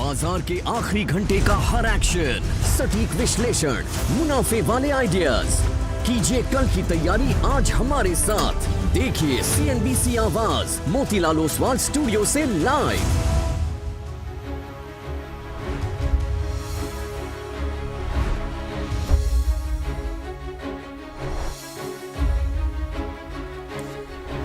बाजार के आखिरी घंटे का हर एक्शन, सटीक विश्लेषण, मुनाफे वाले आइडियाज। कीजिए कल की तैयारी आज हमारे साथ। देखिए CNBC आवाज मोतीलाल ओसवाल स्टूडियो से लाइव।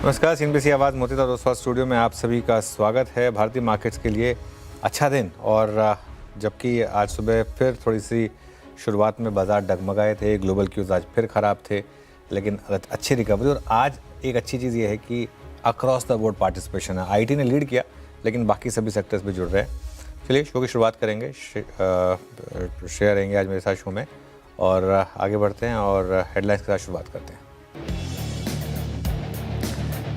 नमस्कार, CNBC आवाज़ मोतीलाल ओसवाल स्टूडियो में आप सभी का स्वागत है। भारतीय मार्केट्स के लिए अच्छा दिन, और जबकि आज सुबह फिर थोड़ी सी शुरुआत में बाजार डगमगाए थे, ग्लोबल क्यूज आज फिर ख़राब थे, लेकिन अच्छी रिकवरी। और आज एक अच्छी चीज़ ये है कि अक्रॉस द बोर्ड पार्टिसिपेशन है। IT ने लीड किया, लेकिन बाकी सभी सेक्टर्स भी जुड़ रहे हैं। चलिए शो की शुरुआत करेंगे। शेयर रहेंगे आज मेरे साथ शो में, और आगे बढ़ते हैं और हेडलाइंस के साथ शुरुआत करते हैं।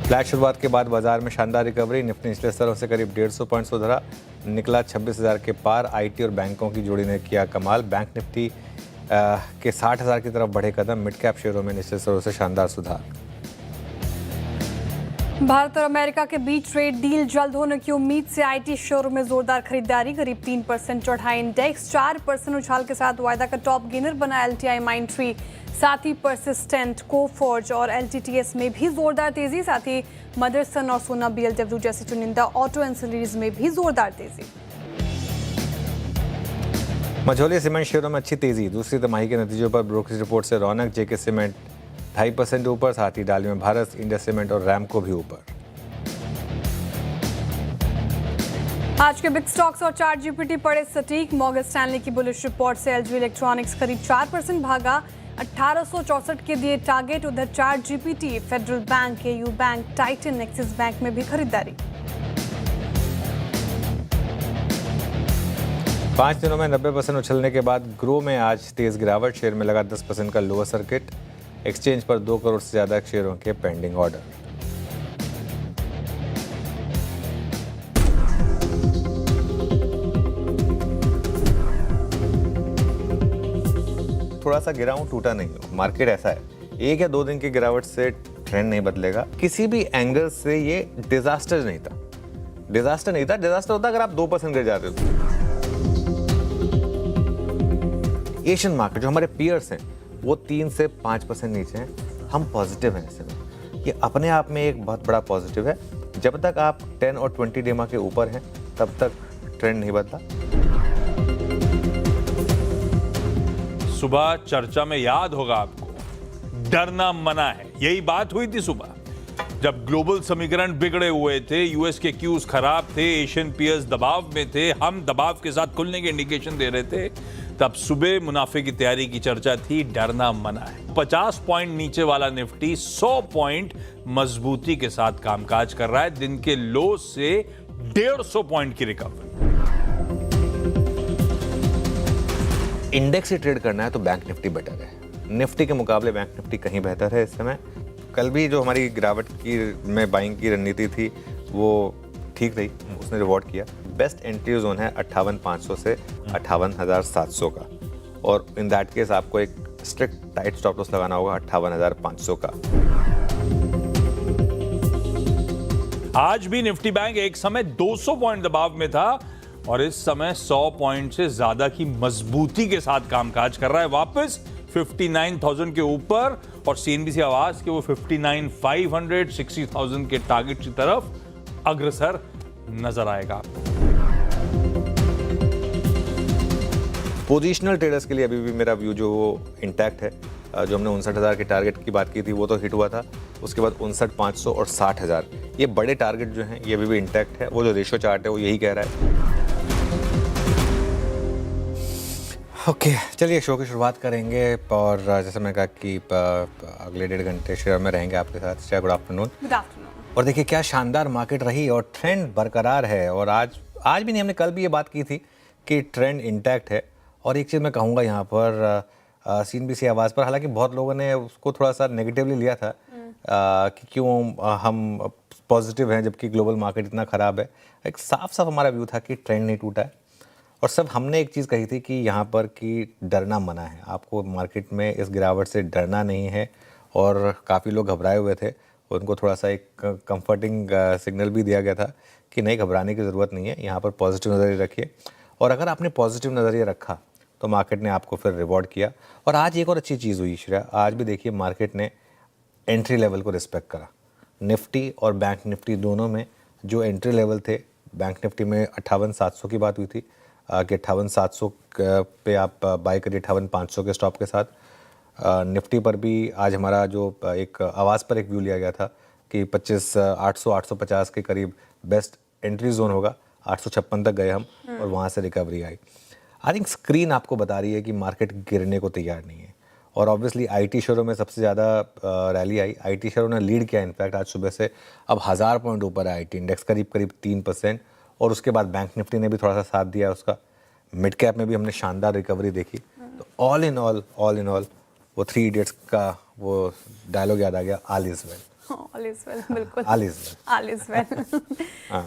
फ्लैट शुरुआत के बाद बाजार में शानदार रिकवरी। निफ्टी निचले स्तरों से करीब 150 पॉइंट्स उधरा, निकला 26,000 के पार। IT और बैंकों की जोड़ी ने किया कमाल। बैंक निफ्टी के 60,000 की तरफ बढ़े कदम। मिड कैप शेयरों में निचले स्तरों से शानदार सुधार। भारत और अमेरिका के बीच ट्रेड डील जल्द होने की उम्मीद से IT शेयरों में जोरदार खरीदारी। करीब 3% चढ़ा इंडेक्स। 4% उछाल के साथ वायदा का टॉप गेनर बना LTI माइंडट्री। साथ ही परसिस्टेंट, कोफोर्ज और LTTS में भी जोरदार तेजी। साथ ही मदरसन और सोना BLW जैसी चुनिंदा ऑटो एंसिलरीज में भी जोरदार तेजी। मझौलिया सीमेंट शेयरों में अच्छी तेजी। दूसरी तिमाही के नतीजों पर ब्रोकरेज रिपोर्ट से रौनक। JK सीमेंट 2.5% ऊपर। साथ ही डाली में भारत, इंडिया सीमेंट और रैमको भी ऊपर। आज के बिग स्टॉक्स और चार्ट GPT पड़े सटीक। मॉर्गन स्टैनली की बुलिश रिपोर्ट से LG इलेक्ट्रॉनिक्स करीब 4% भागा। 1864 के दिए टारगेट। उधर chart GPT, federal bank, AU bank, Titan, axis bank में भी खरीदारी। 5 दिनों में 90% उछलने के बाद ग्रो में आज तेज गिरावट। शेयर में लगा 10% का लोअर सर्किट। एक्सचेंज पर 2 करोड़ से ज्यादा शेयरों के पेंडिंग ऑर्डर। थोड़ा सा गिरा हूं, टूटा नहीं हूं। मार्केट ऐसा है, 1 या 2 दिन की गिरावट से ट्रेंड नहीं बदलेगा। किसी भी एंगल से ये डिजास्टर नहीं था। डिजास्टर होता अगर आप 2% गिर जाते हो। एशियन मार्केट जो हमारे पीयर्स हैं वो 3 से 5% नीचे हैं। हम पॉजिटिव हैं ऐसे में। ये अपने आप में एक बहुत बड़ा पॉजिटिव है। जब तक आप 10 और 20 डेमा के ऊपर हैं तब तक ट्रेंड नहीं बदला। सुबह चर्चा में याद होगा आपको, डरना मना है, यही बात हुई थी सुबह जब ग्लोबल समीकरण बिगड़े हुए थे। US के क्यूज खराब थे, एशियन पीयर्स दबाव में थे, हम दबाव के साथ खुलने के इंडिकेशन दे रहे थे। तब सुबह मुनाफे की तैयारी की चर्चा थी। डरना मना है। 50 पॉइंट नीचे वाला निफ्टी 100 पॉइंट मजबूती के साथ कामकाज कर रहा है। दिन के लो से 150 पॉइंट की रिकवरी। इंडेक्स से ट्रेड करना है तो बैंक निफ्टी बेटर है। निफ्टी के मुकाबले बैंक निफ्टी कहीं बेहतर है इस समय। कल भी जो हमारी गिरावट की में बाइंग की रणनीति थी वो ठीक रही, उसने रिवॉर्ड किया। बेस्ट एंट्री जोन है 58,500 से 58,700 का, और इन दैट केस आपको एक स्ट्रिक्ट टाइट स्टॉप लॉस लगाना होगा 58,500 का। आज भी निफ्टी बैंक एक समय 200 पॉइंट दबाव में था और इस समय 100 पॉइंट से ज्यादा की मजबूती के साथ कामकाज कर रहा है। वापस 59,000 के ऊपर, और CNBC आवाज के वो 59,500, 60,000 के टारगेट की तरफ अग्रसर नजर आएगा। पोजिशनल ट्रेडर्स के लिए अभी भी मेरा व्यू जो वो इंटैक्ट है। जो हमने 59,000 के टारगेट की बात की थी वो तो हिट हुआ था। उसके बाद 59,500 और 60,000 ये बड़े टारगेट जो हैं ये अभी भी इंटैक्ट है। वो जो रेशियो चार्ट है वो यही कह रहा है। ओके, चलिए शो की शुरुआत करेंगे। और जैसे मैंने कहा कि अगले 1.5 घंटे शेयर में रहेंगे आपके साथ। Good afternoon. Good afternoon. और देखिए क्या शानदार मार्केट रही, और ट्रेंड बरकरार है। और आज भी नहीं, हमने कल भी ये बात की थी कि ट्रेंड इंटैक्ट है। और एक चीज़ मैं कहूँगा यहाँ पर CNBC आवाज़ पर, हालांकि बहुत लोगों ने उसको थोड़ा सा नेगेटिवली लिया था कि क्यों हम पॉजिटिव हैं जबकि ग्लोबल मार्केट इतना ख़राब है। एक साफ हमारा व्यू था कि ट्रेंड नहीं टूटा है। और सब हमने एक चीज़ कही थी कि यहाँ पर कि डरना मना है। आपको मार्केट में इस गिरावट से डरना नहीं है। और काफ़ी लोग घबराए हुए थे, उनको थोड़ा सा एक कंफर्टिंग सिग्नल भी दिया गया था कि नहीं, घबराने की ज़रूरत नहीं है, यहाँ पर पॉजिटिव नज़र रखिए। और अगर आपने पॉजिटिव नज़रिया रखा तो मार्केट ने आपको फिर रिवॉर्ड किया। और आज एक और अच्छी चीज़ हुई श्रेया, आज भी देखिए मार्केट ने एंट्री लेवल को रिस्पेक्ट करा। निफ्टी और बैंक निफ्टी दोनों में जो एंट्री लेवल थे, बैंक निफ्टी में 58,700 की बात हुई थी कि 58,700 पे आप बाय करिए 58,500 के स्टॉप के साथ। निफ्टी पर भी आज हमारा जो एक आवाज़ पर एक व्यू लिया गया था कि 25,800 850 के करीब बेस्ट एंट्री जोन होगा। 856 तक गए हम और वहाँ से recovery I. I think screen आपको बता रही है कि मार्केट गिरने को तैयार नहीं है। और ऑब्वियसली आईटी शेयरों में सबसे ज़्यादा रैली आई। आईटी शेयरों ने लीड किया इनफैक्ट आज सुबह से। अब 1000 पॉइंट ऊपर है आईटी इंडेक्स, करीब करीब 3%। और उसके बाद बैंक निफ्टी ने भी थोड़ा सा साथ दिया उसका। मिड कैप में भी हमने शानदार रिकवरी देखी। तो ऑल इन ऑल वो 3 इडियट्स का वो डायलॉग याद आ गया, all is well. All is well, बिल्कुल all is well, all is well.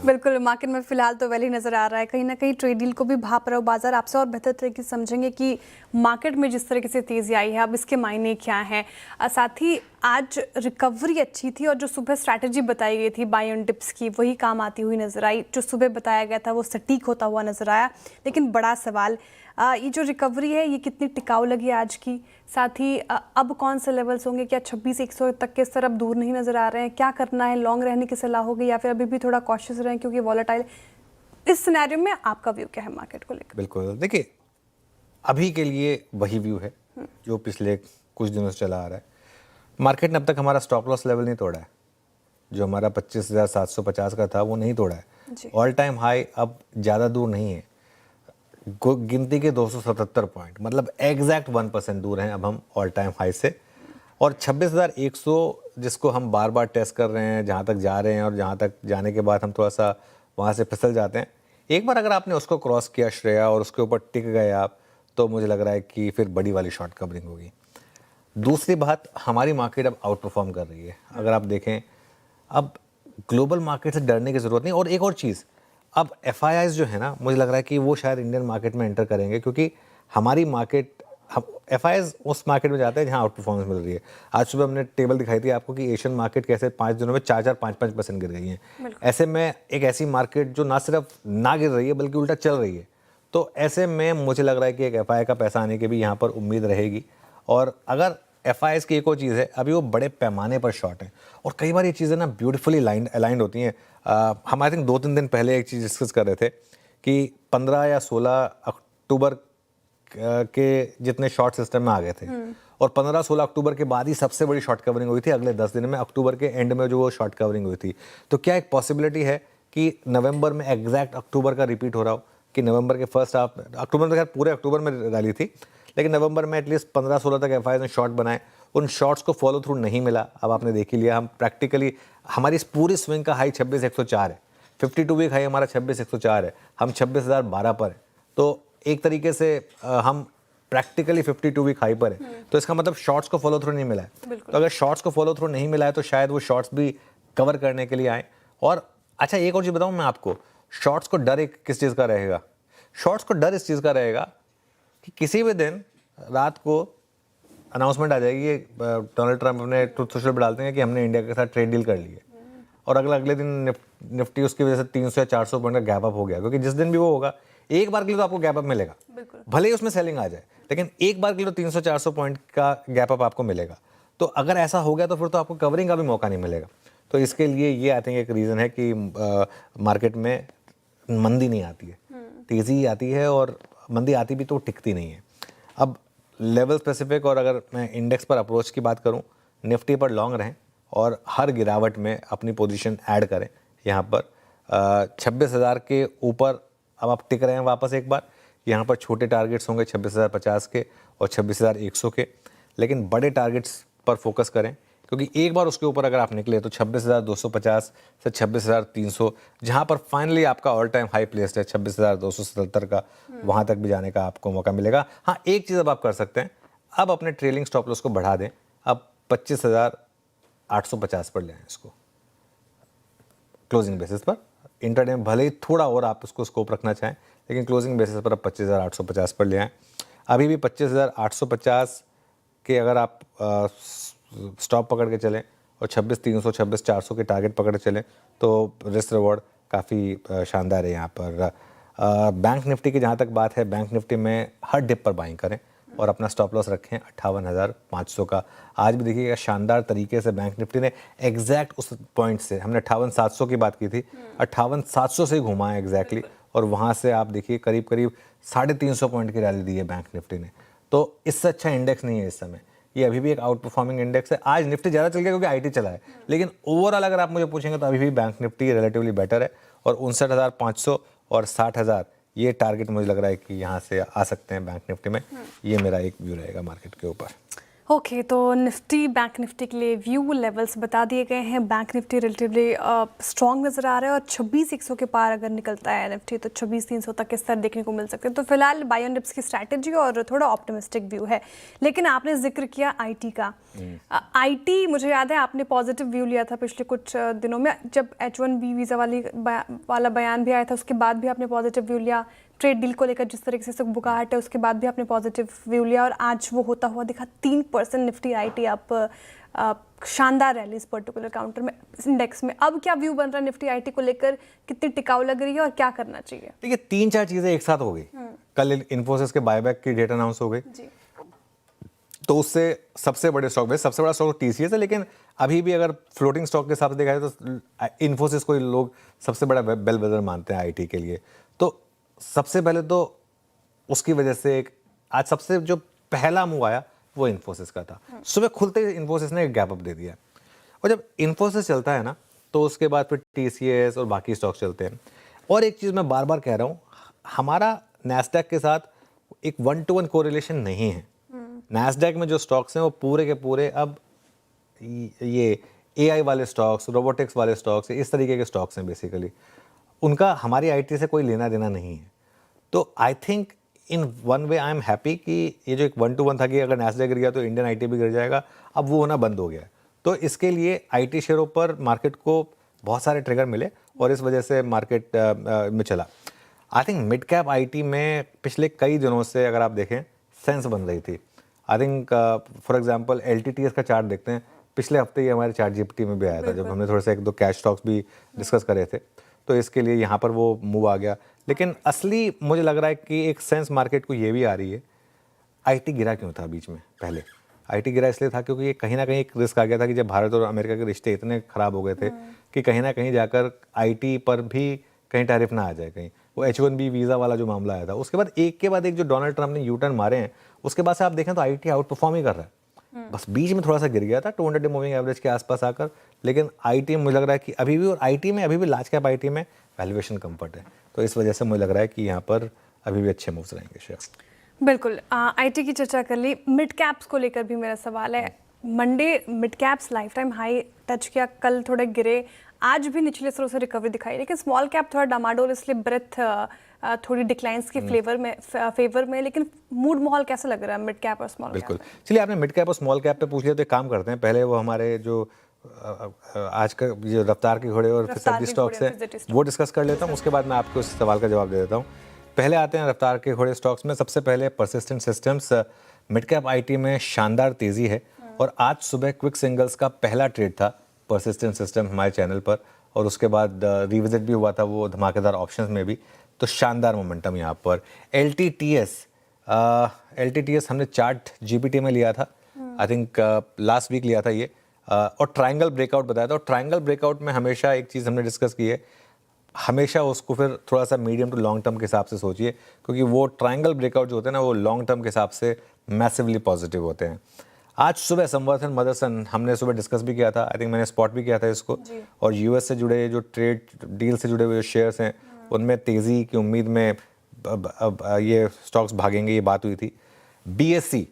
बिल्कुल, मार्केट में फिलहाल तो वेल ही नजर आ रहा है। कहीं ना कहीं ट्रेड डील को भी भाप रहा हो बाजार। आपसे और बेहतर तरीके से समझेंगे कि मार्केट में जिस तरीके से तेजी आई है अब इसके मायने क्या हैं। साथ ही आज रिकवरी अच्छी थी और जो सुबह स्ट्रैटेजी बताई गई थी बाय ऑन डिप्स की, वही काम आती हुई नजर आई। जो सुबह बताया गया था वो सटीक होता हुआ नजर आया। लेकिन बड़ा सवाल, ये जो रिकवरी है ये कितनी टिकाऊ लगी आज की? साथ ही अब कौन से लेवल्स होंगे? क्या 26,100 तक के स्तर अब दूर नहीं नजर आ रहे हैं? क्या करना है? लॉन्ग रहने की सलाह होगी या फिर अभी भी थोड़ा कॉशियस रहें क्योंकि वॉलेटाइल? इस सिनेरियो में आपका व्यू क्या है मार्केट को लेकर? बिल्कुल, देखिए अभी के लिए वही व्यू है जो पिछले कुछ दिनों से चला आ रहा है। मार्केट ने अब तक हमारा स्टॉप लॉस लेवल नहीं तोड़ा है। जो हमारा 25,750 का था वो नहीं तोड़ा है। ऑल टाइम हाई अब ज़्यादा दूर नहीं है, गिनती के 277 पॉइंट, मतलब एग्जैक्ट 1% दूर हैं अब हम ऑल टाइम हाई से। और 26,100 जिसको हम बार बार टेस्ट कर रहे हैं, जहाँ तक जा रहे हैं और जहाँ तक जाने के बाद हम थोड़ा सा वहाँ से फिसल जाते हैं। एक बार अगर आपने उसको क्रॉस किया श्रेया और उसके ऊपर टिक गए आप, तो मुझे लग रहा है कि फिर बड़ी वाली शॉर्ट कवरिंग होगी। दूसरी बात, हमारी मार्केट अब आउट परफॉर्म कर रही है। अगर आप देखें अब ग्लोबल मार्केट से डरने की ज़रूरत नहीं। और एक और चीज़, अब FIIs जो है ना, मुझे लग रहा है कि वो शायद इंडियन मार्केट में एंटर करेंगे क्योंकि हमारी मार्केट, FIIs उस मार्केट में जाते हैं जहाँ आउट परफॉर्मेंस मिल रही है। आज सुबह हमने टेबल दिखाई थी आपको कि एशियन मार्केट कैसे 5 दिनों में 4-4 5-5% गिर गई हैं। ऐसे में एक ऐसी मार्केट जो ना सिर्फ ना गिर रही है बल्कि उल्टा चल रही है, तो ऐसे में मुझे लग रहा है कि एक FII का पैसा आने की भी यहाँ पर उम्मीद रहेगी। और अगर FIIs की एक और चीज़ है, अभी वो बड़े पैमाने पर शॉर्ट हैं और कई बार ये चीज़ें ना ब्यूटीफुली अलाइंड होती हैं। हम आई थिंक 2-3 दिन पहले एक चीज़ डिस्कस कर रहे थे कि 15 या 16 अक्टूबर के जितने शॉर्ट सिस्टम में आ गए थे और 15-16 अक्टूबर के बाद ही सबसे बड़ी शॉर्ट कवरिंग हुई थी। अगले 10 दिन में अक्टूबर के एंड में जो वो शॉर्ट कवरिंग हुई थी, तो क्या एक पॉसिबिलिटी है कि नवंबर में एग्जैक्ट अक्टूबर का रिपीट हो रहा हो कि नवंबर के फर्स्ट हाफ, अक्टूबर में, खैर पूरे अक्टूबर में रैली थी, लेकिन नवंबर में एटलीस्ट 15-16 तक FIIs ने शॉर्ट बनाए, उन शॉर्ट्स को फॉलो थ्रू नहीं मिला। अब आपने देख ही लिया, हम प्रैक्टिकली हमारी इस पूरी स्विंग का हाई 26,104 है, 52 वीक हाई हमारा 26,104 है, हम 26,012 पर है। तो एक तरीके से हम प्रैक्टिकली 52 वीक हाई पर है। तो इसका मतलब शॉर्ट्स को फॉलो थ्रू नहीं मिला है। तो अगर शॉर्ट्स को फॉलो थ्रू नहीं मिला है तो शायद वो शॉर्ट्स भी कवर करने के लिए आए। और अच्छा, एक और चीज़ बताऊँ मैं आपको, शॉर्ट्स को डर एक किस चीज़ का रहेगा? शॉर्ट्स को डर इस चीज़ का रहेगा कि किसी भी दिन रात को अनाउंसमेंट आ जाएगी, डोनाल्ड ट्रंप अपने ट्रुथ सोशल पर डालते हैं कि हमने इंडिया के साथ ट्रेड डील कर ली है, और अगले दिन निफ्टी उसकी वजह से 300 या 400 पॉइंट का गैप अप हो गया। क्योंकि जिस दिन भी वो होगा, एक बार के लिए तो आपको गैप अप मिलेगा, भले ही उसमें सेलिंग आ जाए, लेकिन एक बार के लिए तो 300-400 पॉइंट का गैप अप आपको मिलेगा। तो अगर ऐसा हो गया तो फिर तो आपको कवरिंग का भी मौका नहीं मिलेगा। तो इसके लिए ये आई थिंक एक रीज़न है कि मार्केट में मंदी नहीं आती है, तेज़ी आती है, और मंदी आती भी तो टिकती नहीं है। अब लेवल स्पेसिफिक, और अगर मैं इंडेक्स पर अप्रोच की बात करूं, निफ्टी पर लॉन्ग रहें और हर गिरावट में अपनी पोजीशन ऐड करें। यहाँ पर 26,000 के ऊपर अब आप टिक रहे हैं वापस एक बार। यहाँ पर छोटे टारगेट्स होंगे 26,050 के और 26,100 के, लेकिन बड़े टारगेट्स पर फोकस करें क्योंकि एक बार उसके ऊपर अगर आप निकले तो 26,250 से 26,300, जहाँ पर फाइनली आपका ऑल टाइम हाई प्लेस्ड है 26,277 का, वहाँ तक भी जाने का आपको मौका मिलेगा। हाँ, एक चीज़ अब आप कर सकते हैं, अब अपने ट्रेलिंग स्टॉप लॉस को बढ़ा दें, अब 25,850 पर ले आएँ इसको क्लोजिंग बेसिस पर। इंट्राडे में भले ही थोड़ा और आप उसको स्कोप रखना चाहें, लेकिन क्लोजिंग बेसिस पर अब 25,850 पर ले आएँ। अभी भी 25,850 के अगर आप स्टॉप पकड़ के चलें और 26,300 26,400 के टारगेट पकड़ के चलें तो रिस्क रिवॉर्ड काफ़ी शानदार है यहाँ पर। बैंक निफ्टी की जहाँ तक बात है, बैंक निफ्टी में हर डिप पर बाइंग करें और अपना स्टॉप लॉस रखें 58,500 का। आज भी देखिएगा शानदार तरीके से बैंक निफ्टी ने एग्जैक्ट उस पॉइंट से, हमने 58,700 की बात की थी, 58,700 से ही घुमा है एग्जैक्टली, और वहाँ से आप देखिए करीब करीब 350 पॉइंट की रैली दी है बैंक निफ्टी ने। तो इससे अच्छा इंडेक्स नहीं है इस समय, ये अभी भी एक आउट परफॉर्मिंग इंडेक्स है। आज निफ्टी ज़्यादा चल गया क्योंकि आईटी चला है, लेकिन ओवरऑल अगर आप मुझे पूछेंगे तो अभी भी बैंक निफ्टी रिलेटिवली बेटर है, और 59,500 और 60,000 ये टारगेट मुझे लग रहा है कि यहाँ से आ सकते हैं बैंक निफ्टी में। ये मेरा एक व्यू रहेगा मार्केट के ऊपर। ओके, तो निफ्टी बैंक निफ्टी के लिए व्यू लेवल्स बता दिए गए हैं। बैंक निफ्टी रिलेटिवली स्ट्रॉन्ग नज़र आ रहा है और 26,100 के पार अगर निकलता है निफ्टी तो 26,300 तक के स्तर देखने को मिल सकते हैं। तो फिलहाल बाय ऑन डिप्स की स्ट्रैटेजी और थोड़ा ऑप्टिमिस्टिक व्यू है। लेकिन आपने जिक्र किया आईटी का। आईटी मुझे याद है आपने पॉजिटिव व्यू लिया था पिछले कुछ दिनों में, जब H1B वीज़ा वाला बयान भी आया था, उसके बाद भी आपने पॉजिटिव व्यू लिया। ट्रेड डील को लेकर जिस तरीके से बुकाहट है उसके बाद भी आपने पॉजिटिव व्यू लिया, और आज वो होता हुआ दिखा। 3% निफ्टी आईटी आप शानदार रैली इस पर्टिकुलर काउंटर में, इंडेक्स में। अब क्या व्यू बन रहा है निफ्टी आईटी को लेकर, कितनी टिकाऊ लग रही है और क्या करना चाहिए? देखिए 3-4 चीज़ें एक साथ हो गई। कल इन्फोसिस के बायबैक की डेट अनाउंस हो गई, तो उससे सबसे बड़े स्टॉक में सबसे बड़ा स्टॉक टीसीएस है, लेकिन अभी भी अगर फ्लोटिंग स्टॉक के हिसाब से देखा जाए तो इन्फोसिस को लोग सबसे बड़ा बेल वेदर मानते हैं आईटी के लिए। तो सबसे पहले तो उसकी वजह से एक आज सबसे जो पहला मूव आया वो इन्फोसिस का था। सुबह खुलते ही इन्फोसिस ने एक गैप अप दे दिया, और जब इन्फोसिस चलता है ना तो उसके बाद फिर टीसीएस और बाकी स्टॉक चलते हैं। और एक चीज़ मैं बार बार कह रहा हूँ, हमारा नैस्डैक के साथ एक 1-to-1 कोरिलेशन नहीं है। नैस्डैक में जो स्टॉक्स हैं वो पूरे के पूरे अब ये एआई वाले स्टॉक्स, रोबोटिक्स वाले स्टॉक्स, इस तरीके के स्टॉक्स हैं बेसिकली। उनका हमारी आईटी से कोई लेना देना नहीं है। तो I think in one way I am happy कि ये जो एक 1-to-1 था कि अगर नैस्डैक गिर गया तो इंडियन आईटी भी गिर जाएगा, अब वो होना बंद हो गया है। तो इसके लिए आईटी शेयरों पर मार्केट को बहुत सारे ट्रिगर मिले और इस वजह से मार्केट में चला। I think mid cap IT में पिछले कई दिनों से अगर आप देखें सेंस बन रही थी। I think for example LTTS का चार्ट देखते हैं, पिछले हफ्ते ये हमारे चार्ट जीपीटी में भी आया था, जब हमने थोड़े से 1-2 कैश स्टॉक्स भी डिस्कस करे थे, तो इसके लिए यहाँ पर वो मूव आ गया। लेकिन असली मुझे लग रहा है कि एक सेंस मार्केट को ये भी आ रही है, आईटी गिरा क्यों था बीच में? पहले आईटी गिरा इसलिए था क्योंकि कहीं ना कहीं एक रिस्क आ गया था कि जब भारत और अमेरिका के रिश्ते इतने ख़राब हो गए थे कि कहीं ना कहीं जाकर आईटी पर भी कहीं टैरिफ ना आ जाए। कहीं वो H1B वीज़ा वाला जो मामला आया था, उसके बाद एक के बाद एक जो डोनाल्ड ट्रंप ने यूटर्न मारे हैं, उसके बाद से आप देखें तो आईटी आउट परफॉर्म ही कर रहा है। बस बीच में थोड़ा सा गिर गया था 200 डे मूविंग एवरेज के आसपास आकर, लेकिन आईटी में मुझे लग रहा है कि अभी भी, और आईटी में अभी भी लार्ज कैप आईटी में वैल्यूएशन कंफर्ट है, तो इस वजह से मुझे लग रहा है कि यहाँ पर अभी भी अच्छे मूव्स रहेंगे शेयर। बिल्कुल, आईटी की चर्चा कर ली। मिड कैप्स को लेकर भी मेरा सवाल है। Monday mid caps life time high touch किया, कल थोड़े गिरे, आज भी निचले स्तरों से रिकवरी दिखाई, लेकिन स्मॉल कैप थोड़ा डामाडोल, इसलिए ब्रेथ थोड़ी डिक्लाइंस के फेवर में। लेकिन मूड माहौल कैसा लग रहा है मिड कैप और स्मॉल कैप? बिल्कुल, चलिए आपने मिड कैप और स्मॉल कैप पे पूछ लिया तो एक काम करते हैं, पहले वो हमारे जो आज का जो रफ्तार के घोड़े और फिसड्डी स्टॉक्स है वो डिस्कस कर लेता हूँ, उसके बाद मैं आपको इस सवाल का जवाब दे देता हूँ। पहले आते हैं रफ्तार के घोड़े स्टॉक्स में। सबसे पहले persistent systems, mid cap IT में शानदार तेजी है, और आज सुबह क्विक सिंगल्स का पहला ट्रेड था परसिस्टेंट सिस्टम हमारे चैनल पर, और उसके बाद रिविजिट भी हुआ था वो धमाकेदार ऑप्शंस में भी, तो शानदार मोमेंटम यहाँ पर। एलटीटीएस हमने चार्ट जीपीटी में लिया था, आई थिंक लास्ट वीक लिया था ये, और ट्रायंगल ब्रेकआउट बताया था। और ट्रायंगल ब्रेकआउट में हमेशा एक चीज़ हमने डिस्कस की है, हमेशा उसको फिर थोड़ा सा मीडियम टू लॉन्ग टर्म के हिसाब से सोचिए, क्योंकि वो ट्रायंगल ब्रेकआउट जो होते हैं ना वो लॉन्ग टर्म के हिसाब से मैसिवली पॉजिटिव होते हैं। आज सुबह संवर्धन मदरसन हमने सुबह डिस्कस भी किया था, आई थिंक मैंने स्पॉट भी किया था इसको, और यूएस से जुड़े जो ट्रेड डील से जुड़े हुए शेयर्स हैं उनमें तेज़ी की उम्मीद में अब ये स्टॉक्स भागेंगे, ये बात हुई थी। बीएससी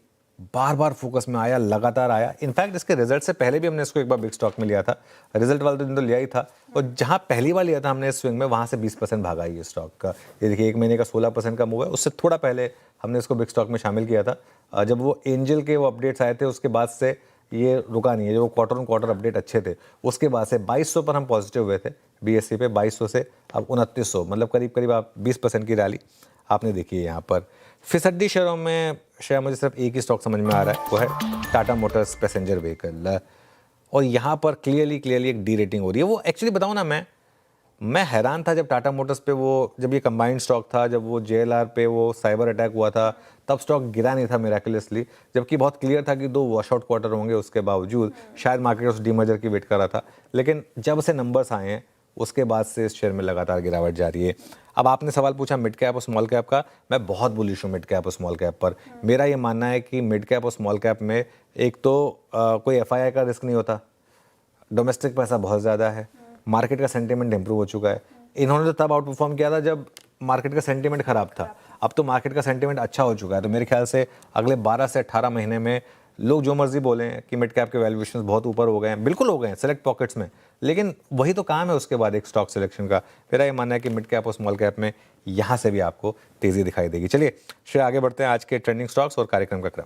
बार बार फोकस में आया, लगातार आया। इनफैक्ट इसके रिजल्ट से पहले भी हमने इसको एक बार बिग स्टॉक में लिया था, रिजल्ट वाले दिन तो लिया ही था, और जहां पहली बार लिया था हमने इस स्विंग में, वहां से 20% भागा ये स्टॉक का। ये देखिए 1 महीने का 16% का मूव है, उससे थोड़ा पहले हमने इसको बिग स्टॉक में शामिल किया था। जब वो एंजल के वो अपडेट्स आए थे उसके बाद से ये रुका नहीं है, जो क्वार्टर ऑन क्वार्टर अपडेट अच्छे थे उसके बाद से 2200 पर हम पॉजिटिव हुए थे बीएससी पे, 2200 से अब 2900, मतलब करीब करीब आप 20% की रैली आपने देखी है यहाँ पर। फिसड्डी शेयरों में शेयर मुझे सिर्फ एक ही स्टॉक समझ में आ रहा है, वो है टाटा मोटर्स पैसेंजर व्हीकल, और यहाँ पर क्लियरली एक डी रेटिंग हो रही है। वो एक्चुअली बताऊँ ना, मैं मैं हैरान था जब टाटा मोटर्स पे वो, जब ये कंबाइंड स्टॉक था, जब वो JLR पे वो साइबर अटैक हुआ था, तब स्टॉक गिरा नहीं था मिराकुलसली, जबकि बहुत क्लियर था कि 2 वॉशआउट क्वार्टर होंगे, उसके बावजूद शायद मार्केट उस डीमर्जर की वेट कर रहा था। लेकिन जब से नंबर्स आए हैं उसके बाद से इस शेयर में लगातार गिरावट जारी है। अब आपने सवाल पूछा मिड कैप और स्मॉल कैप का, मैं बहुत बुलिश हूँ मिड कैप और स्मॉल कैप पर। मेरा ये मानना है कि मिड कैप और स्मॉल कैप में एक तो कोई FII का रिस्क नहीं होता, डोमेस्टिक पैसा बहुत ज़्यादा है, मार्केट का सेंटीमेंट इंप्रूव हो चुका है। इन्होंने तो तब आउट परफॉर्म किया था जब मार्केट का सेंटीमेंट खराब था, अब तो मार्केट का सेंटीमेंट अच्छा हो चुका है। तो मेरे ख्याल से अगले 12 से 18 महीने में लोग जो मर्जी बोलें कि मिड कैप के वैल्यूएशंस बहुत ऊपर हो गए हैं, बिल्कुल हो गए हैं सेलेक्ट पॉकेट्स में, लेकिन वही तो काम है उसके बाद एक स्टॉक सिलेक्शन का। मेरा ये मानना है कि मिड कैप और स्मॉल कैप में यहाँ से भी आपको तेज़ी दिखाई देगी। चलिए श्रेय, आगे बढ़ते हैं आज के ट्रेंडिंग स्टॉक्स और कार्यक्रम का क्रम।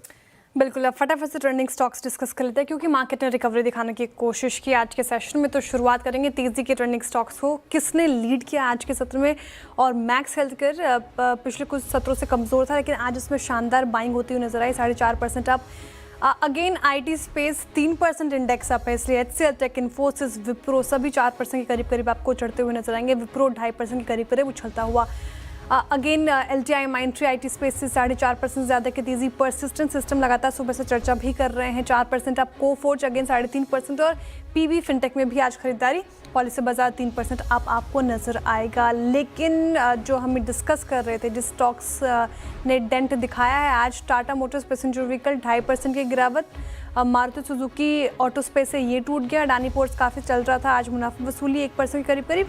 बिल्कुल, अब फटाफट से ट्रेंडिंग स्टॉक्स डिस्कस कर लेते हैं क्योंकि मार्केट ने रिकवरी दिखाने की कोशिश की आज के सेशन में। तो शुरुआत करेंगे तेजी के ट्रेंडिंग स्टॉक्स को। किसने लीड किया आज के सत्र में? और मैक्स हेल्थकेयर पिछले कुछ सत्रों से कमजोर था, लेकिन आज इसमें शानदार बाइंग होती हुई नजर आई, 4.5% up. Again IT space 3% index up है, इसलिए HCL टेक, इन्फोसिस, विप्रो सभी 4% के करीब आपको चढ़ते हुए नजर आएंगे। विप्रो 2.5% के करीब उछलता हुआ। अगेन LTI माइंट्री IT स्पेस से 4.5% ज़्यादा की तेज़ी। परसिस्टेंट सिस्टम लगातार सुबह से चर्चा भी कर रहे हैं, 4% अब। कोफोर्ज अगेन 3.5% और PB फिनटेक में भी आज खरीदारी। पॉलिसी बाजार 3% अब आपको नज़र आएगा। लेकिन जो हम डिस्कस कर रहे थे, जिस स्टॉक्स ने डेंट दिखाया है आज, टाटा मोटर्स पैसेंजर व्हीकल 2.5% की गिरावट। मारुति सुजुकी ऑटो स्पेस से ये टूट गया। अडानी पोर्ट्स काफ़ी चल रहा था, आज मुनाफा वसूली 1% के करीब।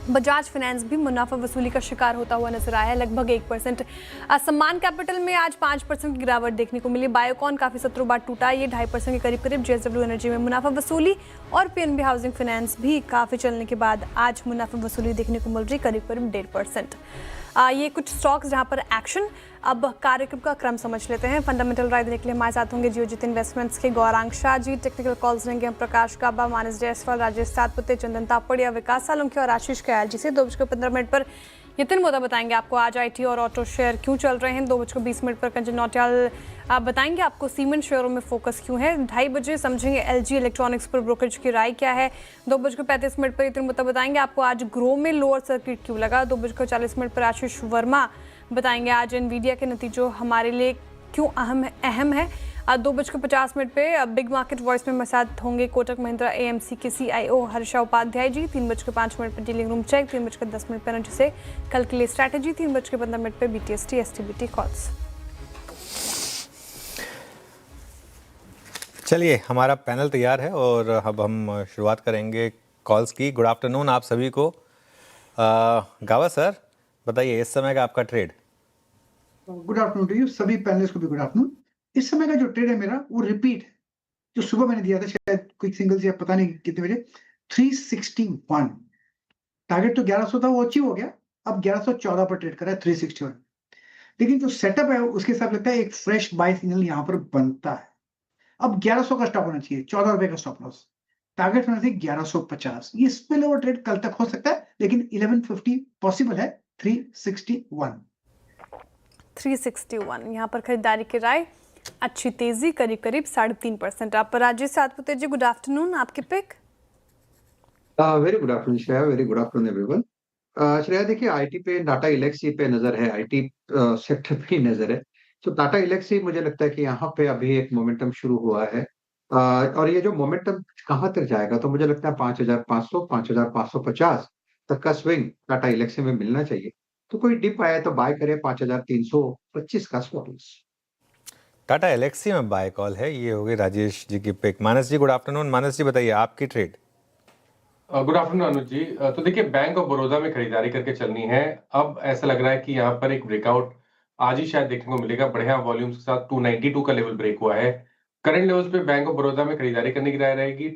बजाज फाइनेंस भी मुनाफा वसूली का शिकार होता हुआ नजर आया, लगभग 1%। सम्मान कैपिटल में आज 5% की गिरावट देखने को मिली। बायोकॉन काफ़ी सत्रों बाद टूटा, ये 2.5% के करीब। JSW एनर्जी में मुनाफा वसूली और PNB हाउसिंग फाइनेंस भी काफ़ी चलने के बाद आज मुनाफा वसूली देखने को मिल रही, करीब 1.5%। ये कुछ स्टॉक्स जहां पर एक्शन। अब कार्यक्रम का क्रम समझ लेते हैं। फंडामेंटल राय देने के लिए हमारे साथ होंगे जियोजित इन्वेस्टमेंट्स के गौरांग शाह जी। टेक्निकल कॉल्स लेंगे हम प्रकाश काबा, मानस जायसवाल, राजेश सातपुते, चंदन तापड़िया, विकास सालुंखे और आशीष कयाल जी से। 2:15 पर नितिन मोदा बताएंगे आपको आज IT और ऑटो शेयर क्यों चल रहे हैं। 2:20 पर कंचन नौटियाल बताएंगे आपको सीमेंट शेयरों में फोकस क्यों है। 2:30 बजे समझेंगे LG इलेक्ट्रॉनिक्स पर ब्रोकरेज की राय क्या है। 2:35 पर नितिन मोदा बताएंगे आपको आज ग्रो में लोअर सर्किट क्यों लगा। 2:40 पर आशीष वर्मा बताएंगे आज एनवीडिया के नतीजों हमारे लिए क्यों अहम है। 2:50 पे बिग मार्केट वॉइस में मेरे साथ होंगे कोटक महिंद्रा AMC के CIO हर्षा उपाध्याय जी। 3:05 पर डीलिंग रूम चेक। 3:10 पर एनर्जी से कल के लिए स्ट्रैटेजी। 3:15 पर BTST STBT कॉल्स। चलिए, हमारा पैनल तैयार है और अब हम शुरुआत करेंगे कॉल्स की। गुड आफ्टरनून आप सभी को। गावा सर बताइए इस समय का आपका trade. Good afternoon to you, सभी पैनलिस्ट को भी गुड आफ्टरनून। इस समय का जो ट्रेड है मेरा वो रिपीट है जो सुबह मैंने दिया था, शायद क्विक सिंगल या पता नहीं कितने बजे। 361 टारगेट तो 1100 था, वो अचीव हो गया। अब 1114 पर ट्रेड कर रहा है 361। लेकिन जो सेटअप है उसके हिसाब लगता है एक फ्रेश बाय सिग्नल यहाँ पर बनता है। अब 1100 का स्टॉप होना चाहिए, 14 रुपए का स्टॉप लॉस। टारगेट होना चाहिए 1150। ये स्पिल ओवर ट्रेड कल तक हो सकता है, लेकिन 1150 पॉसिबल है। 361 यहाँ पर खरीदारी की राय। अच्छी तेजी, करीब 3.5%। आप राजेश सातपुते जी, गुड आफ्टरनून, आपके pick. Very good afternoon Shreya, very good afternoon everyone. Shreya देखिए, IT पे टाटा इलेक्सी पे नजर है, IT सेक्टर पे नजर है। तो टाटा इलेक्सी मुझे लगता है कि यहाँ पे अभी एक मोमेंटम शुरू हुआ है, और ये जो मोमेंटम कहाँ तक जाएगा तो मुझे लगता है 5,500 5,550 तक का स्विंग टाटा इलेक्सी में मिलना चाहिए। तो कोई डिप आया तो बाय करे 5,325 का स्टॉप लॉस। टाटा एलेक्सी में बाय कॉल है। ये हो गई राजेश जी की पिक। मानस जी गुड आफ्टरनून। मानस जी बताइए आपकी ट्रेड। गुड आफ्टरनून अनुज जी। तो देखिए, बैंक ऑफ बड़ौदा में खरीदारी करके चलनी है। अब ऐसा लग रहा है कि यहाँ पर एक ब्रेकआउट आज ही शायद देखने को मिलेगा। बढ़िया वॉल्यूम्स के साथ 292 का लेवल ब्रेक हुआ है। करंट लेवल्स पे बैंक ऑफ बड़ौदा में खरीदारी करने की राय रहेगी।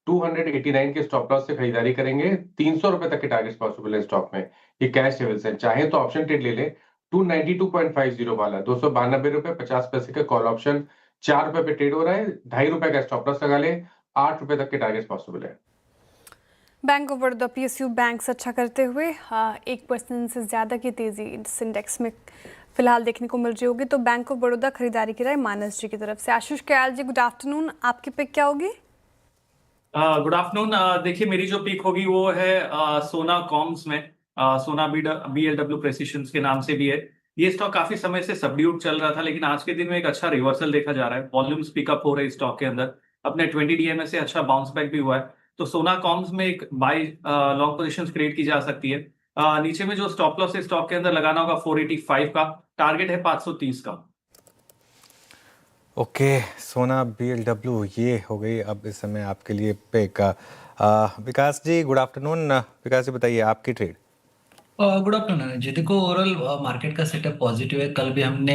289 के स्टॉप लॉस से खरीदारी करेंगे। 300 रुपए तक के टारगेट्स पॉसिबल है स्टॉक में। ये कैश लेवल्स है, चाहे तो ऑप्शन ट्रेड ले ले। 292.50 वाला 292 रुपए 50 पैसे का कॉल ऑप्शन 4 रुपए पे ट्रेड हो रहा है। 2.5 रुपए का स्टॉप लॉस लगा ले। 8 रुपए तक के टारगेट्स पॉसिबल है। Bank of Baroda PSU bank अच्छा करते हुए 1% से ज्यादा की तेजी इस इंडेक्स में फिलहाल देखने को मिल रही होगी। तो बैंक ऑफ बड़ौदा खरीदारी की राय मानस जी की तरफ से। आशीष कयाल जी, गुड आफ्टरनून, आपकी पिक क्या होगी? Good afternoon. देखिए, मेरी जो पिक होगी वो है सोना कॉम्स में। सोना BLW प्रेसिशंस के नाम से भी है। ये स्टॉक काफी समय से सबड्यूड चल रहा था, लेकिन आज के दिन में एक अच्छा रिवर्सल देखा जा रहा है। वॉल्यूम्स पिकअप हो रहे हैं स्टॉक के अंदर। अपने 20 DMA से अच्छा बाउंस बैक भी हुआ है। तो सोना कॉम्स में एक बाय लॉन्ग पोजीशन क्रिएट की जा सकती है। नीचे में जो स्टॉप लॉस है स्टॉक के अंदर लगाना होगा 485 का। टारगेट है 530 का। ओके, सोना BLW ये हो गई अब इस समय आपके लिए पिक। विकास जी, गुड आफ्टरनून। विकास जी बताइए आपकी ट्रेड। गुड आफ्टरनून जी। देखो, ओवरऑल मार्केट का सेटअप पॉजिटिव है। कल भी हमने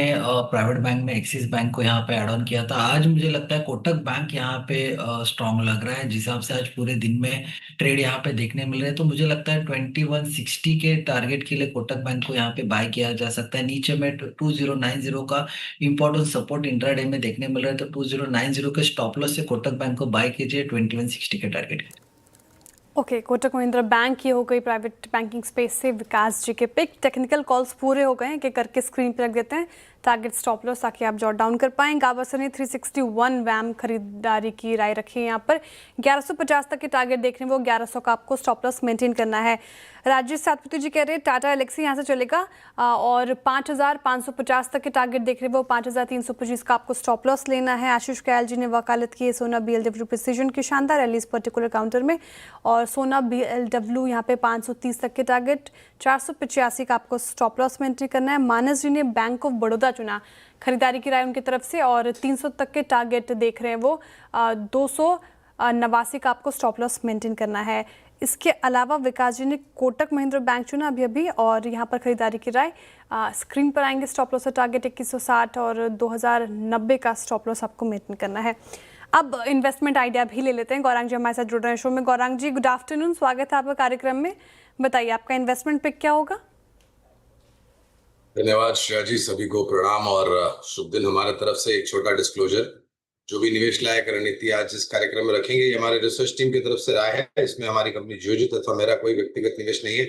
प्राइवेट बैंक में एक्सिस बैंक को यहाँ पे ऐड ऑन किया था। आज मुझे लगता है कोटक बैंक यहाँ पे स्ट्रांग लग रहा है। जिस हिसाब से आज पूरे दिन में ट्रेड यहाँ पे देखने मिल रहे हैं, तो मुझे लगता है 2160 के टारगेट के लिए कोटक बैंक को यहाँ पे बाय किया जा सकता है। नीचे में 2090 का इंपॉर्टेंट सपोर्ट इंट्राडे में देखने मिल रहा है, तो 2090 के स्टॉप लॉस से कोटक बैंक को बाय कीजिए 2160 के target. Okay, Kotak Mahindra bank ये हो गई प्राइवेट बैंकिंग स्पेस से विकास जी के पिक। टेक्निकल कॉल्स पूरे हो गए हैं कि करके स्क्रीन पे रख देते हैं टारगेट स्टॉप लॉस, ताकि आप जॉट डाउन कर पाएं। गावस्कर ने 361 वैम खरीदारी की राय रखी है यहाँ पर। 1150 तक के टारगेट देख रहे हैं, वो 1100 का आपको स्टॉप लॉस मेंटेन करना है। राजेश सातपुती जी कह रहे हैं टाटा एलेक्सी यहाँ से चलेगा और 5550 तक के टारगेट देख रहे हैं, वो 5325 का आपको स्टॉप लॉस लेना है। आशीष कयाल जी ने वकालत की है सोना BLW प्रिसीजन की शानदार रैली इस पर्टिकुलर काउंटर में, और सोना BLW यहाँ पे 530 तक के टारगेट, 485 का आपको स्टॉप लॉस मेंटेन करना है। मानस जी ने बैंक ऑफ बड़ौदा चुना, खरीदारी की राय उनकी तरफ से, और 300 तक के टारगेट देख रहे हैं वो। 289 का आपको स्टॉप लॉस मेंटेन करना है। इसके अलावा विकास जी ने कोटक महिंद्रा बैंक चुना अभी और यहाँ पर खरीदारी की राय। स्क्रीन पर आएंगे स्टॉप लॉस और टारगेट 2160 और 2090 का स्टॉप लॉस आपको मेंटेन करना है। अब इन्वेस्टमेंट आइडिया भी ले लेते हैं। गौरांग जी हमारे साथ जुड़ रहे हैं शो में। गौरांग जी, गुड आफ्टरनून, स्वागत है आपका कार्यक्रम में। बताइए आपका इन्वेस्टमेंट पिक क्या होगा? धन्यवाद श्रेया जी, सभी को प्रणाम और शुभ दिन। हमारे तरफ से एक छोटा डिस्क्लोजर, जो भी निवेश लायक रणनीति आज इस कार्यक्रम में रखेंगे, ये हमारे रिसर्च टीम की तरफ से राय है। इसमें हमारी कंपनी जियोजित अथवा मेरा कोई व्यक्तिगत निवेश नहीं है।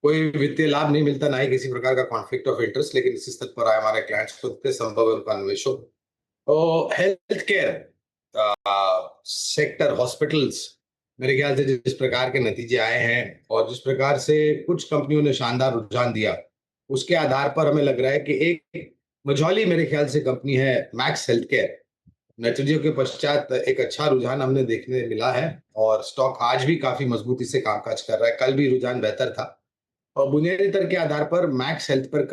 कोई वित्तीय लाभ नहीं मिलता, ना ही किसी प्रकार का कॉन्फ्लिक्ट ऑफ इंटरेस्ट, लेकिन इसी स्तर पर आए हमारे क्लाइंट्स को जितने संभव है उनका निवेश हो। तो हेल्थ केयर सेक्टर, हॉस्पिटल्स, मेरे ख्याल से जिस प्रकार के नतीजे आए हैं और जिस प्रकार से कुछ कंपनियों ने शानदार रुझान दिया, उसके आधार पर हमें लग रहा है कि एक मझौली मेरे ख्याल से कंपनी है मैक्स हेल्थ केयर। नतीजों के पश्चात एक अच्छा रुझान हमने देखने मिला है और स्टॉक आज भी काफी मजबूती से कामकाज कर रहा है। कल भी रुझान बेहतर था और बुनियादी तर्क के आधार पर मैक्स हेल्थ पर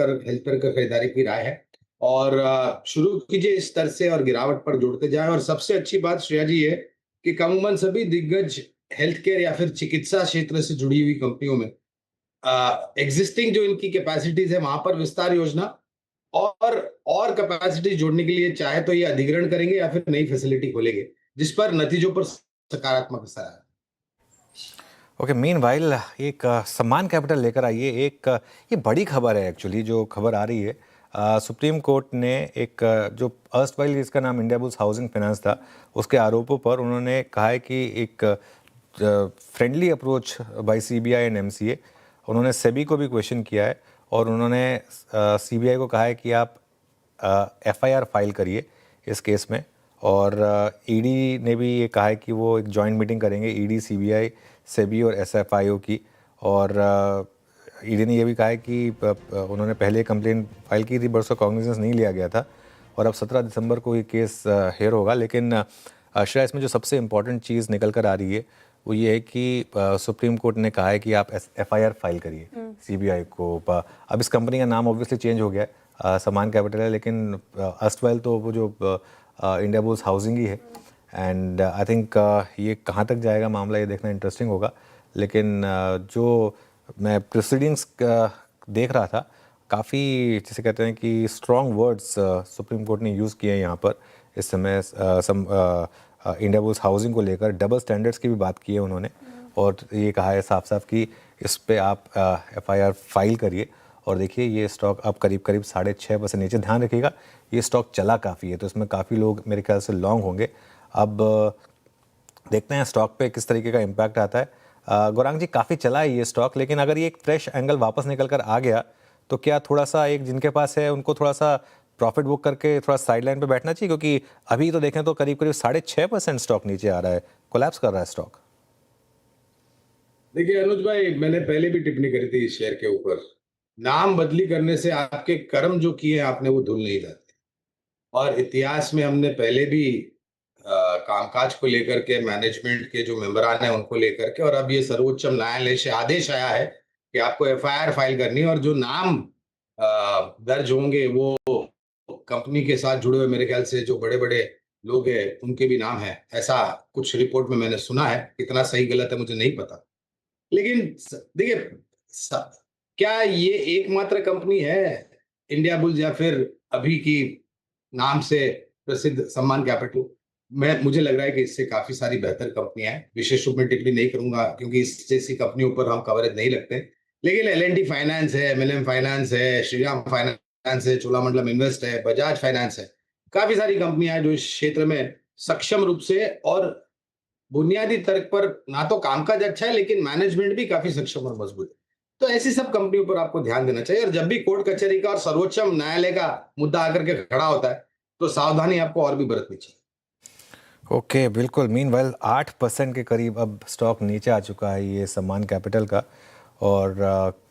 खरीदारी की राय है। और शुरू कीजिए इस स्तर से और गिरावट पर जोड़ते जाएं। और सबसे अच्छी बात श्रेया जी है कि कमूमन सभी दिग्गज हेल्थ केयर या फिर चिकित्सा क्षेत्र से जुड़ी हुई कंपनियों में एग्जिस्टिंग जो इनकी कैपेसिटीज है वहां पर विस्तार योजना और कैपेसिटी जोड़ने के लिए चाहे तो ये अधिग्रहण करेंगे या फिर नई फैसिलिटी खोलेंगे, जिस पर नतीजों पर सकारात्मक असर आया। ओके, मीनवाइल एक सम्मान कैपिटल लेकर आइए। एक ये बड़ी खबर है एक्चुअली, जो खबर आ रही है। सुप्रीम कोर्ट ने एक जो अर्स्टवाइल इसका नाम इंडियाबुल्स हाउसिंग फाइनेंस था, उसके आरोपों पर उन्होंने कहा है कि एक friendly approach by CBI and MCA, उन्होंने सेबी को भी क्वेश्चन किया है और उन्होंने CBI को कहा है कि आप FIR फाइल करिए इस केस में। और ED ने भी ये कहा है कि वो एक जॉइंट मीटिंग करेंगे, ED, CBI, सेबी और SFIO की। और ED ने ये भी कहा है कि उन्होंने पहले कंप्लेन फाइल की थी, बरसों कॉग्निजेंस नहीं लिया गया था और अब 17 दिसंबर को ये केस हेयर होगा। लेकिन श्रेया, इसमें जो सबसे इम्पॉर्टेंट चीज़ निकल कर आ रही है वो ये है कि सुप्रीम कोर्ट ने कहा है कि आप FIR फाइल करिए CBI को। अब इस कंपनी का नाम ऑब्वियसली चेंज हो गया है, समान कैपिटल है, लेकिन अर्स्टवाइल तो वो जो इंडियाबुल्स हाउसिंग ही है। एंड आई थिंक ये कहाँ तक जाएगा मामला, ये देखना इंटरेस्टिंग होगा। लेकिन जो मैं प्रोसीडिंग्स देख रहा था, काफ़ी जैसे कहते हैं कि स्ट्रॉन्ग वर्ड्स सुप्रीम कोर्ट ने यूज़ किए हैं यहाँ पर इस समय। इंडियाबुल्स हाउसिंग को लेकर डबल स्टैंडर्ड्स की भी बात की है उन्होंने, और ये कहा है साफ साफ कि इस पे आप FIR फाइल करिए। और देखिए ये स्टॉक अब करीब 6.5% नीचे। ध्यान रखिएगा ये स्टॉक चला काफ़ी है, तो इसमें काफ़ी लोग मेरे ख्याल से लॉन्ग होंगे। अब देखते हैं स्टॉक पे किस तरीके का इम्पैक्ट आता है। गौरांग जी, काफ़ी चला है ये स्टॉक, लेकिन अगर ये एक फ्रेश एंगल वापस निकल कर आ गया तो क्या थोड़ा सा एक जिनके पास है उनको थोड़ा सा प्रॉफिट बुक करके थोड़ा साइडलाइन पे बैठना चाहिए? क्योंकि अभी तो देखें तो करीब 6.5% स्टॉक नीचे आ रहा है कोलैप्स कर रहा है स्टॉक। देखिए अनुज भाई, मैंने पहले भी टिप्पणी करी थी इस शेयर के ऊपर। नाम बदली करने से आपके कर्म जो किए आपने वो धुल नहीं जाते। और इतिहास में हमने पहले भी कामकाज को लेकर के, मैनेजमेंट के जो मेंबरान हैं उनको लेकर के, और अब ये सर्वोच्च न्यायालय से आदेश आया है कि आपको एफआईआर फाइल करनी है, और जो नाम दर्ज होंगे वो कंपनी के साथ जुड़े हुए मेरे ख्याल से जो बड़े बड़े लोग हैं उनके भी नाम है, ऐसा कुछ रिपोर्ट में मैंने सुना है। कितना सही गलत है मुझे नहीं पता, लेकिन देखिए क्या ये एकमात्र कंपनी है इंडिया बुल्स या फिर अभी की नाम से प्रसिद्ध सम्मान कैपिटल? मुझे लग रहा है कि इससे काफी सारी बेहतर कंपनियां हैं। विशेष रूप में टिप्पणी नहीं करूंगा क्योंकि इस जैसी कंपनियों पर हम कवरेज नहीं रखते, लेकिन एल&टी फाइनेंस है, एमएलएम फाइनेंस है, श्रीराम फाइनेंस है, चोलामंडलम इन्वेस्ट है, बजाज फाइनेंस है, काफी सारी कंपनियां हैं जो इस क्षेत्र में सक्षम रूप से और बुनियादी तर्क पर ना तो कामकाज अच्छा है लेकिन मैनेजमेंट भी काफी सक्षम और मजबूत है। तो ऐसी सब कंपनियों पर आपको ध्यान देना चाहिए, और जब भी कोर्ट कचहरी का और सर्वोच्च न्यायालय का मुद्दा आकर के खड़ा होता है तो सावधानी आपको और भी बरतनी चाहिए। ओके, बिल्कुल। मीनवाइल 8% के करीब अब स्टॉक नीचे आ चुका है ये सम्मान कैपिटल का, और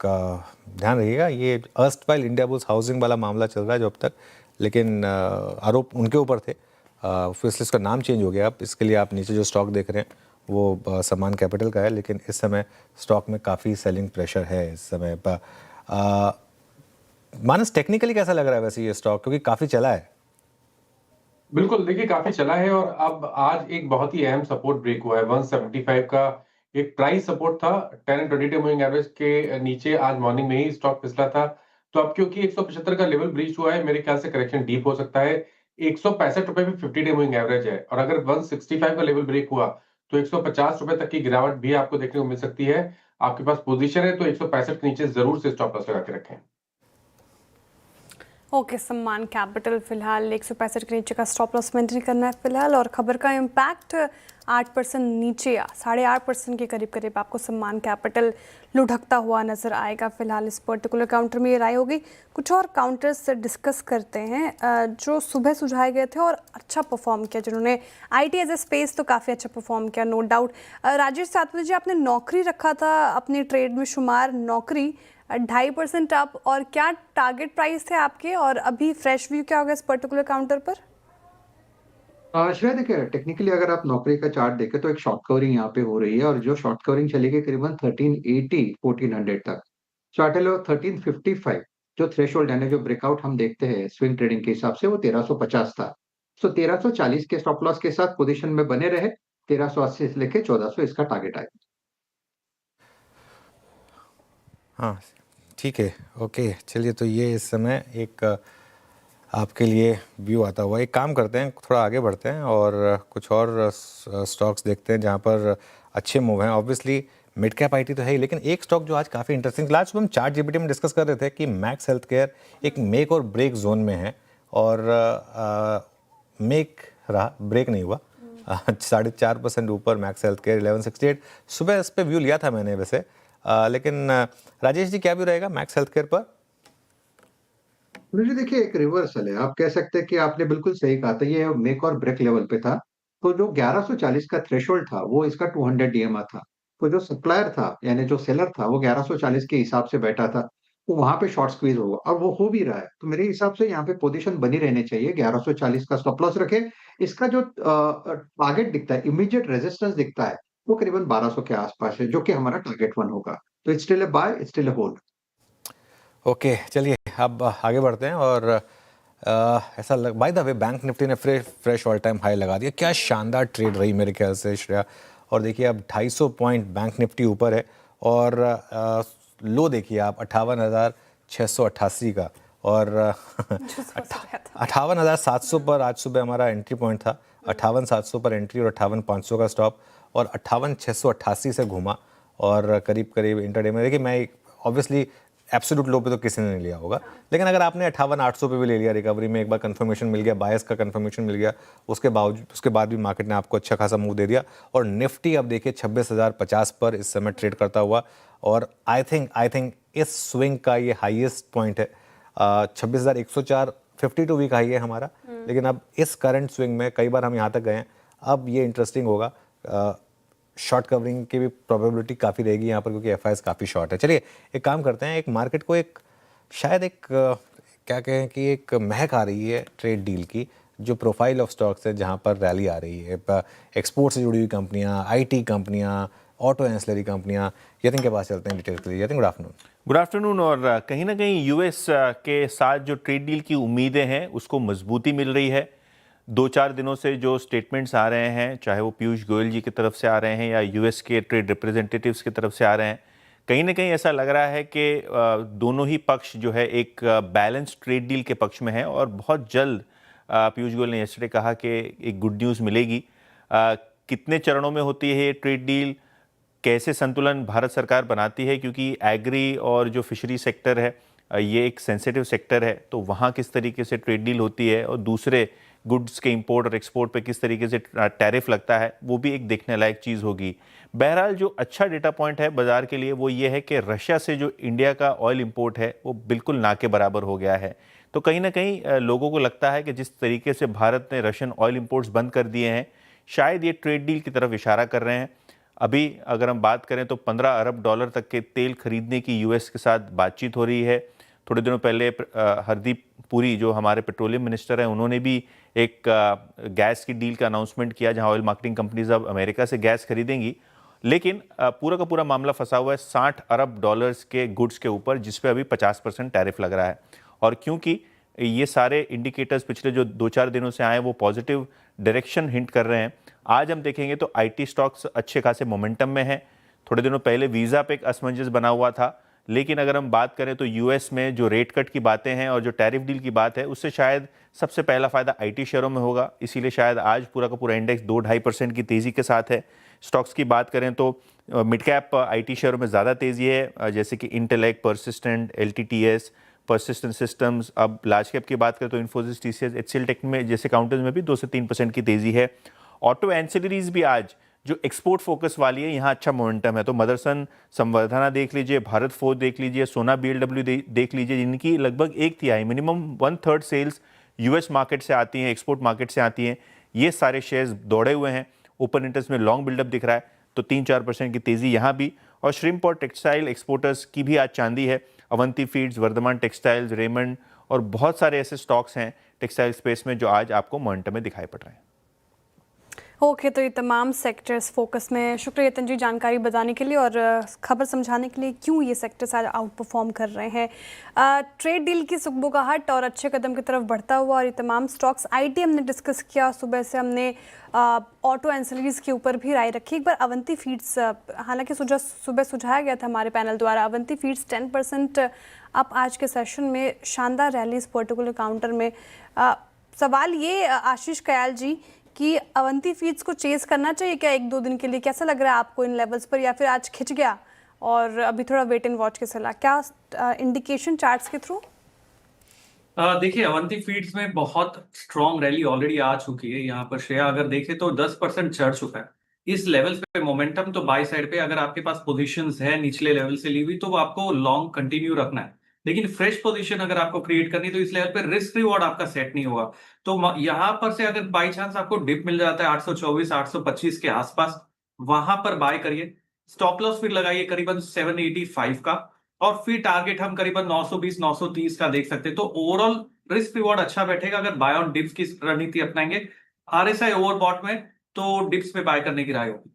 का ध्यान रखिएगा ये अर्स्टवाइल इंडिया बुल्स हाउसिंग वाला मामला चल रहा है जो अब तक, लेकिन आरोप उनके ऊपर थे, ऑब्वियसली इसका नाम चेंज हो गया। अब इसके लिए आप नीचे जो स्टॉक देख रहे हैं वो सम्मान कैपिटल का है, लेकिन इस समय स्टॉक में काफ़ी सेलिंग प्रेशर है इस समय। मानस, टेक्निकली कैसा लग रहा है वैसे ये स्टॉक, क्योंकि काफ़ी चला है? बिल्कुल, देखिए काफी चला है, और अब आज एक बहुत ही अहम सपोर्ट ब्रेक हुआ है। 175 का एक प्राइस सपोर्ट था, 10 एंड 20 डे मूविंग एवरेज के नीचे आज मॉर्निंग में ही स्टॉक फिसला था। तो अब क्योंकि 175 का लेवल ब्रीच हुआ है, मेरे ख्याल से करेक्शन डीप हो सकता है। 165 रुपए पे 50 डे मूविंग एवरेज है, और अगर 165 का लेवल ब्रेक हुआ तो 150 रुपए तक की गिरावट भी आपको देखने को मिल सकती है। आपके पास पोजीशन है तो 165 के नीचे जरूर से स्टॉप लॉस लगा के रखें। ओके, सम्मान कैपिटल फिलहाल 165 के नीचे का स्टॉप लॉस मेंटेन करना है फिलहाल, और खबर का इम्पैक्ट 8% नीचे 8.5% के करीब करीब आपको सम्मान कैपिटल लुढ़कता हुआ नजर आएगा फिलहाल। इस पर्टिकुलर काउंटर में ये राय होगी। कुछ और काउंटर्स डिस्कस करते हैं जो सुबह सुझाए गए थे और अच्छा परफॉर्म किया, जिन्होंने आईटी एज ए स्पेस तो काफ़ी अच्छा परफॉर्म किया, नो डाउट। राजेश सातवत जी, आपने नौकरी रखा था अपने ट्रेड में शुमार, नौकरी 2.5% अप, और क्या टारगेट प्राइस थे आपके, और अभी फ्रेश व्यू क्या होगा इस पर्टिकुलर काउंटर पर? श्रेया, देखिए टेक्निकली अगर आप नौकरी का चार्ट देखें तो एक शॉर्ट कवरिंग यहाँ पे हो रही है, और जो शॉर्ट कवरिंग चली गई करीबन 1380 1400 तक। चार्ट 1355 जो थ्रेशोल्ड यानी जो ब्रेकआउट हम देखते हैं स्विंग ट्रेडिंग के हिसाब से वो 1350 था। सो 1340 के स्टॉप लॉस के साथ पोजीशन में बने रहे, 1380 से लेके 1400 इसका टारगेट आएगा। हाँ, ठीक है, ओके। चलिए, तो ये इस समय एक आपके लिए व्यू आता हुआ। एक काम करते हैं, थोड़ा आगे बढ़ते हैं और कुछ और स्टॉक्स देखते हैं जहाँ पर अच्छे मूव हैं। ऑब्वियसली मिड कैप आईटी तो है ही, लेकिन एक स्टॉक जो आज काफ़ी इंटरेस्टिंग, आज हम चार्ट जीपीटी में डिस्कस कर रहे थे कि मैक्स हेल्थ केयर एक मेक और ब्रेक जोन में है, और मेक रहा, ब्रेक नहीं हुआ। 4.5% ऊपर मैक्स हेल्थ केयर 1168। सुबह इस पर व्यू लिया था मैंने वैसे, लेकिन राजेश जी क्या व्यू रहेगा मैक्स हेल्थ केयर पर? मुझे देखिए एक रिवर्सल है, आप कह सकते हैं कि आपने बिल्कुल सही कहा था, ये मेक और ब्रेक लेवल पे था। तो जो 1140 का थ्रेशोल्ड था वो इसका 200 डीएमआ था। तो जो सप्लायर था यानी जो सेलर था वो 1140 के हिसाब से बैठा था, तो वहां पे शॉर्ट स्क्वीज होगा, और वो हो भी रहा है। तो मेरे हिसाब से यहाँ पे पोजीशन बनी रहनी चाहिए, 1140 का स्टॉप लॉस रखे। इसका जो टारगेट दिखता है, इमीडिएट रेजिस्टेंस दिखता है, वो करीबन 1200 के आसपास है, जो कि हमारा टारगेट 1 होगा। तो it's still a buy, it's still a hold. Okay, चलिए अब आगे बढ़ते हैं। और ऐसा लग, by the way bank Nifty ने फ्रेश ऑल टाइम हाई लगा दिया। क्या शानदार ट्रेड रही मेरे ख्याल से श्रेया। और देखिए अब 250 पॉइंट बैंक निफ्टी ऊपर है, और लो देखिए आप 58,688 का, और 58,700 पर आज सुबह हमारा एंट्री पॉइंट था। 58,700 पर एंट्री और 58,500 का स्टॉप, और 58,688 से घूमा, और करीब करीब इंटरडे में देखिए, मैं ऑब्वियसली एब्सोल्यूट लो पे तो किसी ने नहीं लिया होगा, लेकिन अगर आपने 58,800 पे भी ले लिया, रिकवरी में एक बार कंफर्मेशन मिल गया, बायस का कंफर्मेशन मिल गया, उसके बाद भी मार्केट ने आपको अच्छा खासा मूव दे दिया। और निफ्टी अब देखिए 26,050 पर इस समय ट्रेड करता हुआ, और आई थिंक इस स्विंग का ये हाईएस्ट पॉइंट है। 26,104 52 वीक हाई है हमारा, लेकिन अब इस करंट स्विंग में कई बार हम यहाँ तक गए हैं। अब ये इंटरेस्टिंग होगा शॉर्ट कवरिंग की भी प्रोबेबिलिटी काफ़ी रहेगी यहाँ पर, क्योंकि एफआईएस काफ़ी शॉर्ट है। चलिए एक काम करते हैं, एक मार्केट को एक शायद एक क्या कहें कि एक महक आ रही है ट्रेड डील की, जो प्रोफाइल ऑफ स्टॉक्स है जहाँ पर रैली आ रही है। एक्सपोर्ट से जुड़ी हुई कंपनियाँ, आईटी कंपनियाँ, ऑटो एंसिलरी कंपनियाँ। यतिन के पास चलते हैं डिटेल्स के लिए। Yatin, good afternoon. Good afternoon. और कहीं ना कहीं यूएस के साथ जो ट्रेड डील की उम्मीदें हैं उसको मजबूती मिल रही है। 2-4 दिनों से जो स्टेटमेंट्स आ रहे हैं, चाहे वो पीयूष गोयल जी की तरफ से आ रहे हैं या यूएस के ट्रेड रिप्रेजेंटेटिव्स की तरफ से आ रहे हैं, कहीं ना कहीं ऐसा लग रहा है कि दोनों ही पक्ष जो है एक बैलेंस ट्रेड डील के पक्ष में है। और बहुत जल्द पीयूष गोयल ने यस्टरडे कहा कि एक गुड न्यूज़ मिलेगी। कितने चरणों में होती है ये ट्रेड डील, कैसे संतुलन भारत सरकार बनाती है, क्योंकि एग्री और जो फिशरी सेक्टर है ये एक सेंसिटिव सेक्टर है, तो वहाँ किस तरीके से ट्रेड डील होती है और दूसरे गुड्स के इंपोर्ट और एक्सपोर्ट पे किस तरीके से टैरिफ लगता है, वो भी एक देखने लायक चीज़ होगी। बहरहाल जो अच्छा डेटा पॉइंट है बाजार के लिए वो ये है कि रशिया से जो इंडिया का ऑयल इंपोर्ट है वो बिल्कुल ना के बराबर हो गया है। तो कहीं ना कहीं लोगों को लगता है कि जिस तरीके से भारत ने रशियन ऑयल इंपोर्ट्स बंद कर दिए हैं, शायद ये ट्रेड डील की तरफ इशारा कर रहे हैं। अभी अगर हम बात करें तो $15 अरब तक के तेल खरीदने की यूएस के साथ बातचीत हो रही है। थोड़े दिनों पहले हरदीप पुरी जो हमारे पेट्रोलियम मिनिस्टर हैं, उन्होंने भी एक गैस की डील का अनाउंसमेंट किया जहां ऑयल मार्केटिंग कंपनीज अब अमेरिका से गैस खरीदेंगी। लेकिन पूरा का पूरा मामला फंसा हुआ है $60 अरब के गुड्स के ऊपर, जिस पे अभी 50% टैरिफ लग रहा है। और क्योंकि ये सारे इंडिकेटर्स पिछले जो 2-4 दिनों से आए वो पॉजिटिव डायरेक्शन हिंट कर रहे हैं, आज हम देखेंगे तो आईटी स्टॉक्स अच्छे खासे मोमेंटम में हैं। थोड़े दिनों पहले वीज़ा पे एक असमंजस बना हुआ था, लेकिन अगर हम बात करें तो यूएस में जो रेट कट की बातें हैं और जो टैरिफ डील की बात है, उससे शायद सबसे पहला फ़ायदा आईटी शेयरों में होगा। इसीलिए शायद आज पूरा का पूरा इंडेक्स 2-2.5% की तेज़ी के साथ है। स्टॉक्स की बात करें तो मिड कैप आईटी शेयरों में ज़्यादा तेज़ी है, जैसे कि intellect, persistent, LTTS, persistent systems. अब लार्ज कैप की बात करें तो इन्फोसिस, टीसीएस, एचसीएल टेक में जैसे काउंटर्स में भी 2 से 3% की तेज़ी है। ऑटो एंसिलरीज भी आज जो एक्सपोर्ट फोकस वाली है, यहाँ अच्छा मोमेंटम है। तो मदरसन संवर्धना देख लीजिए, भारत फोर्ज देख लीजिए, सोना बीएलडब्ल्यू देख लीजिए, जिनकी लगभग 1/3 मिनिमम 1/3 सेल्स यूएस मार्केट से आती हैं, एक्सपोर्ट मार्केट से आती हैं। ये सारे शेयर्स दौड़े हुए हैं। ओपन इंटरेस्ट में लॉन्ग बिल्डअप दिख रहा है, तो 3-4% की तेज़ी यहाँ भी। और श्रिम्प और टेक्सटाइल एक्सपोर्टर्स की भी आज चांदी है। अवंती फीड्स, वर्धमान टेक्सटाइल्स, रेमंड और बहुत सारे ऐसे स्टॉक्स हैं टेक्सटाइल स्पेस में जो आज आपको मोमेंटम में दिखाई पड़ रहे हैं। ओके, तो ये तमाम सेक्टर्स फोकस में। शुक्रिया यतन जी जानकारी बताने के लिए और खबर समझाने के लिए क्यों ये सेक्टर्स आज आउट परफॉर्म कर रहे हैं। ट्रेड डील की सुगबुगाहट और अच्छे कदम की तरफ बढ़ता हुआ और ये तमाम स्टॉक्स। आईटी हमने डिस्कस किया, सुबह से हमने ऑटो एंसिलरीज के ऊपर भी राय रखी। एक बार अवंती फीड्स, हालांकि सुबह सुझाया गया था हमारे पैनल द्वारा, अवंती फीड्स 10% अप आज के सेशन में, शानदार रैली इस पर्टिकुलर काउंटर में। सवाल ये आशीष कयाल जी कि अवंती फीड्स को चेस करना चाहिए क्या 1-2 दिन के लिए? कैसा लग रहा है आपको इन लेवल्स पर, या फिर आज खिंच गया और अभी थोड़ा वेट एंड वॉच की सलाह? क्या इंडिकेशन चार्ट्स के थ्रू? देखिए, अवंती फीड्स में बहुत स्ट्रॉन्ग रैली ऑलरेडी आ चुकी है। यहाँ पर श्रेया अगर देखें तो 10% चढ़ चुका है। इस लेवल पे मोमेंटम तो बाय साइड पे, अगर आपके पास पोजीशंस है निचले लेवल से ली हुई तो वो आपको लॉन्ग कंटिन्यू रखना है। लेकिन फ्रेश पोजीशन अगर आपको क्रिएट करनी तो इस लेवल पे रिस्क रिवॉर्ड आपका सेट नहीं होगा। तो यहाँ पर से अगर बाई चांस आपको डिप मिल जाता है 824-825 के आसपास, वहां पर बाय करिए। स्टॉप लॉस फिर लगाइए करीबन 785 का, और फिर टारगेट हम करीबन 920-930 का देख सकते हैं। तो ओवरऑल रिस्क रिवॉर्ड अच्छा बैठेगा अगर बाय ऑन डिप्स की रणनीति अपनाएंगे। आरएसआई ओवरबॉट में तो डिप्स पे बाय करने की राय होगी।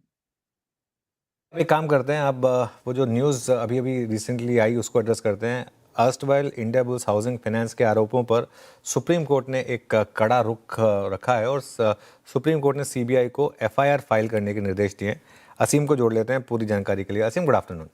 एक काम करते हैं, अब वो जो न्यूज़ अभी रिसेंटली आई उसको एड्रेस करते हैं। Erstwhile India bulls housing finance के आरोपों पर सुप्रीम कोर्ट ने एक कड़ा रुख रखा है और सुप्रीम कोर्ट ने सीबीआई को एफआईआर फाइल करने के निर्देश दिए। असीम को जोड़ लेते हैं पूरी जानकारी के लिए। Aseem, good afternoon.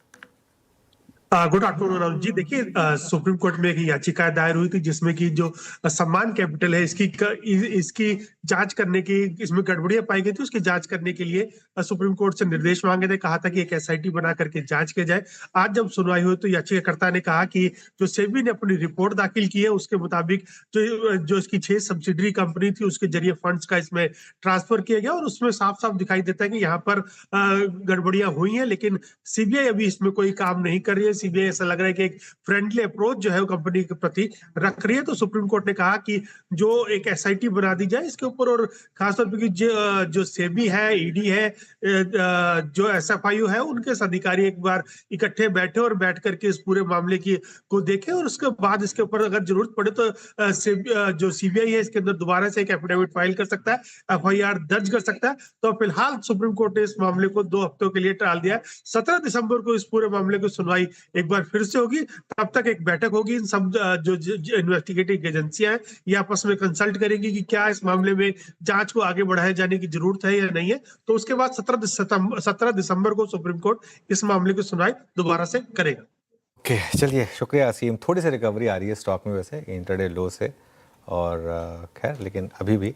Good afternoon Rahul ji. देखिए, सुप्रीम कोर्ट में एक याचिका दायर हुई थी जिसमें कि जो सम्मान कैपिटल है इसकी जांच करने की, इसमें गड़बड़ियां पाई गई थी, उसकी जांच करने के लिए सुप्रीम कोर्ट से निर्देश मांगे थे। कहा था कि एक एसआईटी बना करके जांच की जाए। आज जब सुनवाई हुई तो याचिकाकर्ता ने कहा कि जो सेबी ने अपनी रिपोर्ट दाखिल की है उसके मुताबिक जो इसकी 6 सब्सिडरी कंपनी थी उसके जरिए फंड्स का इसमें ट्रांसफर किया गया, और उसमें साफ साफ दिखाई देता है कि यहाँ पर गड़बड़ियां हुई हैं। लेकिन सीबीआई अभी इसमें कोई काम नहीं कर रही है। सीबीआई ऐसा लग रहा है कि एक फ्रेंडली अप्रोच जो है वो कंपनी के प्रति रख रही है। तो सुप्रीम कोर्ट ने कहा कि जो एक एसआईटी बना दी जाए इसके ऊपर, और खासतौर पर जो सेबी है, ईडी है, जो एसएफआईयू है, उनके अधिकारी एक बार इकट्ठे बैठे और बैठ करके इस पूरे मामले की को देखे, और उसके बाद इसके ऊपर अगर जरूरत पड़े तो जो सीबीआई है इसके अंदर दोबारा से एक एफिडेविट फाइल कर सकता है, एफआईआर दर्ज कर सकता है। तो फिलहाल सुप्रीम कोर्ट ने इस मामले को 2 हफ्तों के लिए टाल दिया है। 17 दिसंबर को इस पूरे मामले की सुनवाई एक बार फिर से होगी। तब तक एक बैठक होगी, इन सब जो इन्वेस्टिगेटिव एजेंसियां हैं ये आपस में कंसल्ट करेंगी कि क्या इस मामले में जांच को आगे बढ़ाए जाने की जरूरत है या नहीं है। तो उसके बाद 17 दिसंबर को सुप्रीम कोर्ट इस मामले की सुनवाई दोबारा से करेगा। ओके, चलिए, शुक्रिया असीम। थोड़ी सी रिकवरी आ रही है स्टॉक में वैसे इंटरडे लो से, और खैर लेकिन अभी भी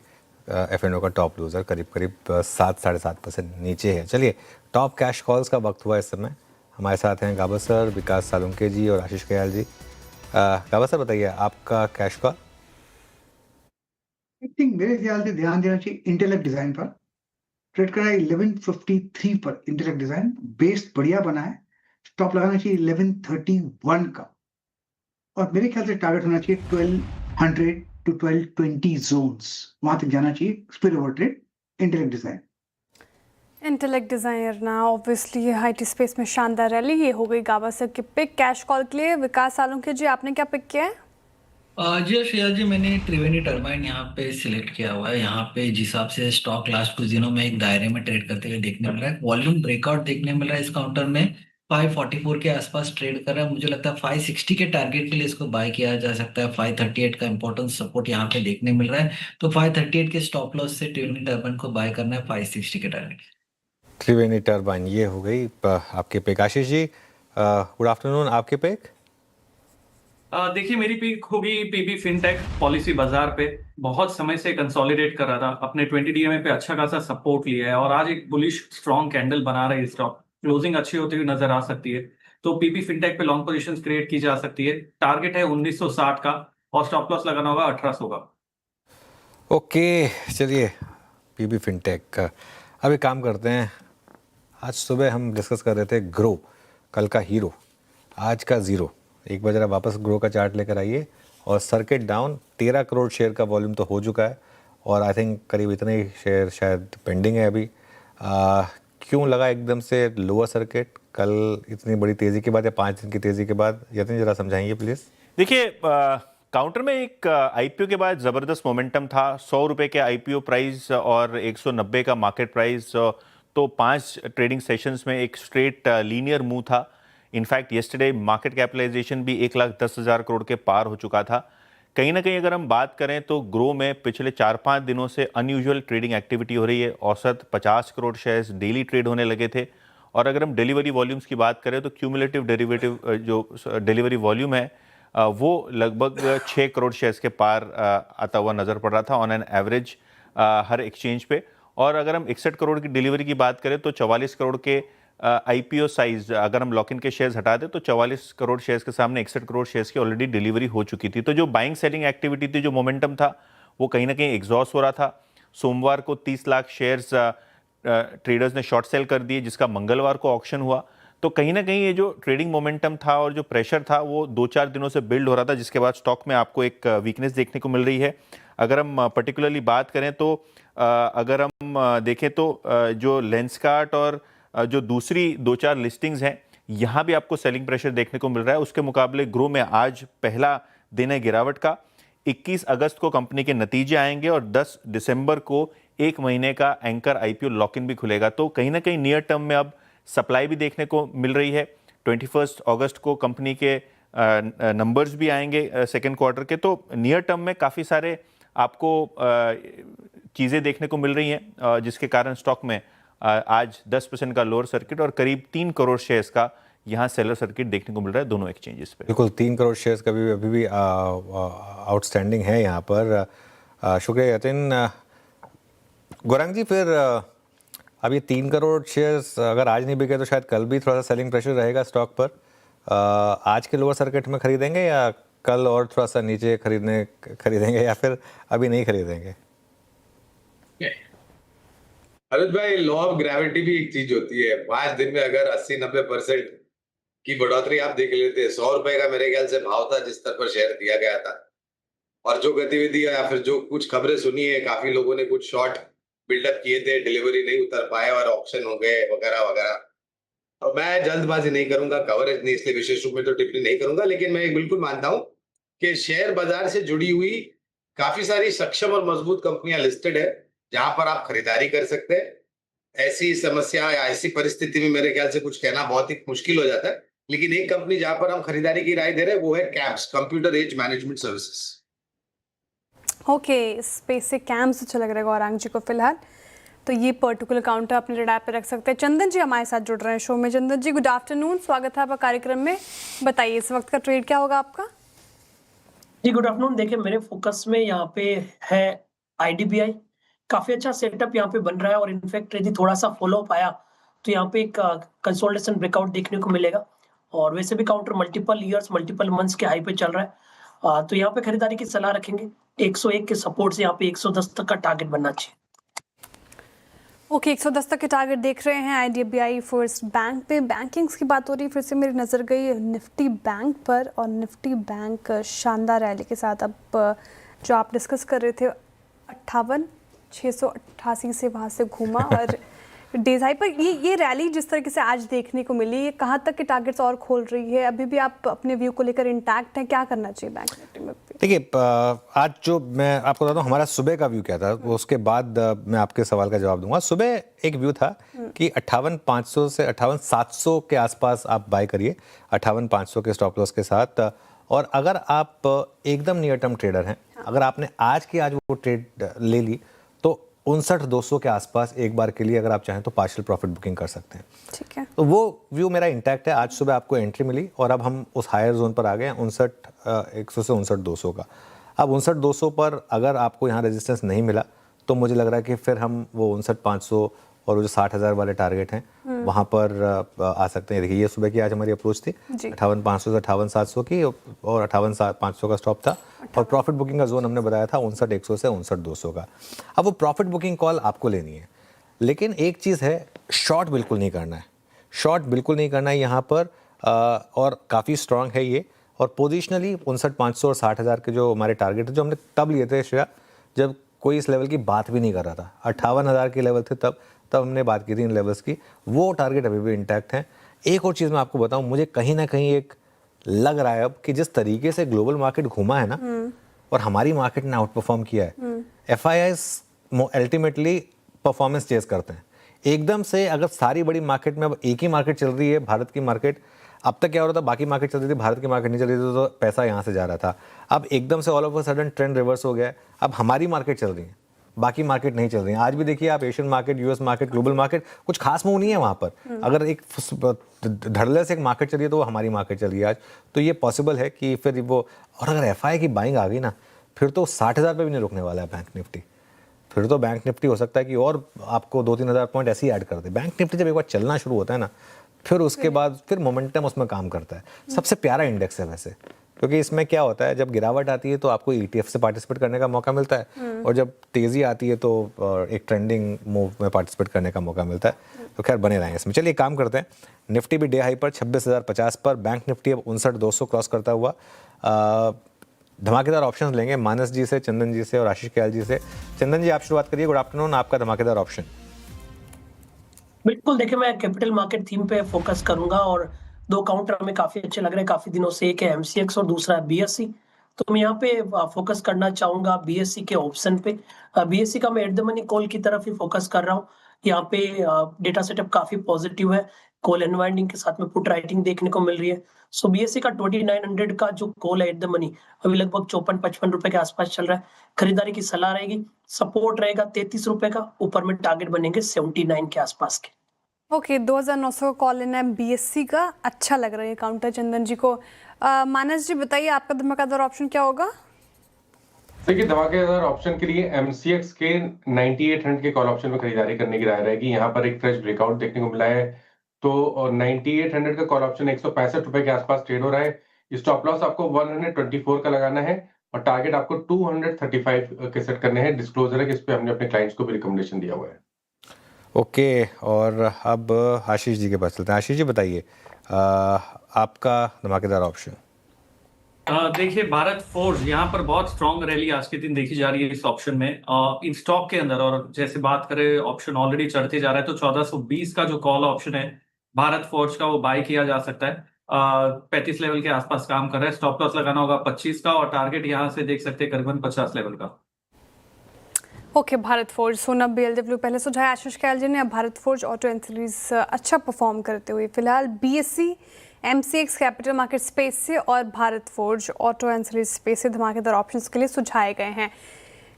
F&O का टॉप लूजर करीब 7-7.5% नीचे है। चलिए, टॉप कैश कॉल्स का वक्त हुआ इस समय। हमारे साथ हैं गाबा सर, विकास सालुंके जी और आशीष कयाल जी। गाबा सर, बताइए आपका कैश कॉल। आई थिंक मेरे ख्याल से ध्यान देना चाहिए इंटेलेक्ट डिजाइन पर। ट्रेड करा है 1153 पर इंटेलेक्ट डिजाइन, बेस बढ़िया बना है। स्टॉप लगाना चाहिए 1131 का, और मेरे ख्याल से टारगेट होना चाहिए 1200 to 1220 जोन्स, वहां तक जाना चाहिए spill over trade intellect design. Intellect designer ना ऑब्वियसली आईटी स्पेस में शानदार रैली। ये हो गई गाबा सर की पिक कैश कॉल के लिए। विकास सालुंके जी, आपने क्या पिक किया है? जी श्रेया जी, मैंने त्रिवेणी टर्बाइन यहाँ पे सिलेक्ट किया हुआ है। यहाँ पे जिस हिसाब से स्टॉक लास्ट कुछ दिनों में एक दायरे में ट्रेड करते हुए देखने मिल रहा है, वॉल्यूम ब्रेकआउट देखने मिल रहा है इस काउंटर में। 544 के आसपास ट्रेड कर रहा है। मुझे लगता है 560 के टारगेट के लिए इसको बाय किया जा सकता है। 538 का इंपॉर्टेंट सपोर्ट यहाँ पे देखने मिल रहा है, तो 538 के स्टॉप लॉस से त्रिवेणी टर्बाइन को बाय करना है 560 के टारगेट। त्रिवेणी टर्बाइन, ये हो गई आपके pick. Ashish ji, good afternoon, आपके पिक। देखिए, मेरी पिक होगी पीबी फिनटेक। पॉलिसी बाजार पे बहुत समय से कंसोलिडेट कर रहा था, अपने 20 डीएमए पे अच्छा खासा सपोर्ट लिया है, और आज एक बुलिश स्ट्रॉन्ग कैंडल बना रहा है स्टॉक। क्लोजिंग अच्छी होती हुई नजर आ सकती है, तो पीबी फिनटेक पे लॉन्ग पोजीशंस क्रिएट की जा सकती है। टारगेट है 1960 का, और स्टॉप लॉस लगाना होगा 1800 का। ओके, चलिए, पीबी फिनटेक का अब एक काम करते हैं। आज सुबह हम डिस्कस कर रहे थे ग्रो, कल का हीरो, आज का ज़ीरो। एक बार जरा वापस ग्रो का चार्ट लेकर आइए, और सर्किट डाउन। 13 करोड़ शेयर का वॉल्यूम तो हो चुका है, और आई थिंक करीब इतने ही शेयर शायद पेंडिंग है अभी। क्यों लगा एकदम से लोअर सर्किट कल इतनी बड़ी तेज़ी के बाद, या 5 दिन की तेज़ी के बाद? यतिन, जरा समझाएंगे प्लीज़। देखिए, काउंटर में एक आईपीओ के बाद ज़बरदस्त मोमेंटम था। 100 रुपये के आईपीओ प्राइस और 190 का मार्केट प्राइस, तो 5 ट्रेडिंग सेशंस में एक स्ट्रेट लीनियर मूव था। इनफैक्ट येस्टरडे मार्केट कैपिटलाइजेशन भी 1,10,000 करोड़ के पार हो चुका था। कहीं ना कहीं अगर हम बात करें तो ग्रो में पिछले 4-5 दिनों से अनयूजुअल ट्रेडिंग एक्टिविटी हो रही है। औसत 50 करोड़ शेयर्स डेली ट्रेड होने लगे थे, और अगर हम डिलीवरी वॉल्यूम्स की बात करें तो क्यूमुलेटिव डेरिवेटिव जो डिलीवरी वॉल्यूम है वो लगभग 6 करोड़ शेयर्स के पार आता हुआ नज़र पड़ रहा था on an average her exchange पे। और अगर हम 61 करोड़ की डिलीवरी की बात करें तो 44 करोड़ के आईपीओ साइज, अगर हम लॉक इन के शेयर्स हटा दें तो 44 करोड़ शेयर्स के सामने 61 करोड़ शेयर्स की ऑलरेडी डिलीवरी हो चुकी थी। तो जो बाइंग सेलिंग एक्टिविटी थी, जो मोमेंटम था, वो कहीं ना कहीं एग्जॉस्ट हो रहा था। सोमवार को 30 लाख शेयर्स ट्रेडर्स ने शॉर्ट सेल कर दिए, जिसका मंगलवार को ऑक्शन हुआ। तो कहीं ना कहीं ये जो ट्रेडिंग मोमेंटम था और जो प्रेशर था वो 2-4 दिनों से बिल्ड हो रहा था, जिसके बाद स्टॉक में आपको एक वीकनेस देखने को मिल रही है। अगर हम पर्टिकुलरली बात करें तो अगर हम देखें तो जो लेंसकार्ट और जो दूसरी 2-4 लिस्टिंग्स हैं, यहाँ भी आपको सेलिंग प्रेशर देखने को मिल रहा है। उसके मुकाबले ग्रो में आज पहला दिन है गिरावट का। 21 अगस्त को कंपनी के नतीजे आएंगे, और 10 दिसंबर को 1 महीने का एंकर आईपीओ लॉक इन भी खुलेगा। तो कहीं ना कहीं नियर टर्म में अब सप्लाई भी देखने को मिल रही है। 21 अगस्त को कंपनी के नंबर्स भी आएंगे सेकेंड क्वार्टर के। तो नियर टर्म में काफ़ी सारे आपको चीज़ें देखने को मिल रही हैं, जिसके कारण स्टॉक में आज 10% का लोअर सर्किट और करीब 3 करोड़ शेयर्स का यहाँ सेलर सर्किट देखने को मिल रहा है दोनों एक्सचेंजेस पे। बिल्कुल, 3 करोड़ शेयर्स का भी अभी भी आउटस्टैंडिंग है यहाँ पर। शुक्रिया यतिन। गौरांग जी, फिर अब ये 3 करोड़ शेयर्स अगर आज नहीं बिके तो शायद कल भी थोड़ा सा सेलिंग प्रेशर रहेगा स्टॉक पर। आज के लोअर सर्किट में खरीदेंगे, या कल और थोड़ा सा नीचे खरीदेंगे, या फिर अभी नहीं खरीदेंगे? अनुज भाई, लॉ ऑफ ग्रेविटी भी एक चीज होती है। 5 दिन में अगर 80-90% की बढ़ोतरी आप देख लेते, 100 रुपए का मेरे ख्याल से भाव था जिस स्तर पर शेयर दिया गया था। और जो गतिविधि या फिर जो कुछ खबरें सुनी है, काफी लोगों ने कुछ शॉर्ट बिल्डअप किए थे, डिलीवरी नहीं उतर पाए और ऑप्शन हो गए वगैरह वगैरह। और मैं जल्दबाजी नहीं करूंगा, कवरेज नहीं, इसलिए विशेष रूप में तो टिप्पणी नहीं करूंगा, लेकिन मैं बिल्कुल मानता हूं कि शेयर बाजार से जुड़ी हुई काफी सारी सक्षम और मजबूत कंपनियां लिस्टेड है जहां पर आप खरीदारी कर सकते हैं। ऐसी समस्या या ऐसी परिस्थिति में मेरे ख्याल से कुछ कहना बहुत ही मुश्किल हो जाता है, लेकिन एक कंपनी जहां पर हम खरीदारी की राय दे रहे हैं वो है CAMS, computer age management services. Okay, space से कैम्स अच्छा लग रहा है गौरांग जी को फिलहाल, तो ये पर्टिकुलर काउंटर अपने रेडार पे रख सकते हैं। चंदन जी हमारे साथ जुड़ रहे हैं शो में। चंदन जी गुड आफ्टरनून, स्वागत है आपका कार्यक्रम में। बताइए इस वक्त का ट्रेड क्या होगा आपका? जी गुड आफ्टरनून। देखिए मेरे फोकस में यहाँ पे है IDBI, काफी अच्छा सेटअप यहाँ पे बन रहा है और इनफैक्ट यदि थोड़ा सा फॉलो अप आया तो यहाँ पे एक कंसोलिडेशन ब्रेकआउट देखने को मिलेगा। और वैसे भी counter multiple years multiple months के हाई पे चल रहा है, तो यहाँ पे खरीदारी की सलाह रखेंगे। 101 के सपोर्ट से यहाँ पे 110 तक का टारगेट बनना चाहिए। ओके, 110 तक के टारगेट देख रहे हैं IDBI फर्स्ट बैंक पे। बैंकिंग्स की बात हो रही है, फिर से मेरी नज़र गई निफ्टी बैंक पर, और निफ्टी बैंक शानदार रैली के साथ अब जो आप डिस्कस कर रहे थे 58,688 से वहाँ से घूमा और डेज हाई पर ये रैली जिस तरीके से आज देखने को मिली, ये कहाँ तक के टारगेट्स और खोल रही है? अभी भी आप अपने व्यू को लेकर इंटैक्ट हैं? क्या करना चाहिए बैंक निफ्टी में? देखिए, आज जो मैं आपको बताता हूँ हमारा सुबह का व्यू क्या था, वो उसके बाद मैं आपके सवाल का जवाब दूंगा। सुबह एक व्यू था कि 58,500 से 58,700 के आसपास आप बाय करिए, 58,500 के स्टॉप लॉस के साथ। और अगर आप एकदम नियर टर्म ट्रेडर हैं, अगर आपने आज वो ट्रेड ले ली तो 59,200 के आसपास एक बार के लिए अगर आप चाहें तो पार्शियल प्रॉफिट बुकिंग कर सकते हैं। ठीक है, तो वो व्यू मेरा इंटैक्ट है। आज सुबह आपको एंट्री मिली और अब हम उस हायर जोन पर आ गए हैं 59,100 से 59,200 का। अब 59,200 पर अगर आपको यहाँ रेजिस्टेंस नहीं मिला तो मुझे लग रहा है कि फिर हम वो 59,500 और वो जो 60,000 वाले टारगेट हैं वहाँ पर आ सकते हैं। देखिए ये सुबह की आज हमारी अप्रोच थी 58,500 से 58,700 की, और 58,500 का स्टॉप था, और प्रॉफिट बुकिंग का जोन हमने बताया था 59,100 से 59,200 का। अब वो प्रॉफिट बुकिंग कॉल आपको लेनी है, लेकिन एक चीज़ है, शॉर्ट बिल्कुल नहीं करना है, शॉर्ट बिल्कुल नहीं करना है यहाँ पर। और काफ़ी स्ट्रांग है ये, और पोजिशनली 59,500 और 60,000 के जो हमारे टारगेट है जो हमने तब लिए थे श्रेया, जब कोई इस लेवल की बात भी नहीं कर रहा था। 58,000 के लेवल थे तब हमने बात की थी इन लेवल्स की, वो टारगेट अभी भी इंटैक्ट हैं। एक और चीज़ मैं आपको बताऊं, मुझे कहीं ना कहीं एक लग रहा है अब कि जिस तरीके से ग्लोबल मार्केट घूमा है ना, और हमारी मार्केट ने आउट परफॉर्म किया है, FIIs अल्टीमेटली परफॉर्मेंस चेज करते हैं। एकदम से अगर सारी बड़ी मार्केट में अब एक ही मार्केट चल रही है, भारत की मार्केट, अब तक क्या हो रहा था, बाकी मार्केट चल रही थी, भारत की मार्केट नहीं चल रही थी, तो पैसा यहाँ से जा रहा था। अब एकदम से all of a sudden trend reverse हो गया, अब हमारी मार्केट चल रही है, बाकी मार्केट नहीं चल रही है। आज भी देखिए आप, Asian market, US market, global market, कुछ खास मूव नहीं है वहाँ पर। अगर एक धड़ल्ले से एक मार्केट चली है तो वो हमारी मार्केट चल रही है आज। तो ये पॉसिबल है कि फिर वो, और अगर FI की बाइंग आ गई ना, फिर तो 60,000 पे भी नहीं रुकने वाला है बैंक निफ्टी। फिर तो बैंक निफ्टी हो सकता है कि और आपको 2-3 हज़ार पॉइंट ऐसे ही ऐड कर दे। बैंक निफ्टी जब एक बार चलना शुरू होता है ना, फिर उसके बाद फिर मोमेंटम उसमें काम करता है। सबसे प्यारा इंडेक्स है वैसे, क्योंकि इसमें क्या होता है, जब गिरावट आती है तो आपको ETF से पार्टिसिपेट करने का मौका मिलता है, और जब तेज़ी आती है तो एक ट्रेंडिंग मूव में पार्टिसिपेट करने का मौका मिलता है। तो खैर बने रहेंगे इसमें। चलिए काम करते हैं। निफ्टी भी डे हाई पर 26,050 पर, बैंक निफ्टी अब 59,200 क्रॉस करता हुआ। धमाकेदार ऑप्शंस लेंगे मानस जी से, चंदन जी से और आशीष कयाल जी से। चंदन जी आप शुरुआत करिए, गुड आफ्टरनून, आपका धमाकेदार ऑप्शन। बिल्कुल, देखिए मैं कैपिटल मार्केट थीम पे फोकस करूंगा और 2 काउंटर हमें काफी अच्छे लग रहे हैं काफी दिनों से। एक है MCX और दूसरा है BSE। तो मैं यहाँ पे फोकस करना चाहूंगा BSE के ऑप्शन पे। BSE का मैं एट द मनी कॉल की तरफ ही फोकस कर रहा हूँ। यहाँ पे डेटा सेटअप काफी पॉजिटिव है, कॉल अनवाइंडिंग के साथ में पुट राइटिंग देखने को मिल रही है। सो BSE का 2900 का जो कॉल है एट द मनी, अभी लगभग 54-55 रुपए के आसपास चल रहा है। खरीदारी की सलाह रहेगी, सपोर्ट रहेगा 33 रुपए का, ऊपर में टारगेट बनेंगे 79 के आसपास के। ओके, 2,900 का कॉल इन है BSE का, अच्छा लग रहा है काउंटर चंदन जी को। मानस जी बताइए आपका धमाकेदार ऑप्शन क्या होगा? देखिए धमाकेदार ऑप्शन के लिए MCX के 9800 के कॉल ऑप्शन में खरीदारी करने की राय रहेगी। यहाँ पर एक फ्रेश ब्रेकआउट देखने को मिला है, तो 9800 का कॉल ऑप्शन 165 रुपए के आसपास ट्रेड हो रहा है। स्टॉप लॉस आपको 124 का लगाना है और टारगेट आपको 235 के सेट करने हैं। डिस्क्लोजर है कि इस पे हमने अपने क्लाइंट्स को भी रिकमेंडेशन दिया हुआ है। ओके, और अब आशीष जी के पास चलते हैं। आशीष जी बताइए, आपका धमाकेदार ऑप्शन? देखिए भारत फोर्ज यहाँ पर बहुत स्ट्रॉन्ग रैली आज के दिन देखी जा रही है इस ऑप्शन में इन स्टॉक के अंदर। और जैसे बात करें ऑप्शन ऑलरेडी चढ़ते जा रहा है तो 1420 का जो कॉल ऑप्शन है भारत फोर्ज का वो बाय किया जा सकता है। 35 लेवल के आसपास काम कर रहा है। स्टॉप लॉस लगाना होगा 25 का और टारगेट यहाँ से देख सकते हैं करीबन 50 लेवल का। ओके, भारत फोर्ज सोना बीएलडब्ल्यू पहले सुझाया आशीष कैल जी ने। अब भारत फोर्ज ऑटो एंसिलरीज अच्छा परफॉर्म करते हुए फिलहाल BSc MCX capital market space से और Bharat forge auto ancillaries space से धमाकेदार ऑप्शंस के लिए सुझाए गए हैं।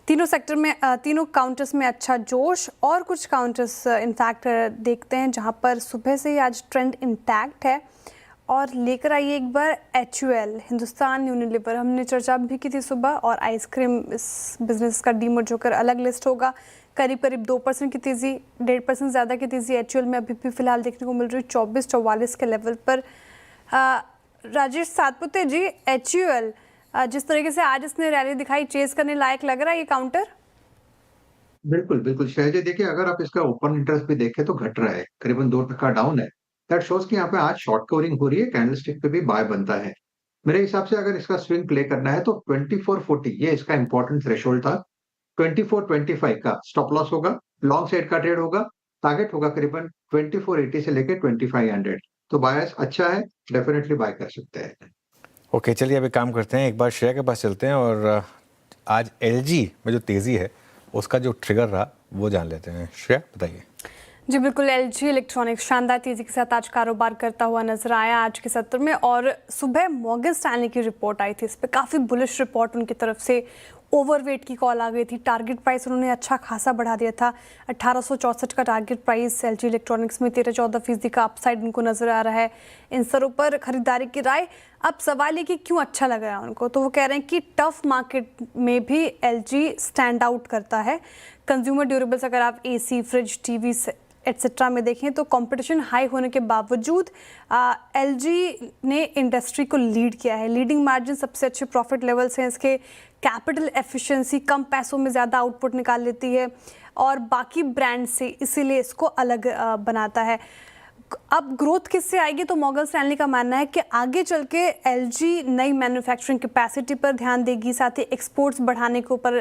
तीनों सेक्टर में तीनों काउंटर्स में अच्छा जोश और कुछ काउंटर्स इनफैक्ट देखते हैं जहां पर सुबह से ही आज ट्रेंड इंटैक्ट है। और लेकर आइए एक बार HUL हिंदुस्तान यूनिलीवर, हमने चर्चा भी की थी सुबह। और आइसक्रीम इस बिजनेस का डीमर्ज होकर अलग लिस्ट होगा। करीब करीब 2% की तेज़ी, 1.5% ज़्यादा की तेज़ी HUL में अभी भी फिलहाल देखने को मिल रही है 24-44 के लेवल पर। राजेश सातपुते जी, HUL जिस तरीके से आज इसने रैली दिखाई, चेस करने लायक लग रहा है ये काउंटर? बिल्कुल बिल्कुल शैलजा, देखिए अगर आप इसका ओपन इंटरेस्ट भी देखें तो घट रहा है, करीबन 2% डाउन है। दैट शोज कि यहाँ पे आज शॉर्ट कवरिंग हो रही है, कैंडलस्टिक पे भी बाय बनता है। मेरे हिसाब से अगर इसका स्विंग प्ले करना है तो 2440 ये इसका इंपॉर्टेंट थ्रेशोल्ड था। 2425 का स्टॉप लॉस होगा, लॉन्ग साइड का ट्रेड होगा, टारगेट होगा करीबन 2480 से लेकर 2500। तो बायस अच्छा है, डेफिनेटली बाय कर सकते हैं। ओके, चलिए अभी काम करते हैं, एक बार श्रेया के पास चलते हैं और आज LG में जो तेज़ी है उसका जो ट्रिगर रहा वो जान लेते हैं। श्रेया बताइए। जी बिल्कुल, LG इलेक्ट्रॉनिक्स शानदार तेजी के साथ आज कारोबार करता हुआ नजर आया आज के सत्र में। और सुबह मॉर्गन स्टैनली की रिपोर्ट आई थी, इस पर काफ़ी बुलिश रिपोर्ट उनकी तरफ से, ओवरवेट की कॉल आ गई थी। टारगेट प्राइस उन्होंने अच्छा खासा बढ़ा दिया था, 1864 का टारगेट प्राइस LG इलेक्ट्रॉनिक्स में। 13-14% का अपसाइड उनको नजर आ रहा है। इन स्तरों पर खरीदारी की राय। अब सवाल ये कि क्यों अच्छा लग रहा है उनको, तो वो कह रहे हैं कि टफ मार्केट में भी LG स्टैंड आउट करता है। कंज्यूमर ड्यूरेबल्स, अगर आप AC, फ्रिज, टीवी एटसेट्रा में देखें तो कंपटीशन हाई होने के बावजूद LG ने इंडस्ट्री को लीड किया है। लीडिंग मार्जिन, सबसे अच्छे प्रॉफिट लेवल्स हैं इसके। कैपिटल एफिशिएंसी, कम पैसों में ज़्यादा आउटपुट निकाल लेती है और बाकी ब्रांड से, इसीलिए इसको अलग बनाता है। अब ग्रोथ किससे आएगी, तो मॉर्गन स्टैनली का मानना है कि आगे चल के LG नई मैन्युफैक्चरिंग कैपेसिटी पर ध्यान देगी, साथ ही एक्सपोर्ट्स बढ़ाने के ऊपर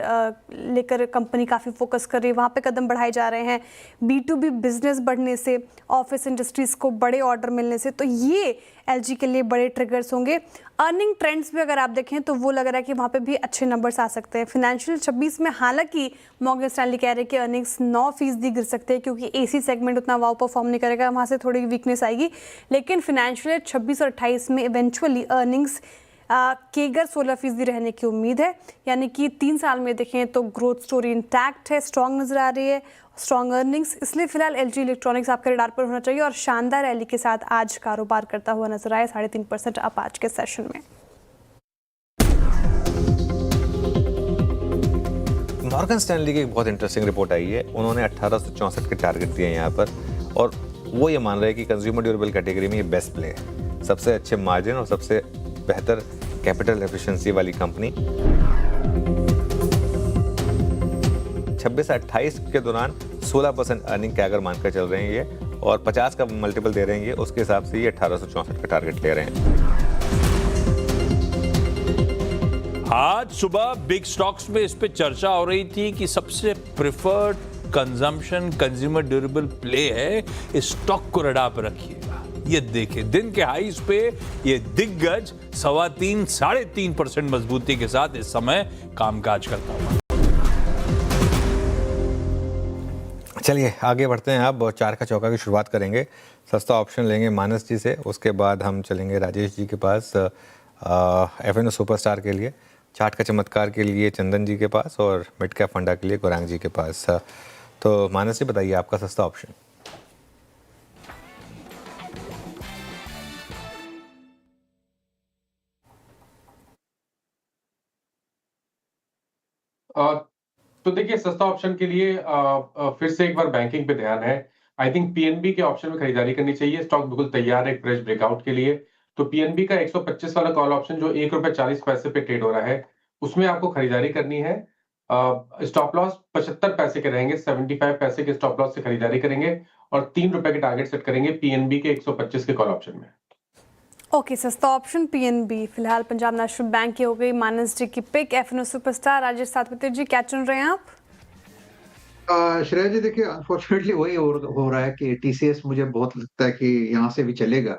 लेकर कंपनी काफ़ी फोकस कर रही है, वहाँ पे कदम बढ़ाए जा रहे हैं। B2B बिजनेस बढ़ने से, ऑफिस इंडस्ट्रीज़ को बड़े ऑर्डर मिलने से, तो ये LG के लिए बड़े ट्रिगर्स होंगे। अर्निंग ट्रेंड्स भी अगर आप देखें तो वो लग रहा है कि वहाँ पे भी अच्छे नंबर्स आ सकते हैं। फिनेंशियल 26 में हालांकि मॉर्गन स्टैनली कह रहे हैं कि अर्निंग्स 9% गिर सकते हैं क्योंकि AC सेगमेंट उतना वाव परफॉर्म नहीं करेगा, वहाँ से थोड़ी वीकनेस आएगी। लेकिन फिनेंशियल 26 और 28 में इवेंचुअली अर्निंग्स केगर 16% रहने की उम्मीद है। यानी कि 3 साल में देखें तो ग्रोथ स्टोरी इंटैक्ट है, स्ट्रॉन्ग नजर आ रही है, स्ट्रॉन्ग अर्निंग्स। इसलिए फिलहाल LG इलेक्ट्रॉनिक्स आपके रडार पर होना चाहिए और शानदार रैली के साथ आज कारोबार करता हुआ नजर आया, 3.5% अप आज के सेशन में। मॉर्गन स्टैनली की एक बहुत इंटरेस्टिंग रिपोर्ट आई है। उन्होंने 1864 के टारगेट दिए हैं यहाँ पर और वो ये मान रहे हैं कि कंज्यूमर ड्यूरेबल कैटेगरी में ये बेस्ट प्ले है, सबसे अच्छे मार्जिन और सबसे बेहतर कैपिटल एफिशिएंसी वाली कंपनी। 26 से 28 के दौरान 16% अर्निंग कैगर मानकर चल रहे हैं ये और 50 का मल्टीपल दे रहे हैं ये, उसके हिसाब से ये 1864 का टारगेट ले रहे हैं। आज सुबह बिग स्टॉक्स में इस पे चर्चा हो रही थी कि सबसे preferred consumption consumer durable play है, इस स्टॉक को रडार पर रखिएगा। ये देखिए दिन के हाईज पे ये दिग्गज 3.25-3.5% मजबूती के साथ इस समय कामकाज करता हुआ। चलिए आगे बढ़ते हैं। अब 4 का चौका की शुरुआत करेंगे। सस्ता ऑप्शन लेंगे मानस जी से, उसके बाद हम चलेंगे राजेश जी के पास FNO सुपरस्टार के लिए, चार्ट का चमत्कार के लिए चंदन जी के पास और मिड कैप फंडा के लिए गौरांग जी के पास। तो मानस जी बताइए आपका सस्ता ऑप्शन। तो देखिए सस्ता ऑप्शन के लिए फिर से एक बार बैंकिंग पे ध्यान है। आई थिंक PNB के ऑप्शन में खरीदारी करनी चाहिए। स्टॉक बिल्कुल तैयार है एक फ्रेश ब्रेकआउट के लिए। तो PNB का 125 वाला कॉल ऑप्शन जो ₹1.40 पे ट्रेड हो रहा है, उसमें आपको खरीदारी करनी है। स्टॉप लॉस 75 पैसे के रहेंगे, 75 पैसे के स्टॉप लॉस से खरीदारी करेंगे और ₹3 के टारगेट सेट करेंगे PNB के 125 के कॉल ऑप्शन में। ओके, सस्ता ऑप्शन पीएनबी फिलहाल पंजाब नेशनल बैंक की हो गई माइनस डी की pick. FNO superstar Rajesh Satpute ji क्या चुन रहे हैं आप? श्रेया जी देखिए, अनफॉर्चुनेटली वही हो रहा है कि टीसीएस मुझे बहुत लगता है कि यहाँ से भी चलेगा।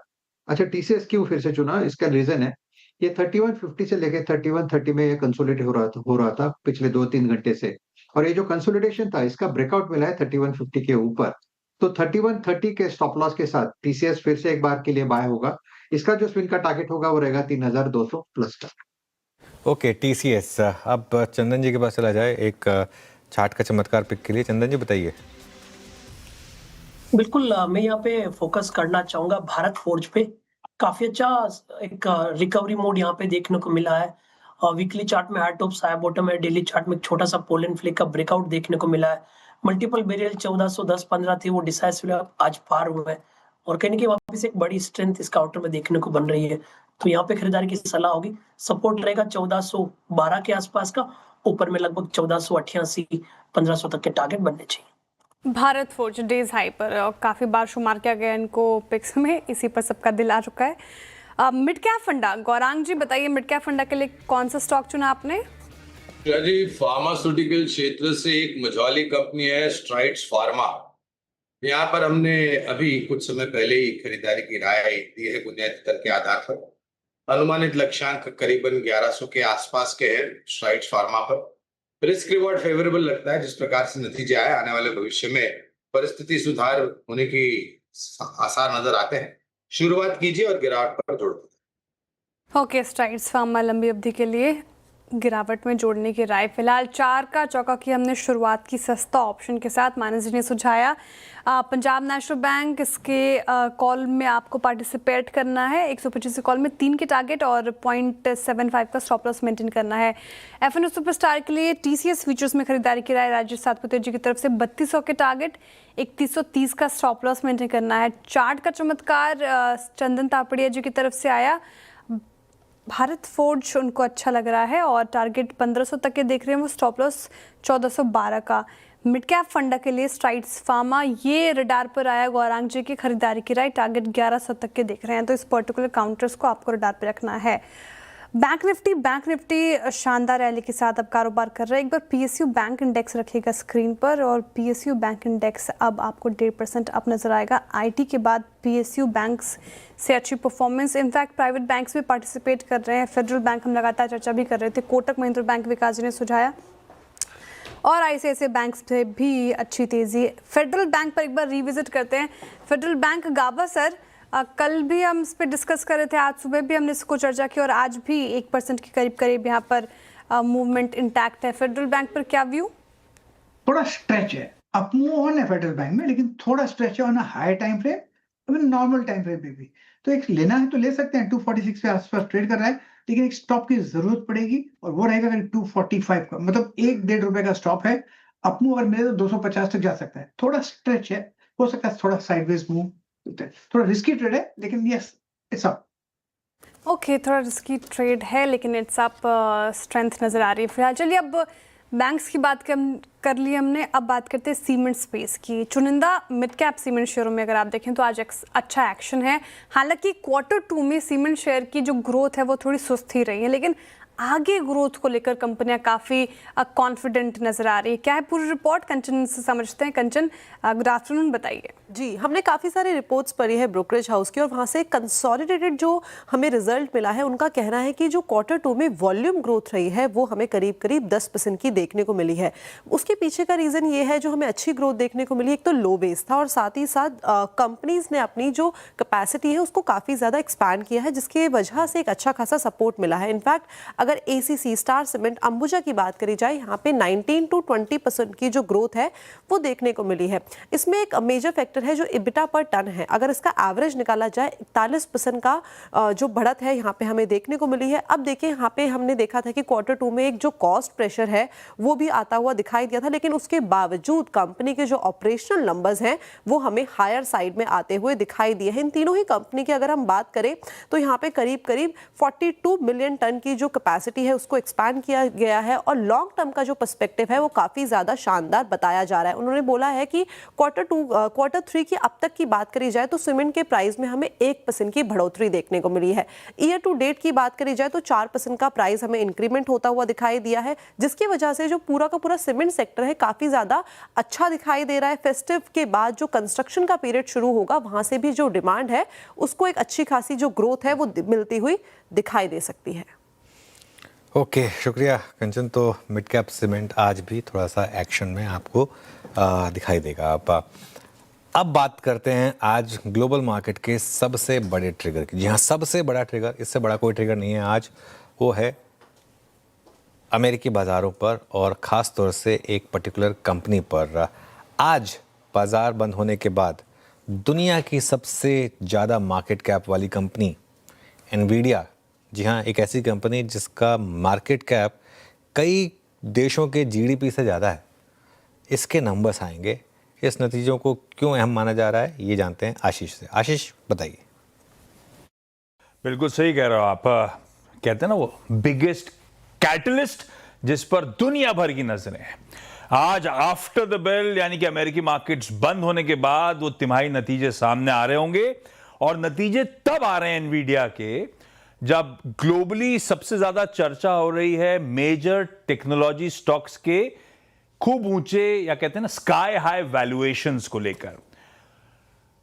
अच्छा, टीसीएस क्यों फिर से चुना, इसका रीजन है ये 3150 से लेके 3130 में ये कंसोलिडेट हो रहा था पिछले 2-3 घंटे से, और ये जो कंसोलिडेशन था इसका ब्रेकआउट मिला है 3150 के ऊपर। तो 3130 के स्टॉप लॉस के साथ टीसीएस फिर से एक बार के लिए बाय होगा। इसका जो स्विंग का टारगेट होगा वो रहेगा 3200 प्लस का। Okay, TCS. अब चंदन जी के पास चला जाए एक चार्ट का चमत्कार पिक के लिए। चंदन जी बताइए। बिल्कुल, मैं यहाँ पे फोकस करना चाहूंगा भारत फोर्ज पे। काफी अच्छा एक रिकवरी मोड यहाँ पे देखने को मिला है। वीकली चार्ट में हाई टॉप हाई बॉटम है, डेली चार्ट में एक छोटा सा पोलन फ्लिक का ब्रेकआउट देखने को मिला है। मल्टीपल बेरियल 1410-15 थी, वो डिसाइसिव आज पार हुए हैं और कहीं ना कहीं वापस एक बड़ी स्ट्रेंथ इस काउंटर में देखने को बन रही है। तो यहाँ पे खरीदारी की सलाह होगी। सपोर्ट रहेगा 1412 के आसपास का, ऊपर में लगभग 1488-1500 तक के टारगेट बनने चाहिए। भारत फोर्ज डेज हाई पर और काफ़ी बार शुमार किया गया इनको पिक्स में, इसी पर सबका दिल आ चुका है। मिड कैप फंडा, गौरांग जी बताइए, मिड कैप फंडा के लिए कौन सा स्टॉक चुना आपने? जी, फार्मास्यूटिकल क्षेत्र से एक मझौली कंपनी है स्ट्राइड्स फार्मा। यहाँ पर हमने अभी कुछ समय पहले ही खरीदारी की राय दी है बुनियादी दर के आधार पर। अनुमानित लक्ष्यांक करीबन 1100 के आसपास के हैं स्ट्राइड्स फार्मा पर। रिस्क रिवॉर्ड फेवरेबल लगता है। जिस प्रकार से नतीजे आए, आने वाले भविष्य में परिस्थिति सुधार होने की आसार नजर आते हैं। शुरुआत कीजिए और गिरावट पर जोड़ दीजिए। ओके, स्ट्राइड्स फार्मा लंबी अवधि के लिए गिरावट में जोड़ने की राय। फिलहाल 4 का चौका की हमने शुरुआत की सस्ता ऑप्शन के साथ। मानस जी ने सुझाया पंजाब नेशनल बैंक, इसके कॉल में आपको पार्टिसिपेट करना है। 125 कॉल में 3 के टारगेट और 0.75 का स्टॉप लॉस मेंटेन करना है। एफएनओ सुपरस्टार के लिए टीसीएस फ्यूचर्स में खरीदारी की राय राजेश सातपुते जी की तरफ से 3200 के टारगेट, 3130 का स्टॉप लॉस मेंटेन करना है। चार्ट का चमत्कार चंदन तापड़िया जी की तरफ से आया। भारत फोर्ज उनको अच्छा लग रहा है और टारगेट 1500 तक के देख रहे हैं, वो स्टॉप लॉस 1412 का। मिड कैप फंडा के लिए स्ट्राइड्स फार्मा, ये रडार पर आया गौरांग जी की खरीदारी की राय, टारगेट 1100 तक के देख रहे हैं, तो इस पर्टिकुलर काउंटर्स को आपको रडार पर रखना है। बैंक निफ्टी शानदार रैली के साथ अब कारोबार कर रहा है। एक बार पीएसयू बैंक इंडेक्स रखिएगा स्क्रीन पर, और पीएसयू बैंक इंडेक्स अब आपको 1.5% अप नजर आएगा। आईटी के बाद पीएसयू बैंक्स से अच्छी परफॉर्मेंस, इनफैक्ट प्राइवेट बैंक्स भी पार्टिसिपेट कर रहे हैं। फेडरल बैंक हम लगातार चर्चा भी कर रहे थे, कोटक महिंद्रा बैंक विकास जी ने सुझाया, और आईसीआईसीआई बैंक से भी अच्छी तेजी। फेडरल बैंक पर एक बार रिविजिट करते हैं। फेडरल बैंक गाबा सर, कल भी हम इस पर डिस्कस कर रहे थे, आज सुबह भी हमने इसको चर्चा की, और आज भी 1% के करीब यहाँ पर मूवमेंट इंटैक्ट है। फेडरल बैंक पर क्या व्यू? थोड़ा स्ट्रेच है, अप मूव ऑन है फेडरल बैंक में, लेकिन थोड़ा स्ट्रेच है on a high time frame, अभी नॉर्मल टाइम फ्रेम में भी। तो एक लेना है तो ले सकते हैं, 246 के आसपास ट्रेड कर रहा है, लेकिन एक स्टॉप की जरूरत पड़ेगी, और वो रहेगा 245 का, मतलब 1-1.5 रुपए का स्टॉप है। अप मूव अगर मिले तो 250 तक जा सकता है। थोड़ा स्ट्रेच है, हो सकता है थोड़ा साइडवेज मूव, थोड़ा रिस्की ट्रेड है, लेकिन यस इट्स अप। ओके, थोड़ा रिस्की ट्रेड है लेकिन इट्स अप, स्ट्रेंथ नजर आ रही है फिलहाल। चलिए अब बैंक्स की बात कर ली हमने, अब बात करते हैं सीमेंट स्पेस की। चुनिंदा मिड कैप सीमेंट शेयरों में अगर आप देखें तो आज अच्छा एक्शन है। हालांकि Q2 में सीमेंट शेयर की जो ग्रोथ है वो थोड़ी सुस्त ही रही है, लेकिन आगे ग्रोथ को लेकर कंपनियां काफ़ी कॉन्फिडेंट नजर आ रही है। क्या है पूरी रिपोर्ट, कंचन से समझते हैं। कंचन, गुड आफ्टरनून, बताइए। जी, हमने काफ़ी सारी रिपोर्ट्स पढ़ी है ब्रोकरेज हाउस की, और वहाँ से कंसोलिडेटेड जो हमें रिजल्ट मिला है, उनका कहना है कि जो Q2 में वॉल्यूम ग्रोथ रही है वो हमें करीब 10% की देखने को मिली है। उसके पीछे का रीज़न ये है, जो हमें अच्छी ग्रोथ देखने को मिली, एक तो लो बेस था, और साथ ही साथ कंपनीज ने अपनी जो कैपेसिटी है उसको काफ़ी ज़्यादा एक्सपैंड किया है, जिसकी वजह से एक अच्छा खासा सपोर्ट मिला है। इनफैक्ट अगर एसीसी, स्टार सीमेंट, अंबुजा की बात करी जाए, यहाँ पे 19 to 20% की जो ग्रोथ है वो देखने को मिली है। इसमें एक मेजर फैक्टर है जो इबिटा पर टन है। अगर इसका एवरेज निकाला जाए, 41% का जो बढ़त है यहाँ पे हमें देखने को मिली है। अब देखिए, यहाँ पे हमने देखा था कि Q2 में एक जो कॉस्ट प्रेशर है वो भी आता हुआ दिखाई दिया था, लेकिन उसके बावजूद कंपनी के जो ऑपरेशनल नंबर्स हैं वो हमें हायर साइड में आते हुए दिखाई दिए हैं। इन तीनों ही कंपनी की अगर हम बात करें तो यहाँ पे करीब 42 मिलियन टन की जो कैपेसिटी कैपेसिटी है उसको एक्सपैंड किया गया है और लॉन्ग टर्म का जो पर्सपेक्टिव है वो काफ़ी ज़्यादा शानदार बताया जा रहा है। उन्होंने बोला है कि क्वार्टर 3 की अब तक की बात करी जाए तो सीमेंट के प्राइस में हमें 1% की बढ़ोतरी देखने को मिली है। ईयर टू डेट की बात करी जाए तो 4% का प्राइस हमें इंक्रीमेंट होता हुआ दिखाई दिया है, जिसकी वजह से जो पूरा का पूरा सीमेंट सेक्टर है काफ़ी ज़्यादा अच्छा दिखाई दे रहा है। फेस्टिव के बाद जो कंस्ट्रक्शन का पीरियड शुरू होगा वहाँ से भी जो डिमांड है उसको एक अच्छी खासी जो ग्रोथ है वो मिलती हुई दिखाई दे सकती है। ओके, शुक्रिया कंचन। तो मिड कैप सीमेंट आज भी थोड़ा सा एक्शन में आपको दिखाई देगा। अब बात करते हैं आज ग्लोबल मार्केट के सबसे बड़े ट्रिगर की। जी हाँ, सबसे बड़ा ट्रिगर, इससे बड़ा कोई ट्रिगर नहीं है आज, वो है अमेरिकी बाज़ारों पर और ख़ास तौर से एक पर्टिकुलर कंपनी पर। आज बाज़ार बंद होने के बाद दुनिया की सबसे ज़्यादा मार्केट कैप वाली कंपनी एनवीडिया, जी हाँ, एक ऐसी कंपनी जिसका मार्केट कैप कई देशों के जीडीपी से ज़्यादा है, इसके नंबर्स आएंगे। इस नतीजों को क्यों अहम माना जा रहा है ये जानते हैं आशीष से। आशीष, बताइए। बिल्कुल सही कह रहे हो आप। कहते हैं ना वो बिगेस्ट कैटलिस्ट जिस पर दुनिया भर की नजरें हैं। आज आफ्टर द बेल यानी कि अमेरिकी मार्केट्स बंद होने के बाद वो तिमाही नतीजे सामने आ रहे होंगे और नतीजे तब आ रहे हैं एनवीडिया के जब ग्लोबली सबसे ज्यादा चर्चा हो रही है मेजर टेक्नोलॉजी स्टॉक्स के खूब ऊंचे या कहते हैं ना स्काई हाई वैल्यूएशंस को लेकर।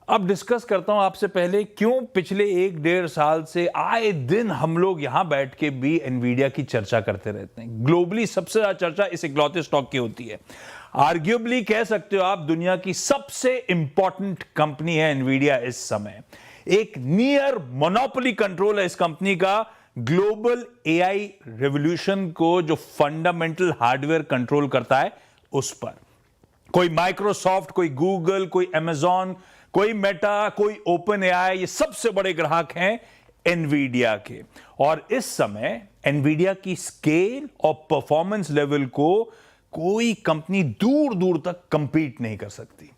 अब डिस्कस करता हूं आपसे पहले क्यों पिछले 1-1.5 साल से आए दिन हम लोग यहां बैठ के भी एनवीडिया की चर्चा करते रहते हैं। ग्लोबली सबसे ज्यादा चर्चा इस इकलौते स्टॉक की होती है। आर्ग्यूबली कह सकते हो आप दुनिया की सबसे इंपॉर्टेंट कंपनी है एनवीडिया इस समय। एक नियर मोनोपोली कंट्रोल है इस कंपनी का ग्लोबल एआई रेवोल्यूशन को जो फंडामेंटल हार्डवेयर कंट्रोल करता है उस पर। कोई माइक्रोसॉफ्ट, कोई गूगल, कोई अमेजॉन, कोई मेटा, कोई ओपन एआई, ये सबसे बड़े ग्राहक हैं एनवीडिया के। और इस समय एनवीडिया की स्केल और परफॉर्मेंस लेवल को कोई कंपनी दूर दूर तक कंपीट नहीं कर सकती।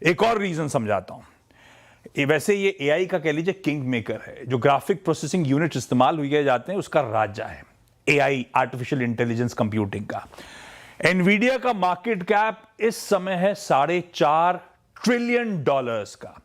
एक और रीजन समझाता हूं। वैसे ये एआई का कह लीजिए किंग मेकर है, जो ग्राफिक प्रोसेसिंग यूनिट इस्तेमाल हुए जाते हैं उसका राजा है एआई, आर्टिफिशियल इंटेलिजेंस कंप्यूटिंग का। एनवीडिया का मार्केट कैप इस समय है $4.5 ट्रिलियन का।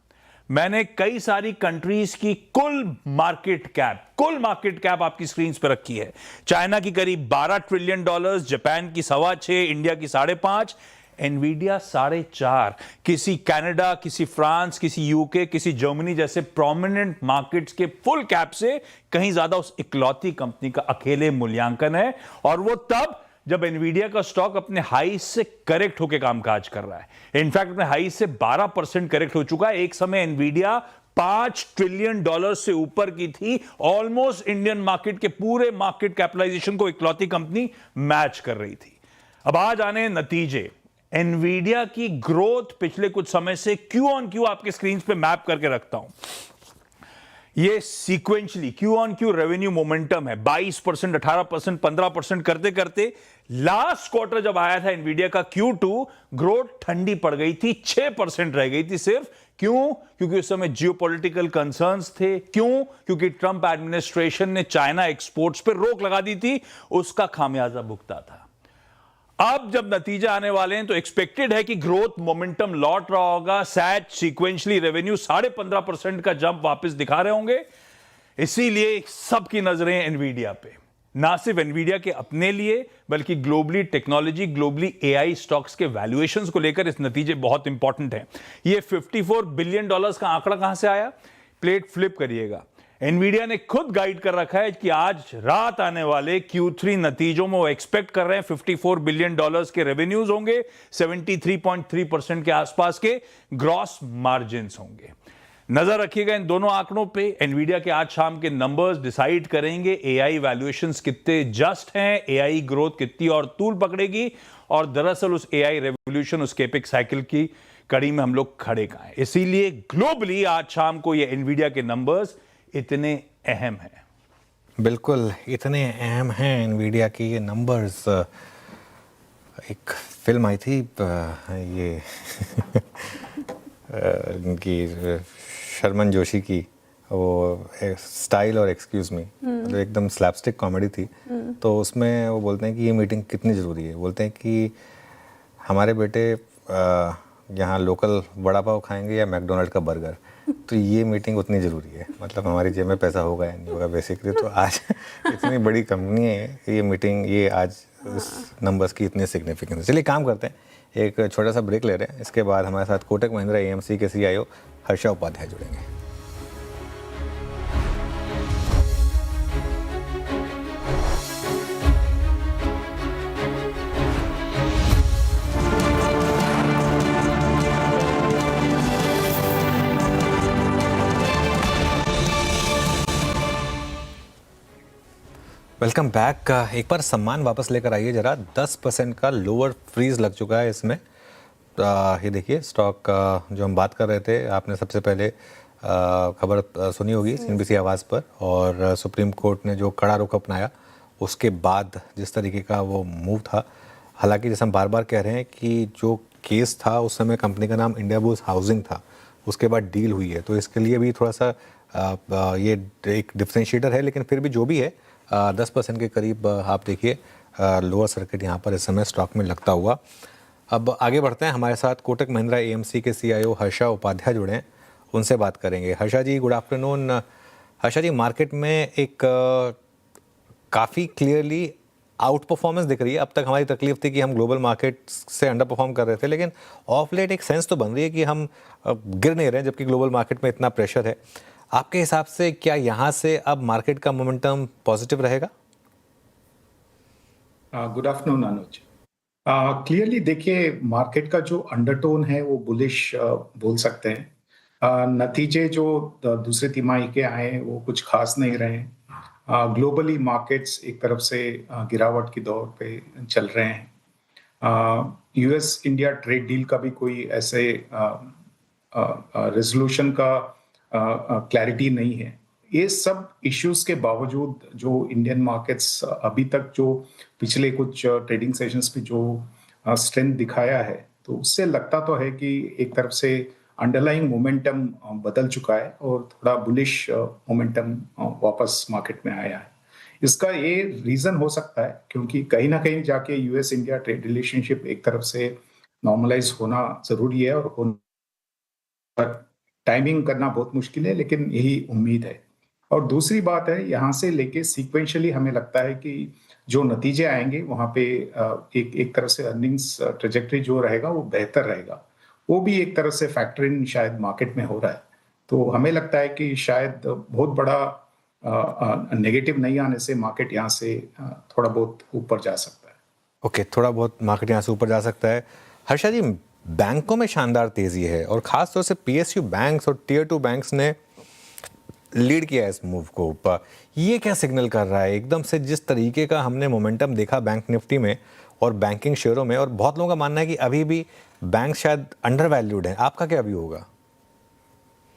मैंने कई सारी कंट्रीज की कुल मार्केट कैप आपकी स्क्रीन पर रखी है। चाइना की करीब $12 ट्रिलियन, जापान की 6.25, इंडिया की 5.5, एनवीडिया 4.5। किसी कनाडा, किसी फ्रांस, किसी यूके, किसी जर्मनी जैसे प्रोमिनेंट मार्केट्स के फुल कैप से कहीं ज्यादा उस इकलौती कंपनी का अकेले मूल्यांकन है, और वो तब जब एनवीडिया का स्टॉक अपने हाई से करेक्ट होकर कामकाज कर रहा है। इनफैक्ट अपने हाई से 12% करेक्ट हो चुका है। एक समय एनवीडिया $5 ट्रिलियन से ऊपर की थी, ऑलमोस्ट इंडियन मार्केट के पूरे मार्केट कैपिटलाइजेशन को इकलौती कंपनी मैच कर रही थी। अब आज आने नतीजे। एनवीडिया की ग्रोथ पिछले कुछ समय से क्यू ऑन क्यू आपके स्क्रीन पे मैप करके रखता हूं। ये sequentially Q on Q revenue momentum है 22%, 18%, 15% करते करते लास्ट क्वार्टर जब आया था एनवीडिया का Q2, ग्रोथ ठंडी पड़ गई थी, 6% रह गई थी सिर्फ। क्यों? क्योंकि उस समय जियोपॉलिटिकल कंसर्न्स थे। क्यों? क्योंकि ट्रंप एडमिनिस्ट्रेशन ने चाइना एक्सपोर्ट्स पर रोक लगा दी थी, उसका खामियाजा भुगता था। अब जब नतीजे आने वाले हैं तो एक्सपेक्टेड है कि ग्रोथ मोमेंटम लौट रहा होगा। सैच सीक्वेंशली रेवेन्यू 15.5% का जंप वापस दिखा रहे होंगे। इसीलिए सबकी नजरें एनवीडिया पे, ना सिर्फ एनवीडिया के अपने लिए बल्कि globally technology, globally AI stocks के वैल्यूएशंस को लेकर इस नतीजे बहुत इंपॉर्टेंट हैं। ये $54 बिलियन का आंकड़ा कहां से आया? प्लेट फ्लिप करिएगा। एनवीडिया ने खुद गाइड कर रखा है कि आज रात आने वाले Q3 नतीजों में वो एक्सपेक्ट कर रहे हैं $54 बिलियन के रेवेन्यूज होंगे, 73.3% के आसपास के ग्रॉस मार्जिन होंगे। नजर रखिएगा इन दोनों आंकड़ों पे। एनवीडिया के आज शाम के नंबर्स डिसाइड करेंगे एआई वैल्यूएशंस कितने जस्ट हैं, एआई ग्रोथ कितनी और तूल पकड़ेगी, और दरअसल उस एआई रेवोल्यूशन, उस केपिक्स साइकिल की कड़ी में हम लोग खड़े कहां हैं। इसीलिए ग्लोबली आज शाम को ये एनवीडिया के नंबर्स इतने अहम हैं। बिल्कुल इतने अहम हैं एनवीडिया की ये नंबर्स। एक फिल्म आई थी ये इनकी शर्मन जोशी की, वो स्टाइल और एक्सक्यूज मी, मतलब एकदम स्लैपस्टिक कॉमेडी थी। तो उसमें वो बोलते हैं कि ये मीटिंग कितनी ज़रूरी है। बोलते हैं कि हमारे बेटे यहाँ लोकल वड़ा पाव खाएंगे या मैकडोनल्ड का बर्गर, तो ये मीटिंग उतनी ज़रूरी है। मतलब हमारी जेब में पैसा होगा या नहीं होगा बेसिकली। तो आज इतनी बड़ी कंपनी है कि ये मीटिंग, ये आज इस नंबर्स की इतनी सिग्निफिकेंस है। चलिए काम करते हैं, एक छोटा सा ब्रेक ले रहे हैं। इसके बाद हमारे साथ कोटक महिंद्रा एएमसी के CIO हर्षा उपाध्याय जुड़ेंगे। Welcome back. एक बार सम्मान वापस लेकर आइए जरा। 10% का लोअर फ्रीज लग चुका है इसमें। ये देखिए स्टॉक जो हम बात कर रहे थे, आपने सबसे पहले खबर सुनी होगी CNBC आवाज़ पर, और सुप्रीम कोर्ट ने जो कड़ा रुख अपनाया उसके बाद जिस तरीके का वो मूव था। हालांकि जैसे हम बार बार कह रहे हैं कि जो केस था उस समय कंपनी का नाम इंडियाबुल्स हाउसिंग था, उसके बाद डील हुई है, तो इसके लिए भी थोड़ा सा ये एक डिफ्रेंशिएटर है। लेकिन फिर भी जो भी है 10% के करीब आप देखिए लोअर सर्किट यहाँ पर इस समय स्टॉक में लगता हुआ। अब आगे बढ़ते हैं, हमारे साथ कोटक महिंद्रा एएमसी के CIO हर्षा उपाध्याय जुड़े हैं, उनसे बात करेंगे। हर्षा जी, गुड आफ्टरनून। हर्षा जी, मार्केट में एक काफ़ी क्लियरली आउट परफॉर्मेंस दिख रही है। अब तक हमारी तकलीफ थी कि हम ग्लोबल मार्केट से अंडर परफॉर्म कर रहे थे, लेकिन ऑफ लेट एक सेंस तो बन रही है कि हम गिर नहीं रहे हैं, जबकि ग्लोबल मार्केट में इतना प्रेशर है। आपके हिसाब से क्या यहाँ से अब मार्केट का मोमेंटम पॉजिटिव रहेगा? गुड आफ्टरनून अनुज। क्लियरली देखिए, मार्केट का जो अंडरटोन है वो बुलिश बोल सकते हैं। नतीजे जो दूसरे तिमाही के आए हैं वो कुछ खास नहीं रहे। ग्लोबली मार्केट्स एक तरफ से गिरावट की दौर पे चल रहे हैं। US इंडिया ट्रेड डील का भी कोई ऐसे रेजोल्यूशन का क्लैरिटी नहीं है। ये सब इश्यूज के बावजूद जो इंडियन मार्केट्स अभी तक जो पिछले कुछ ट्रेडिंग सेशंस पे जो स्ट्रेंथ दिखाया है, तो उससे लगता तो है कि एक तरफ से अंडरलाइंग मोमेंटम बदल चुका है और थोड़ा बुलिश मोमेंटम वापस मार्केट में आया है। इसका ये रीजन हो सकता है क्योंकि कहीं ना कहीं जाके US इंडिया ट्रेड रिलेशनशिप एक तरफ से नॉर्मलाइज होना जरूरी है, और टाइमिंग करना बहुत मुश्किल है, लेकिन यही उम्मीद है। और दूसरी बात है, यहाँ से लेके सीक्वेंशियली हमें लगता है कि जो नतीजे आएंगे वहाँ पे एक तरफ से अर्निंग्स ट्रेजेक्टरी जो रहेगा वो बेहतर रहेगा, वो भी एक तरफ से फैक्टर इन शायद मार्केट में हो रहा है। तो हमें लगता है कि शायद बहुत बड़ा नेगेटिव नहीं आने से मार्केट यहाँ से थोड़ा बहुत ऊपर जा सकता है। ओके, थोड़ा बहुत मार्केट यहाँ से ऊपर जा सकता है। हर्षा जी, बैंकों में शानदार तेजी है और खासतौर से PSU बैंक्स और Tier 2 बैंक्स ने लीड किया है इस मूव को ऊपर। ये क्या सिग्नल कर रहा है एकदम से? जिस तरीके का हमने मोमेंटम देखा बैंक निफ्टी में और बैंकिंग शेयरों में, और बहुत लोगों का मानना है कि अभी भी बैंक शायद अंडर वैल्यूड है, आपका क्या व्यू होगा?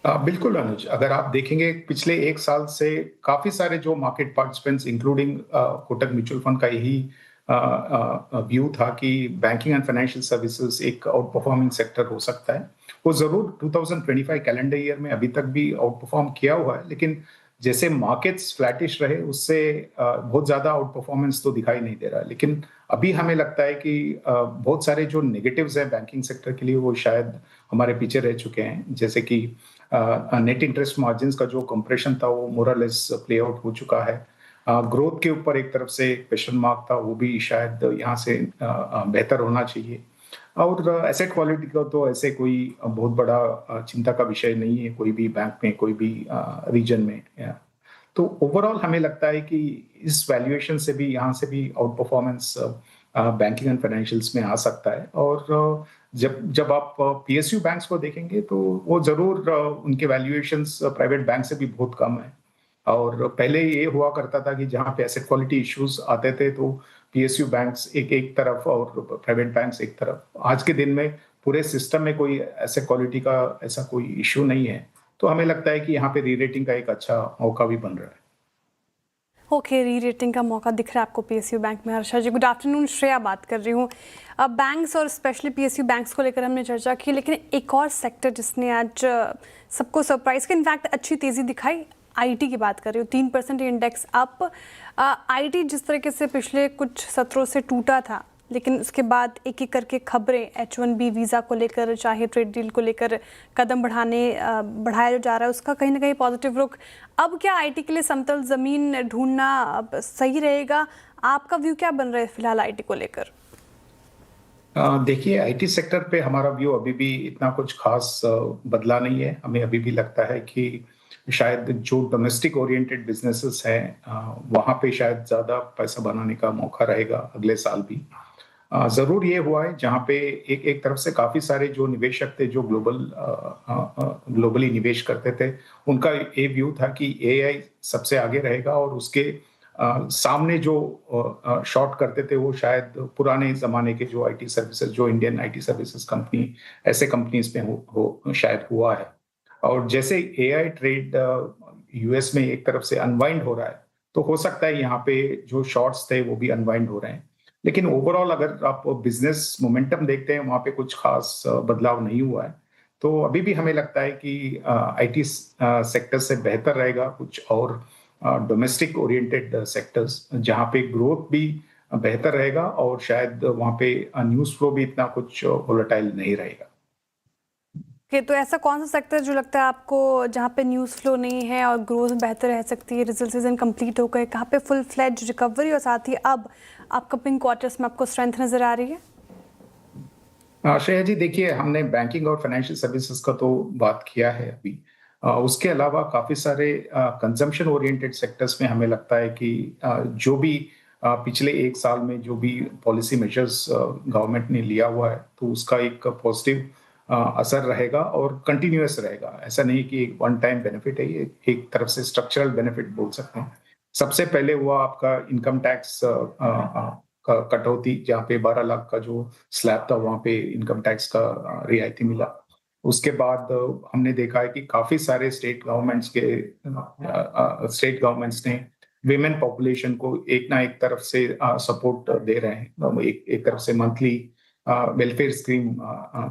बिल्कुल अनुज, अगर आप देखेंगे पिछले एक साल से काफी सारे जो market participants including Kotak mutual fund का यही व्यू था कि बैंकिंग एंड फाइनेंशियल सर्विसेज एक आउट परफॉर्मिंग सेक्टर हो सकता है। वो जरूर 2025 कैलेंडर ईयर में अभी तक भी आउट परफॉर्म किया हुआ है, लेकिन जैसे मार्केट्स फ्लैटिश रहे उससे बहुत ज्यादा आउट परफॉर्मेंस तो दिखाई नहीं दे रहा है। लेकिन अभी हमें लगता है कि बहुत सारे जो नेगेटिव्स हैं बैंकिंग सेक्टर के लिए वो शायद हमारे पीछे रह चुके हैं। जैसे कि नेट इंटरेस्ट मार्जिन का जो कंप्रेशन था वो मोर और लेस प्ले आउट हो चुका है। ग्रोथ के ऊपर एक तरफ से क्वेश्चन मार्क था, वो भी शायद यहाँ से बेहतर होना चाहिए। और एसेट क्वालिटी का तो ऐसे कोई बहुत बड़ा चिंता का विषय नहीं है कोई भी बैंक में, कोई भी रीजन में। तो ओवरऑल हमें लगता है कि इस वैल्यूएशन से भी यहाँ से भी out performance banking and financials में आ सकता है। और जब आप PSU बैंक्स को देखेंगे तो वो जरूर उनके वैल्यूएशंस प्राइवेट बैंक से भी बहुत कम है। और पहले ये हुआ करता था कि जहाँ पे एसेट क्वालिटी इश्यूज आते थे तो PSU बैंक्स एक तरफ और प्राइवेट बैंक्स एक तरफ। आज के दिन में पूरे सिस्टम में कोई एसेट क्वालिटी का ऐसा कोई इश्यू नहीं है, तो हमें लगता है कि यहाँ पे री रेटिंग का एक अच्छा मौका भी बन रहा है। ओके, री रेटिंग का मौका दिख रहा है आपको पीएसयू बैंक में। हर्षा जी, गुड आफ्टरनून। श्रेया बात कर रही हूँ। अब बैंक्स और स्पेशली पीएसयू बैंक्स को लेकर हमने चर्चा की, लेकिन एक और सेक्टर जिसने आज सबको सरप्राइज किया, इनफैक्ट अच्छी तेज़ी दिखाई, आईटी की बात कर रही हूँ। 3% इंडेक्स अप। आईटी जिस तरीके से पिछले कुछ सत्रों से टूटा था, लेकिन उसके बाद एक एक करके खबरें H1B वीज़ा को लेकर, चाहे ट्रेड डील को लेकर कदम बढ़ाया जा रहा है, उसका कहीं ना कहीं पॉजिटिव रुख। अब क्या आईटी के लिए समतल ज़मीन ढूंढना अब सही रहेगा? आपका व्यू क्या बन रहा है फिलहाल आईटी को लेकर? देखिए, आईटी सेक्टर पे हमारा व्यू अभी भी इतना कुछ खास बदला नहीं है। हमें अभी भी लगता है कि शायद जो डोमेस्टिक ओरिएंटेड बिजनेसेस हैं वहाँ पे शायद ज़्यादा पैसा बनाने का मौका रहेगा अगले साल भी। जरूर ये हुआ है जहाँ पे एक तरफ से काफी सारे जो निवेशक थे जो ग्लोबली निवेश करते थे, उनका ये व्यू था कि एआई सबसे आगे रहेगा और उसके सामने जो शॉर्ट करते थे वो शायद पुराने जमाने के जो आईटी सर्विसेज, जो इंडियन आईटी सर्विसेज कंपनी, ऐसे कंपनीज में शायद हुआ है। और जैसे एआई ट्रेड यूएस में एक तरफ से अनवाइंड हो रहा है, तो हो सकता है यहाँ पे जो शॉर्ट्स थे वो भी अनवाइंड हो रहे हैं। लेकिन ओवरऑल अगर आप बिजनेस मोमेंटम देखते हैं, वहाँ पे कुछ खास बदलाव नहीं हुआ है। तो अभी भी हमें लगता है कि आईटी सेक्टर से बेहतर रहेगा कुछ और डोमेस्टिक ओरिएंटेड सेक्टर्स, जहाँ पे ग्रोथ भी बेहतर रहेगा और शायद वहाँ पे न्यूज़ फ्लो भी इतना कुछ वोलेटाइल नहीं रहेगा। तो ऐसा कौन सा सेक्टर जो लगता है आपको जहाँ पे न्यूज़ फ्लो नहीं है और ग्रोथ बेहतर रह सकती है? रिजल्ट सीजन कंप्लीट हो गए, कहाँ पे फुल फ्लेज रिकवरी और साथ ही अब अपकमिंग क्वार्टर्स में आपको स्ट्रेंथ नजर आ रही है? श्रेया जी, देखिए, हमने बैंकिंग और फाइनेंशियल सर्विसेज का तो बात किया है अभी। उसके अलावा काफी सारे कंजम्पशन ओरिएंटेड सेक्टर्स में हमें लगता है कि जो भी पिछले एक साल में जो भी पॉलिसी मेजर्स गवर्नमेंट ने लिया हुआ है, तो उसका एक पॉजिटिव असर रहेगा और कंटिन्यूअस रहेगा। ऐसा नहीं कि एक वन टाइम बेनिफिट है, ये एक तरफ से स्ट्रक्चरल बेनिफिट बोल सकते हैं। सबसे पहले हुआ आपका इनकम टैक्स कटौती, जहाँ पे 12 लाख का जो स्लैब था वहाँ पे इनकम टैक्स का रियायती मिला। उसके बाद हमने देखा है कि काफी सारे स्टेट गवर्नमेंट्स ने विमेन पॉपुलेशन को एक ना एक तरफ से सपोर्ट दे रहे हैं। एक तरफ से मंथली वेलफेयर स्कीम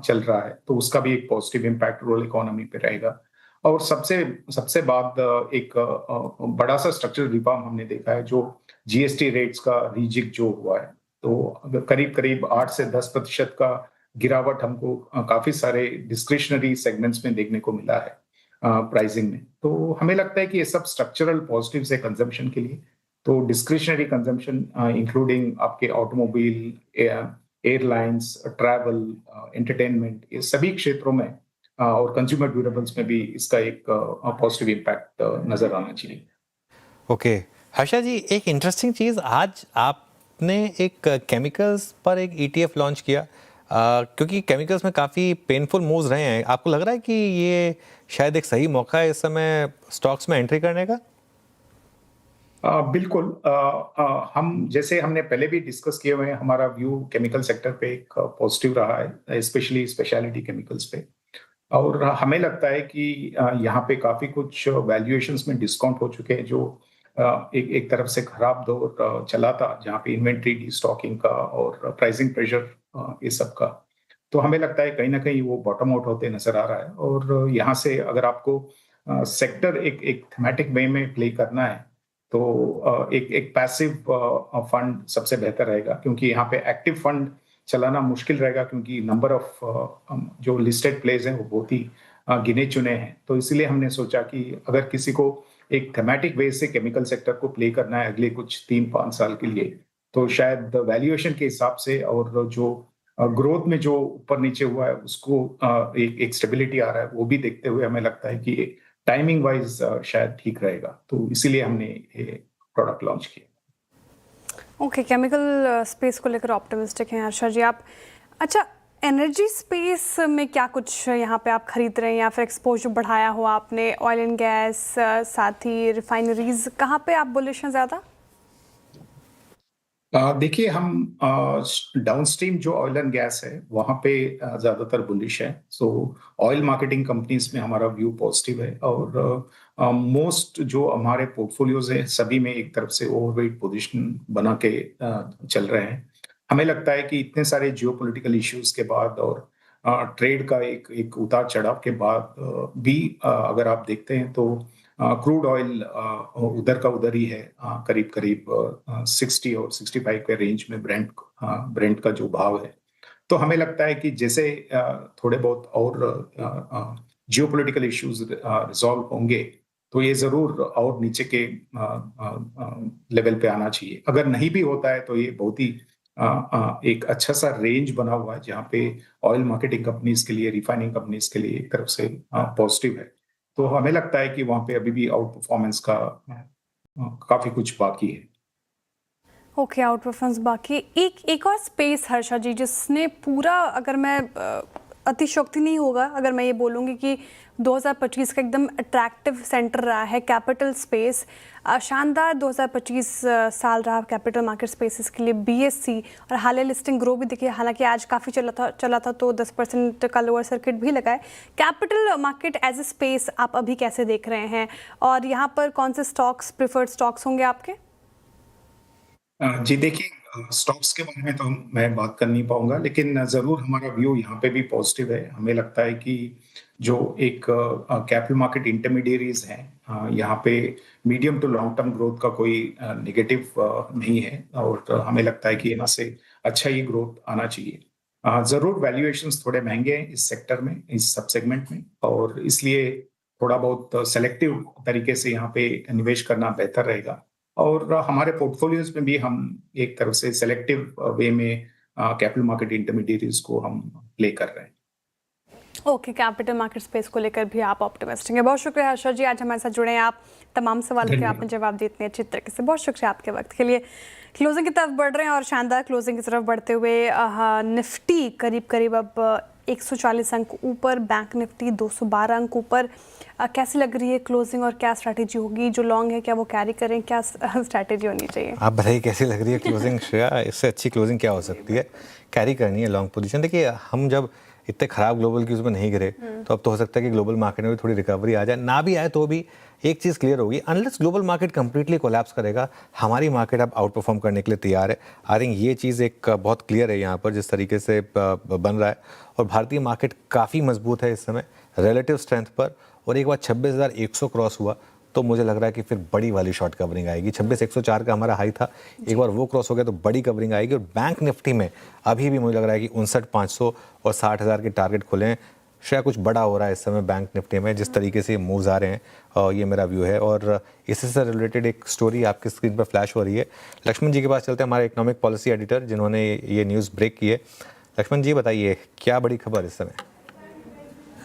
चल रहा है, तो उसका भी एक पॉजिटिव इम्पैक्ट रूरल इकोनॉमी पे रहेगा। और सबसे बाद एक बड़ा सा स्ट्रक्चरल रिफॉर्म हमने देखा है, जो जीएसटी रेट्स का रीजिग जो हुआ है, तो करीब 8 से 10% का गिरावट हमको काफी सारे डिस्क्रिशनरी सेगमेंट्स में देखने को मिला है प्राइसिंग में। तो हमें लगता है कि ये सब स्ट्रक्चरल पॉजिटिव है कंजम्पशन के लिए। तो डिस्क्रिशनरी कंजम्पशन इंक्लूडिंग आपके ऑटोमोबाइल, एयरलाइंस, ट्रैवल, एंटरटेनमेंट, ये सभी क्षेत्रों में और कंज्यूमर ड्यूरेबल्स में भी इसका एक पॉजिटिव इम्पैक्ट नजर आना चाहिए। ओके, हर्षा जी, एक इंटरेस्टिंग चीज़, आज आपने एक केमिकल्स पर एक ETF लॉन्च किया, क्योंकि केमिकल्स में काफ़ी पेनफुल मूव्स रहे हैं। आपको लग रहा है कि ये शायद एक सही मौका है इस समय स्टॉक्स में एंट्री करने का? बिल्कुल। हमने पहले भी डिस्कस किए हुए हैं, हमारा व्यू केमिकल सेक्टर पे एक पॉजिटिव रहा है, स्पेशली स्पेशलिटी केमिकल्स पे। और हमें लगता है कि यहाँ पे काफी कुछ वैल्यूएशंस में डिस्काउंट हो चुके हैं, जो एक तरफ से खराब दौर चला था, जहाँ पे इन्वेंट्री डिस्टॉकिंग का और प्राइसिंग प्रेशर ये सब का। तो हमें लगता है कहीं ना कहीं वो बॉटम आउट होते नजर आ रहा है। और यहाँ से अगर आपको सेक्टर एक थीमेटिक वे में प्ले करना है, तो एक पैसिव फंड सबसे बेहतर रहेगा, क्योंकि यहाँ पे एक्टिव फंड चलाना मुश्किल रहेगा, क्योंकि नंबर ऑफ जो लिस्टेड प्लेयर्स हैं वो बहुत ही गिने चुने हैं। तो इसलिए हमने सोचा कि अगर किसी को एक थीमेटिक वे से केमिकल सेक्टर को प्ले करना है अगले कुछ 3-5 साल के लिए, तो शायद वैल्यूएशन के हिसाब से और जो ग्रोथ में जो ऊपर नीचे हुआ है उसको एक स्टेबिलिटी आ रहा है, वो भी देखते हुए हमें लगता है कि टाइमिंग वाइज शायद ठीक रहेगा। तो इसीलिए हमने ये प्रोडक्ट लॉन्च किया। ओके, केमिकल स्पेस को लेकर ऑप्टिमिस्टिक हैं हर्षा जी आप। अच्छा, एनर्जी स्पेस में क्या कुछ यहाँ पे आप खरीद रहे हैं या फिर एक्सपोजर बढ़ाया हो आपने? ऑयल एंड गैस, साथ ही रिफाइनरीज, कहाँ पे आप बुलिश हैं ज़्यादा? देखिए, हम डाउनस्ट्रीम जो ऑयल एंड गैस है वहाँ पे ज़्यादातर बुलिश है। सो ऑयल मार्केटिंग कंपनीज में हमारा व्यू पॉजिटिव है, और मोस्ट जो हमारे पोर्टफोलियोज हैं सभी में एक तरफ से ओवरवेट पोजीशन बना के चल रहे हैं। हमें लगता है कि इतने सारे जियोपॉलिटिकल इश्यूज के बाद और ट्रेड का एक उतार चढ़ाव के बाद भी अगर आप देखते हैं तो क्रूड ऑयल उधर का उधर ही है, करीब करीब 60 और 65 के रेंज में ब्रेंट का जो भाव है। तो हमें लगता है कि जैसे थोड़े बहुत और जियोपॉलिटिकल इश्यूज रिजॉल्व होंगे तो ये जरूर और नीचे के लेवल पे आना चाहिए। अगर नहीं भी होता है तो ये बहुत ही एक अच्छा सा रेंज बना हुआ है जहाँ पे ऑयल मार्केटिंग कंपनीज के लिए, रिफाइनिंग कंपनीज के लिए एक तरफ से पॉजिटिव है। तो हमें लगता है कि वहाँ पे अभी भी आउट परफॉर्मेंस का काफी कुछ बाकी है। ओके, आउट परफॉर्मेंस बाकी। एक और स्पेस हर्षा जी जिसने पूरा, अगर मैं अतिशयोक्ति नहीं होगा अगर मैं ये बोलूँगी कि 2025 का एकदम अट्रैक्टिव सेंटर रहा है कैपिटल स्पेस, शानदार 2025 साल रहा कैपिटल मार्केट स्पेसेस के लिए। बीएससी और हालिया लिस्टिंग ग्रो भी देखिए, हालांकि आज काफ़ी चला था तो 10% का लोअर सर्किट भी लगा है। Capital market as a space आप अभी कैसे देख रहे हैं और यहाँ पर कौन से स्टॉक्स प्रिफर्ड स्टॉक्स होंगे आपके? जी देखिए, स्टॉक्स के बारे में तो मैं बात कर नहीं पाऊंगा, लेकिन जरूर हमारा व्यू यहाँ पे भी पॉजिटिव है। हमें लगता है कि जो एक कैपिटल मार्केट इंटरमीडियरीज हैं, यहाँ पे medium to long term growth का कोई नेगेटिव नहीं है और हमें लगता है कि यहाँ से अच्छा ही ग्रोथ आना चाहिए। जरूर वैल्यूएशंस थोड़े महंगे हैं इस सेक्टर में, इस सब सेगमेंट में, और इसलिए थोड़ा बहुत सेलेक्टिव तरीके से यहाँ पे निवेश करना बेहतर रहेगा। और हमारे पोर्टफोलियोज में भी हम एक तरफ से सेलेक्टिव वे में कैपिटल मार्केट इंटरमीडिएरीज को हम प्ले कर रहे हैं। ओके, कैपिटल मार्केट स्पेस को लेकर भी आप ऑप्टिमिस्टिक हैं। बहुत शुक्रिया हर्षा जी, आज हमारे साथ जुड़े हैं आप, तमाम सवालों के आपने जवाब दिए इतने अच्छी तरीके से। बहुत शुक्रिया आपके वक्त के लिए। क्लोजिंग की तरफ बढ़ रहे हैं और शानदार क्लोजिंग की तरफ बढ़ते हुए निफ्टी करीब अब 140 अंक ऊपर, बैंक निफ्टी 212 अंक ऊपर। कैसी लग रही है क्लोजिंग और क्या स्ट्रैटेजी होगी? जो लॉन्ग है क्या वो कैरी करें, क्या स्ट्रैटेजी होनी चाहिए? आप बताइए कैसी लग रही है क्लोजिंग श्रेया? इससे अच्छी क्लोजिंग क्या हो सकती है? कैरी करनी है लॉन्ग पोजीशन। देखिए, हम जब इतने खराब ग्लोबल की उसमें नहीं गिरे तो अब तो हो सकता है कि ग्लोबल मार्केट में भी थोड़ी रिकवरी आ जाए। ना भी आए तो भी एक चीज़ क्लियर होगी, unless global market completely collapse करेगा, हमारी मार्केट अब आउट परफॉर्म करने के लिए तैयार है। आई थिंक ये चीज़ एक बहुत क्लियर है यहाँ पर जिस तरीके से बन रहा है। और भारतीय मार्केट काफ़ी मजबूत है इस समय रिलेटिव स्ट्रेंथ पर, और एक बार 26,100 क्रॉस हुआ तो मुझे लग रहा है कि फिर बड़ी वाली शॉर्ट कवरिंग आएगी। 26,104 का हमारा हाई था, एक बार वो क्रॉस हो गया तो बड़ी कवरिंग आएगी। और बैंक निफ्टी में अभी भी मुझे लग रहा है कि 59,500 और 60,000 के टारगेट खुले हैं। शायद कुछ बड़ा हो रहा है इस समय बैंक निफ्टी में जिस तरीके से मूव्स आ रहे हैं, और ये मेरा व्यू है। और इससे से रिलेटेड एक स्टोरी आपकी स्क्रीन पर फ्लैश हो रही है। लक्ष्मण जी के पास चलते हैं, हमारे इकोनॉमिक पॉलिसी एडिटर जिन्होंने ये न्यूज़ ब्रेक की है। लक्ष्मण जी बताइए क्या बड़ी खबर इस समय?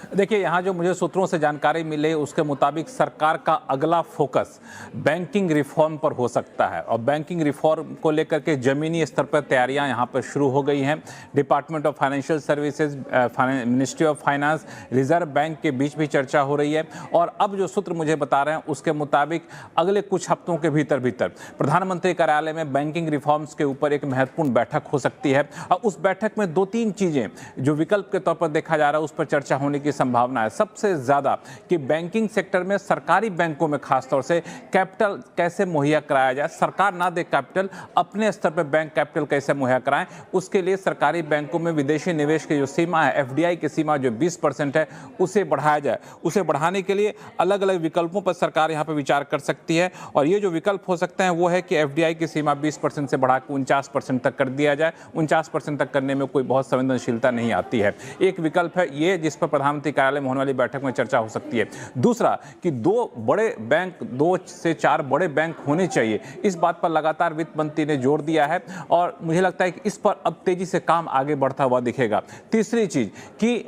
देखिए, यहाँ जो मुझे सूत्रों से जानकारी मिली उसके मुताबिक सरकार का अगला फोकस बैंकिंग रिफॉर्म पर हो सकता है, और बैंकिंग रिफॉर्म को लेकर के जमीनी स्तर पर तैयारियां यहाँ पर शुरू हो गई हैं। Department of financial services, ministry of finance, reserve bank के बीच भी चर्चा हो रही है। और अब जो सूत्र मुझे बता रहे हैं उसके मुताबिक अगले कुछ हफ्तों के भीतर प्रधानमंत्री कार्यालय में बैंकिंग रिफॉर्म्स के ऊपर एक महत्वपूर्ण बैठक हो सकती है। और उस बैठक में 2-3 चीज़ें जो विकल्प के तौर पर देखा जा रहा है उस पर चर्चा होने की संभावना है। सबसे ज्यादा कि बैंकिंग सेक्टर में सरकारी बैंकों में खासतौर से कैपिटल कैसे मुहैया कराया जाए, सरकार ना दे कैपिटल, अपने स्तर पर बैंक कैपिटल कैसे मुहैया कराएं, उसके लिए सरकारी बैंकों में विदेशी निवेश की जो सीमा है, एफडीआई की सीमा जो 20% है, उसे बढ़ाया जाए। उसे बढ़ाने के लिए अलग अलग विकल्पों पर सरकार यहाँ पर विचार कर सकती है। और ये जो विकल्प हो सकते हैं वो है कि एफडीआई की सीमा 20% से बढ़ा के 49% तक कर दिया जाए। 49% तक करने में कोई बहुत संवेदनशीलता नहीं आती है। एक विकल्प है ये जिस पर प्रधानमंत्री कार्यालय में होने वाली बैठक में चर्चा हो सकती है। दूसरा कि 2 से 4 बड़े बैंक होने चाहिए, इस बात पर लगातार वित्त मंत्री ने जोर दिया है और मुझे लगता है कि इस पर अब तेजी से काम आगे बढ़ता हुआ दिखेगा। तीसरी चीज कि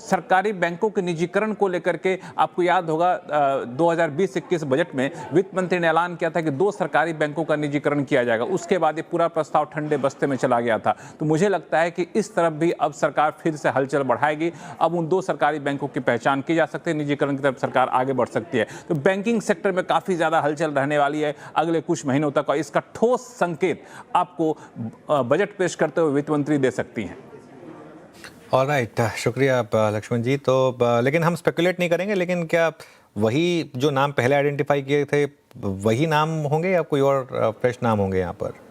सरकारी बैंकों के निजीकरण को लेकर के आपको याद होगा 2020-21 बजट में वित्त मंत्री ने ऐलान किया था कि 2 सरकारी बैंकों का निजीकरण किया जाएगा। उसके बाद ये पूरा प्रस्ताव ठंडे बस्ते में चला गया था। तो मुझे लगता है कि इस तरफ भी अब सरकार फिर से हलचल बढ़ाएगी। अब उन 2 सरकारी बैंकों की पहचान की जा सकती है, निजीकरण की तरफ सरकार आगे बढ़ सकती है। तो बैंकिंग सेक्टर में काफी ज्यादा हलचल रहने वाली है अगले कुछ महीनों तक, और इसका ठोस संकेत आपको बजट पेश करते हुए वित्त मंत्री दे सकती हैं। ऑलराइट, शुक्रिया लक्ष्मण जी। तो लेकिन हम स्पेकुलेट नहीं करेंगे, लेकिन क्या वही जो नाम पहले आइडेंटिफाई किए थे वही नाम होंगे या कोई और फ्रेश नाम होंगे यहाँ पर?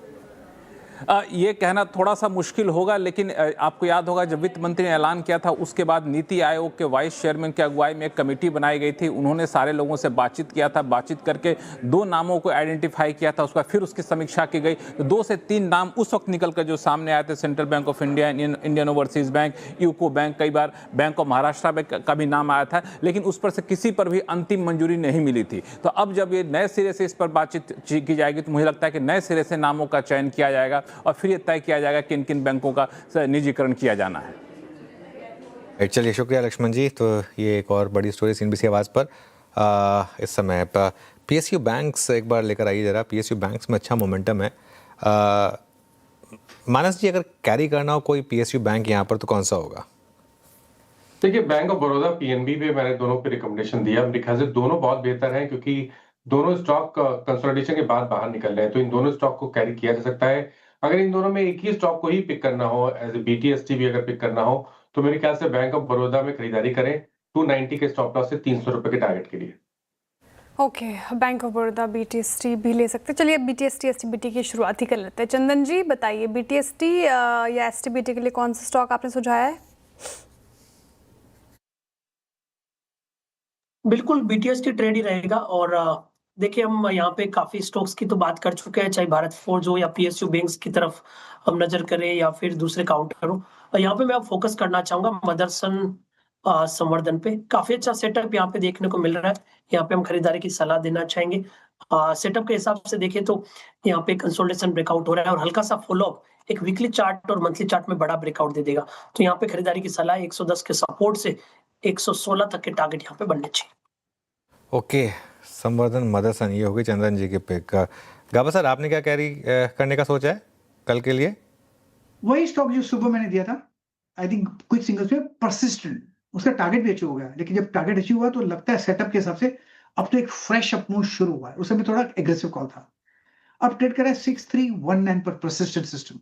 ये कहना थोड़ा सा मुश्किल होगा, लेकिन आपको याद होगा जब वित्त मंत्री ने ऐलान किया था उसके बाद नीति आयोग के वाइस चेयरमैन की अगुवाई में एक कमेटी बनाई गई थी। उन्होंने सारे लोगों से बातचीत किया था, बातचीत करके 2 नामों को आइडेंटिफाई किया था। उसका फिर उसकी समीक्षा की गई तो 2 से 3 नाम उस वक्त निकल कर जो सामने आए थे, central bank of India, Indian overseas bank, UCO bank, कई बार बैंक ऑफ महाराष्ट्र बैंक का भी नाम आया था, लेकिन उस पर से किसी पर भी अंतिम मंजूरी नहीं मिली थी। तो अब जब ये नए सिरे से इस पर बातचीत की जाएगी तो मुझे लगता है कि नए सिरे से नामों का चयन किया जाएगा और फिर ये तय किया जाएगा किन किन बैंकों का निजीकरण किया जाना है। चलिए, शुक्रिया लक्ष्मण जी। तो ये एक और बड़ी स्टोरी सीएनबीसी आवाज़ पर इस समय पीएसयू बैंक्स एक बार लेकर आइए जरा। पीएसयू बैंक्स में अच्छा मोमेंटम है। मानस जी, अगर कैरी करना हो कोई पीएसयू बैंक यहाँ पर तो कौन सा होगा? देखिए, बैंक ऑफ बड़ौदा, पीएनबी पे मैंने दोनों पे रिकमेंडेशन दिया। मेरे ख्याल से दोनों बहुत बेहतर हैं क्योंकि दोनों स्टॉक कंसोलिडेशन के बाद बाहर निकल रहे हैं, तो इन दोनों स्टॉक को कैरी किया जा सकता है। अगर इन दोनों में एक ही स्टॉक को ही पिक करना हो, एज ए बीटीएसटी भी अगर पिक करना हो, तो मेरे ख्याल से बैंक ऑफ बड़ौदा में खरीदारी करें 290 के स्टॉप लॉस से 300 रुपए के टारगेट के लिए। Okay, bank of Baroda BTST भी ले सकते हैं। चलिए बीटीएसटी एसटीबीटी की शुरुआत ही कर लेते हैं। चंदन जी बताइए, बीटीएसटी या एसटीबीटी के लिए कौन सा स्टॉक आपने सुझाया है? बिल्कुल बीटीएसटी ट्रेड ही रहेगा। और देखिए, हम यहाँ पे काफी स्टॉक्स की तो बात कर चुके हैं, चाहे भारत फोर्ज हो या पीएसयू बैंक्स की तरफ हम नजर करें या फिर दूसरे काउंटर हो। और यहाँ पे मैं अब फोकस करना चाहूंगा मदरसन संवर्धन पे। काफी अच्छा सेटअप यहाँ पे देखने को मिल रहा है। यहाँ पे हम खरीदारी की सलाह देना चाहेंगे। सेटअप के हिसाब से देखें तो यहाँ पे कंसोलिडेशन ब्रेकआउट हो रहा है और हल्का सा फॉलोअप एक वीकली चार्ट और मंथली चार्ट में बड़ा ब्रेकआउट दे देगा। तो यहाँ पे खरीदारी की सलाह 110 के सपोर्ट से 116 तक के टारगेट यहाँ पे बनने चाहिए। ओके, संवर्धन मदरसन, ये हो गई चंदन जी की पिक। गाबा सर, आपने क्या कैरी करने का सोचा है कल के लिए? वही स्टॉक जो सुबह मैंने दिया था, आई थिंक क्विक सिंगल्स में परसिस्टेंट, उसका टारगेट भी अचीव हो गया। लेकिन जब टारगेट अचीव हुआ तो लगता है सेटअप के हिसाब से अब तो एक फ्रेश अप मूव शुरू हुआ है। उस समय थोड़ा एग्रेसिव कॉल था। अब ट्रेड कर रहा है 6319 पर परसिस्टेंट सिस्टम।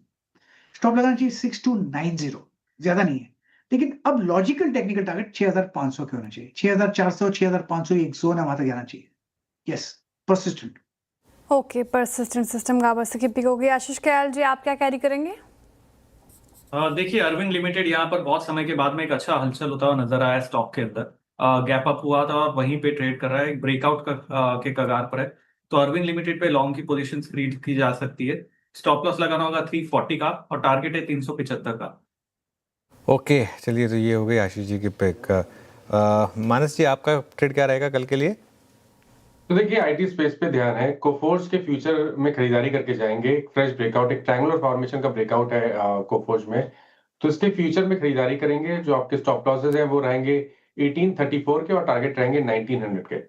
स्टॉप लगाना चाहिए 6290, ज्यादा नहीं है। लेकिन अब लॉजिकल टेक्निकल टारगेट 6500 के होना चाहिए। 6400 6500 एक जोन है, वहां तक जाना चाहिए। Yes, persistent. Okay, persistent system गाबा से की पिक हो गई। आशीष कयाल जी, आप क्या कैरी करेंगे? देखिए, अरविंद लिमिटेड यहाँ पर बहुत समय के बाद में एक अच्छा हलचल होता हुआ नजर आया स्टॉक के अंदर। गैप अप हुआ था और वहीं पे ट्रेड कर रहा है, एक ब्रेकआउट के कगार पर है। तो अरविंद लिमिटेड पे लॉन्ग की पोजीशन खरीद की जा सकती है। स्टॉप लॉस लगाना होगा 340 का और टारगेट है 375 का। ओके, चलिए, तो ये हो गई आशीष जी की पिक। मानस जी, आपका ट्रेड क्या रहेगा कल के लिए? तो देखिए, आईटी स्पेस पे ध्यान है। कोफोर्ज के फ्यूचर में खरीदारी करके जाएंगे। फ्रेश ब्रेकआउट, एक ट्रायंगुलर फॉर्मेशन का ब्रेकआउट है कोफोर्ज में, तो इसके फ्यूचर में खरीदारी करेंगे। जो आपके स्टॉप लॉसेज हैं वो रहेंगे 1834 के और टारगेट रहेंगे 1900 के।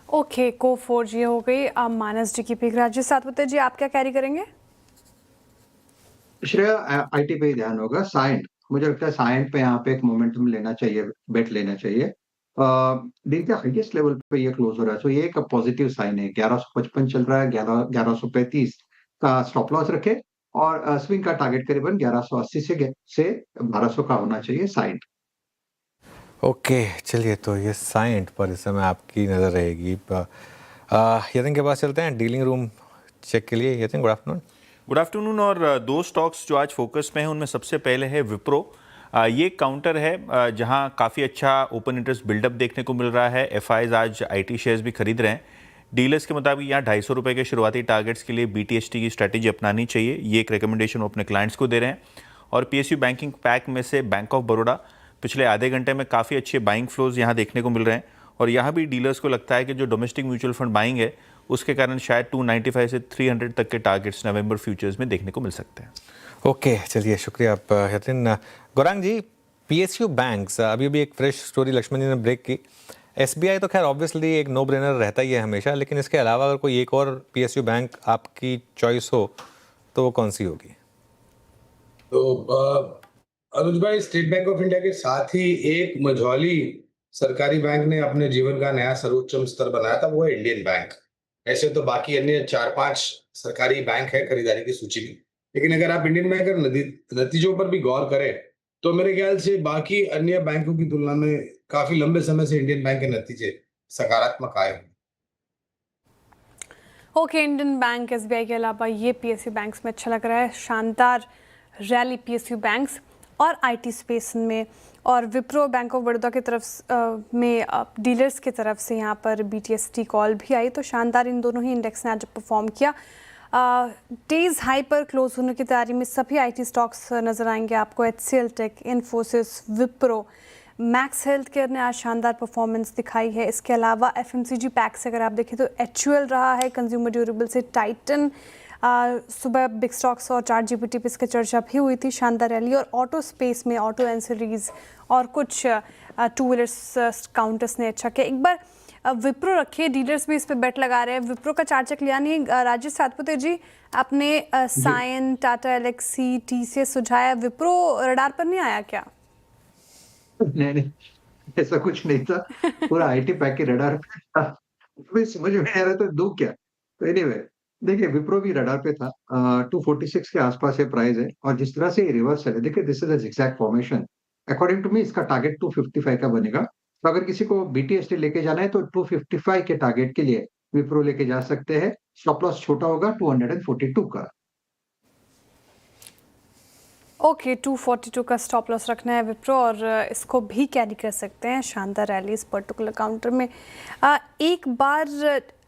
ओके, कोफोर्ज ये हो गई। अब मानस जी की पिक। राजेश सातवते जी, आप क्या कैरी करेंगे? श्रेया, आईटी पे ही ध्यान होगा। साइंट, मुझे लगता है साइंट पे यहाँ पे एक मोमेंटम लेना चाहिए, बेट लेना चाहिए। देखते हैं हाईएस्ट लेवल पे ये क्लोज हो रहा है, तो ये एक पॉजिटिव साइन है। 1155 चल रहा है, 1135 का स्टॉप लॉस रखे और स्विंग का टारगेट करीबन 1180 से 1200 का होना चाहिए साइंट। ओके, चलिए, तो ये साइंट पर इस समय आपकी नज़र रहेगी। यतिन के पास चलते हैं डीलिंग रूम चेक के लिए। Yatin, good afternoon. Good afternoon. और 2 स्टॉक्स जो आज फोकस में हैं उनमें सबसे पहले है विप्रो। ये काउंटर है जहां काफ़ी अच्छा ओपन इंटरेस्ट बिल्डअप देखने को मिल रहा है। एफआईज आज आईटी शेयर्स भी खरीद रहे हैं। डीलर्स के मुताबिक यहाँ 250 रुपये के शुरुआती टारगेट्स के लिए बीटीएसटी की स्ट्रैटेजी अपनानी चाहिए। ये एक रिकमेंडेशन वो अपने क्लाइंट्स को दे रहे हैं। और पीएसयू बैंकिंग पैक में से बैंक ऑफ बड़ौदा पिछले आधे घंटे में काफ़ी अच्छे बाइंग फ्लोज यहाँ देखने को मिल रहे हैं। और यहाँ भी डीलर्स को लगता है कि जो डोमेस्टिक म्यूचुअल फंड बाइंग है उसके कारण शायद 295 से 300 तक के टारगेट्स नवंबर फ्यूचर्स में देखने को मिल सकते हैं। ओके, चलिए, शुक्रिया आप यतिन। गौरांग जी, पीएसयू बैंक्स, अभी भी एक फ्रेश स्टोरी लक्ष्मण जी ने ब्रेक की। एसबीआई तो खैर ऑब्वियसली एक नो ब्रेनर रहता ही है हमेशा, लेकिन इसके अलावा अगर कोई एक और पीएसयू बैंक आपकी चॉइस हो तो वो कौन सी होगी? तो अनुज भाई, स्टेट बैंक ऑफ इंडिया के साथ ही एक मझौली सरकारी बैंक ने अपने जीवन का नया सर्वोच्चम स्तर बनाया था, वो है इंडियन बैंक। ऐसे तो बाकी अन्य 4-5 सरकारी बैंक है खरीदारी की सूची में, लेकिन अगर आप इंडियन बैंक के नतीजों पर भी गौर करें तो मेरे ख्याल से बाकी अन्य बैंकों की तुलना में काफी लंबे समय से इंडियन बैंक के नतीजे सकारात्मक आए हैं। ओके, इंडियन बैंक, एसबीआई के अलावा ये पीएसयू बैंक्स में अच्छा लग रहा है। शानदार रैली पीएसयू बैंक्स और आईटी स्पेस में, और विप्रो बैंक ऑफ बड़ौदा की तरफ में डीलर्स की तरफ से यहाँ पर बीटीएसटी कॉल भी आई, तो शानदार इन दोनों ही इंडेक्स ने आज परफॉर्म किया। डेज हाई पर क्लोज होने की तैयारी में सभी आईटी स्टॉक्स नजर आएंगे आपको। HCL Tech, Infosys, Wipro, Max Health Care ने आज शानदार परफॉर्मेंस दिखाई है। इसके अलावा एफएमसीजी पैक से अगर आप देखें तो एचयूएल रहा है, कंज्यूमर ड्यूरेबल से टाइटन, सुबह बिग स्टॉक्स और चार्ट जीपीटी पे इसकी चर्चा भी हुई थी। शानदार रैली। और ऑटो स्पेस में ऑटो एंसिलरीज और कुछ टू व्हीलर्स काउंटर्स ने अच्छा किया। एक बार विप्रो रखिए, डीलर्स भी इस पे बेट लगा रहे हैं। विप्रो का चार्ट चेक लिया नहीं। राजेश सातपुते जी, आपने साइन, टाटा एलेक्सी, टीसीएस सुझाया, विप्रो रडार पर नहीं आया क्या? नहीं, ऐसा कुछ नहीं था। पूरा आईटी पैक के रडार पे था। समझ में नहीं आ रहा था दूं क्या। तो एनीवे, देखिए विप्रो भी रडार पे था। 246 के आसपास ये प्राइस है, और जिस तरह से ये रिवर्सल है, देखिए this is a zigzag formation. According to me इसका टारगेट 255 का बनेगा। तो अगर किसी को बीटीएसटी लेके जाना है तो 255 के टारगेट के लिए विप्रो लेके जा सकते हैं। स्टॉप लॉस छोटा होगा 242 का। ओके, 242 का स्टॉप लॉस रखना है विप्रो, और इसको भी कैरी कर सकते हैं। शानदार रैली इस पर्टिकुलर काउंटर में। एक बार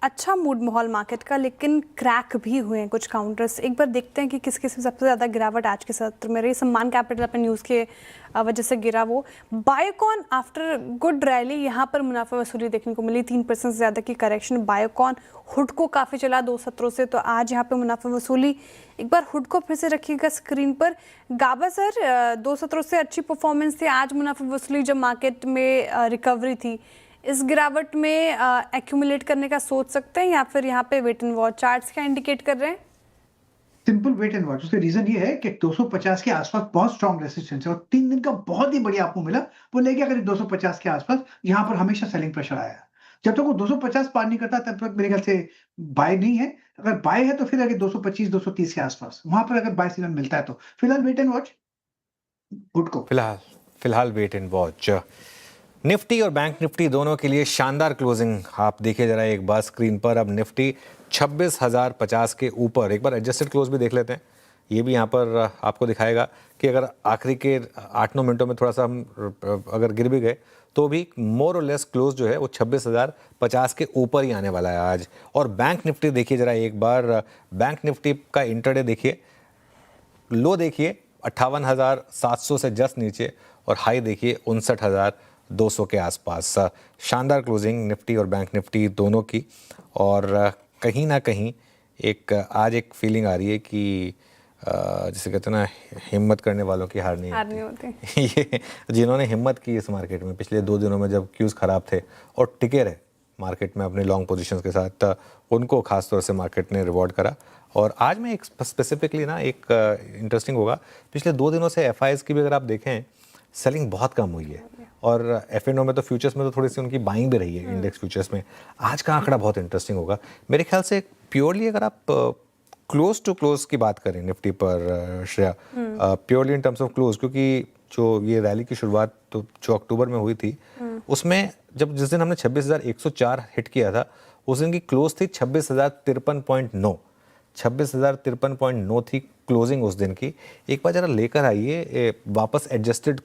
अच्छा मूड माहौल मार्केट का, लेकिन क्रैक भी हुए हैं कुछ काउंटर्स। एक बार देखते हैं कि किस किस में सबसे ज़्यादा गिरावट आज के सत्र में रही। सम्मान कैपिटल अपने न्यूज़ के वजह से गिरा वो। बायोकॉन आफ्टर गुड रैली, यहाँ पर मुनाफा वसूली देखने को मिली। 3% से ज़्यादा की करेक्शन। बायोकॉन हुड को काफ़ी चला 2 सत्रों से, तो आज यहाँ पे मुनाफा वसूली। एक बार हुड को फिर से रखिएगा स्क्रीन पर। गाबा सर, 2 सत्रों से अच्छी परफॉर्मेंस थी, आज मुनाफा वसूली जब मार्केट में रिकवरी थी, इस गिरावट में एक्यूमुलेट करने का सोच सकते हैं, या फिर यहाँ पे वेट एंड वॉच? चार्ट्स क्या इंडिकेट कर रहे हैं? Simple wait and watch. उसका रीजन ये है कि 250 के आसपास बहुत स्ट्रॉन्ग रेसिस्टेंस है, और 3 दिन का बहुत ही बढ़िया आपको मिला। वो लेके अगर 250 के आसपास, यहाँ पर हमेशा सेलिंग प्रेशर आया। जब तक वो 250 पार नहीं करता तब तक मेरे ख्याल से बाय नहीं है। अगर बाय है तो फिर अगर 225 230 के आसपास, वहां पर अगर बाय सिग्नल मिलता है तो फिलहाल वेट एंड वॉच गुड को। फिलहाल वेट एंड वॉच। निफ्टी और बैंक निफ्टी दोनों के लिए शानदार क्लोजिंग आप देखिए जरा एक बार स्क्रीन पर। अब निफ्टी 26,050 के ऊपर। एक बार एडजस्टेड क्लोज भी देख लेते हैं। ये भी यहाँ पर आपको दिखाएगा कि अगर आखिरी के 8-9 मिनटों में थोड़ा सा हम अगर गिर भी गए तो भी मोर और लेस क्लोज जो है वो 26,050 के ऊपर ही आने वाला है आज। और बैंक निफ्टी देखिए जरा एक बार। बैंक निफ्टी का इंटरडे देखिए, लो देखिए 58,700 से जस्ट नीचे, और हाई देखिए 59,200 के आसपास। शानदार क्लोजिंग निफ्टी और बैंक निफ्टी दोनों की। और कहीं ना कहीं आज एक फीलिंग आ रही है कि जिसे कहते हैं ना, हिम्मत करने वालों की हार नहीं होती। ये जिन्होंने हिम्मत की इस मार्केट में पिछले 2 दिनों में, जब क्यूज़ ख़राब थे और टिके रहे मार्केट में अपने लॉन्ग पोजीशंस के साथ, उनको खास तौर से मार्केट ने रिवॉर्ड करा। और आज में एक स्पेसिफिकली ना एक इंटरेस्टिंग होगा, पिछले 2 दिनों से एफआईएस की भी अगर आप देखें, सेलिंग बहुत कम हुई है। और एफएनओ में तो फ्यूचर्स में तो थोड़ी सी उनकी बाइंग भी रही है इंडेक्स फ्यूचर्स में। आज का आंकड़ा बहुत इंटरेस्टिंग होगा मेरे ख्याल से। प्योरली अगर आप क्लोज टू क्लोज की बात करें निफ्टी पर Shreya, purely in terms of close, क्योंकि जो ये रैली की शुरुआत तो जो अक्टूबर में हुई थी, उसमें जिस दिन हमने 26,104 हिट किया था, उस दिन की क्लोज थी 26,053.9। 26,053.9 थी क्लोजिंग उस दिन की। एक बार जरा लेकर आइए वापस एडजस्टेड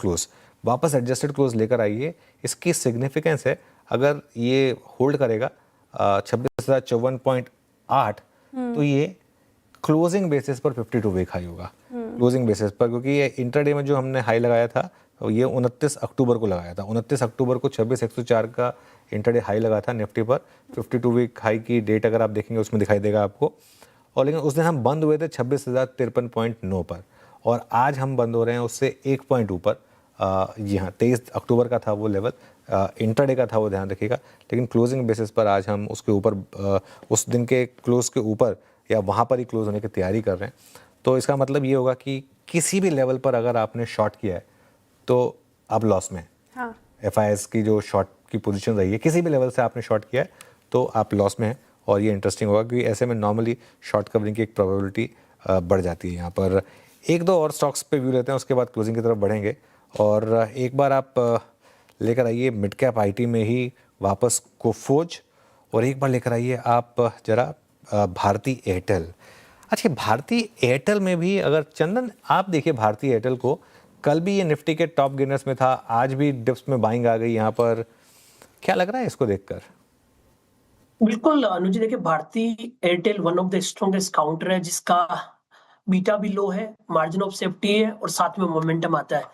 क्लोज लेकर आइए। इसकी सिग्निफिकेंस है, अगर ये होल्ड करेगा 26,054.8, तो ये क्लोजिंग बेसिस पर 52 वीक हाई होगा। क्लोजिंग बेसिस पर, क्योंकि ये इंटरडे में जो हमने हाई लगाया था ये 29 अक्टूबर को लगाया था। 29 अक्टूबर को 26,104 का इंटरडे हाई लगा था निफ्टी पर। 52 वीक हाई की डेट अगर आप देखेंगे उसमें दिखाई देगा आपको। और लेकिन उस दिन हम बंद हुए थे 26,053.9 पर, और आज हम बंद हो रहे हैं उससे 1 पॉइंट ऊपर। जी हाँ, 23 अक्टूबर का था वो लेवल, इंटरडे का था वो, ध्यान रखिएगा। लेकिन क्लोजिंग बेसिस पर आज हम उसके ऊपर, उस दिन के क्लोज के ऊपर या वहाँ पर ही क्लोज होने की तैयारी कर रहे हैं। तो इसका मतलब ये होगा कि किसी भी लेवल पर अगर आपने शॉर्ट किया है तो आप लॉस में। हाँ। एफआईएस की जो शॉर्ट की पोजीशन रही है, किसी भी लेवल से आपने शॉर्ट किया है तो आप लॉस में है। और ये इंटरेस्टिंग होगा क्योंकि ऐसे में नॉर्मली शॉर्ट कवरिंग की एक प्रोबेबिलिटी बढ़ जाती है। यहाँ पर 1-2 और स्टॉक्स पे व्यू लेते हैं, उसके बाद क्लोजिंग की तरफ बढ़ेंगे। और एक बार आप लेकर आइए मिड कैप आईटी में ही वापस कोफोज, और एक बार लेकर आइए आप जरा भारती एयरटेल। अच्छा, भारती एयरटेल में भी अगर चंदन आप देखिए भारती एयरटेल को, कल भी ये निफ्टी के टॉप गेनर्स में था, आज भी डिप्स में बाइंग आ गई यहाँ पर, क्या लग रहा है इसको देखकर? बिल्कुल अनुज, देखिए Bharti Airtel one of the strongest counter है जिसका बीटा भी लो है, मार्जिन ऑफ सेफ्टी है और साथ में मोमेंटम आता है।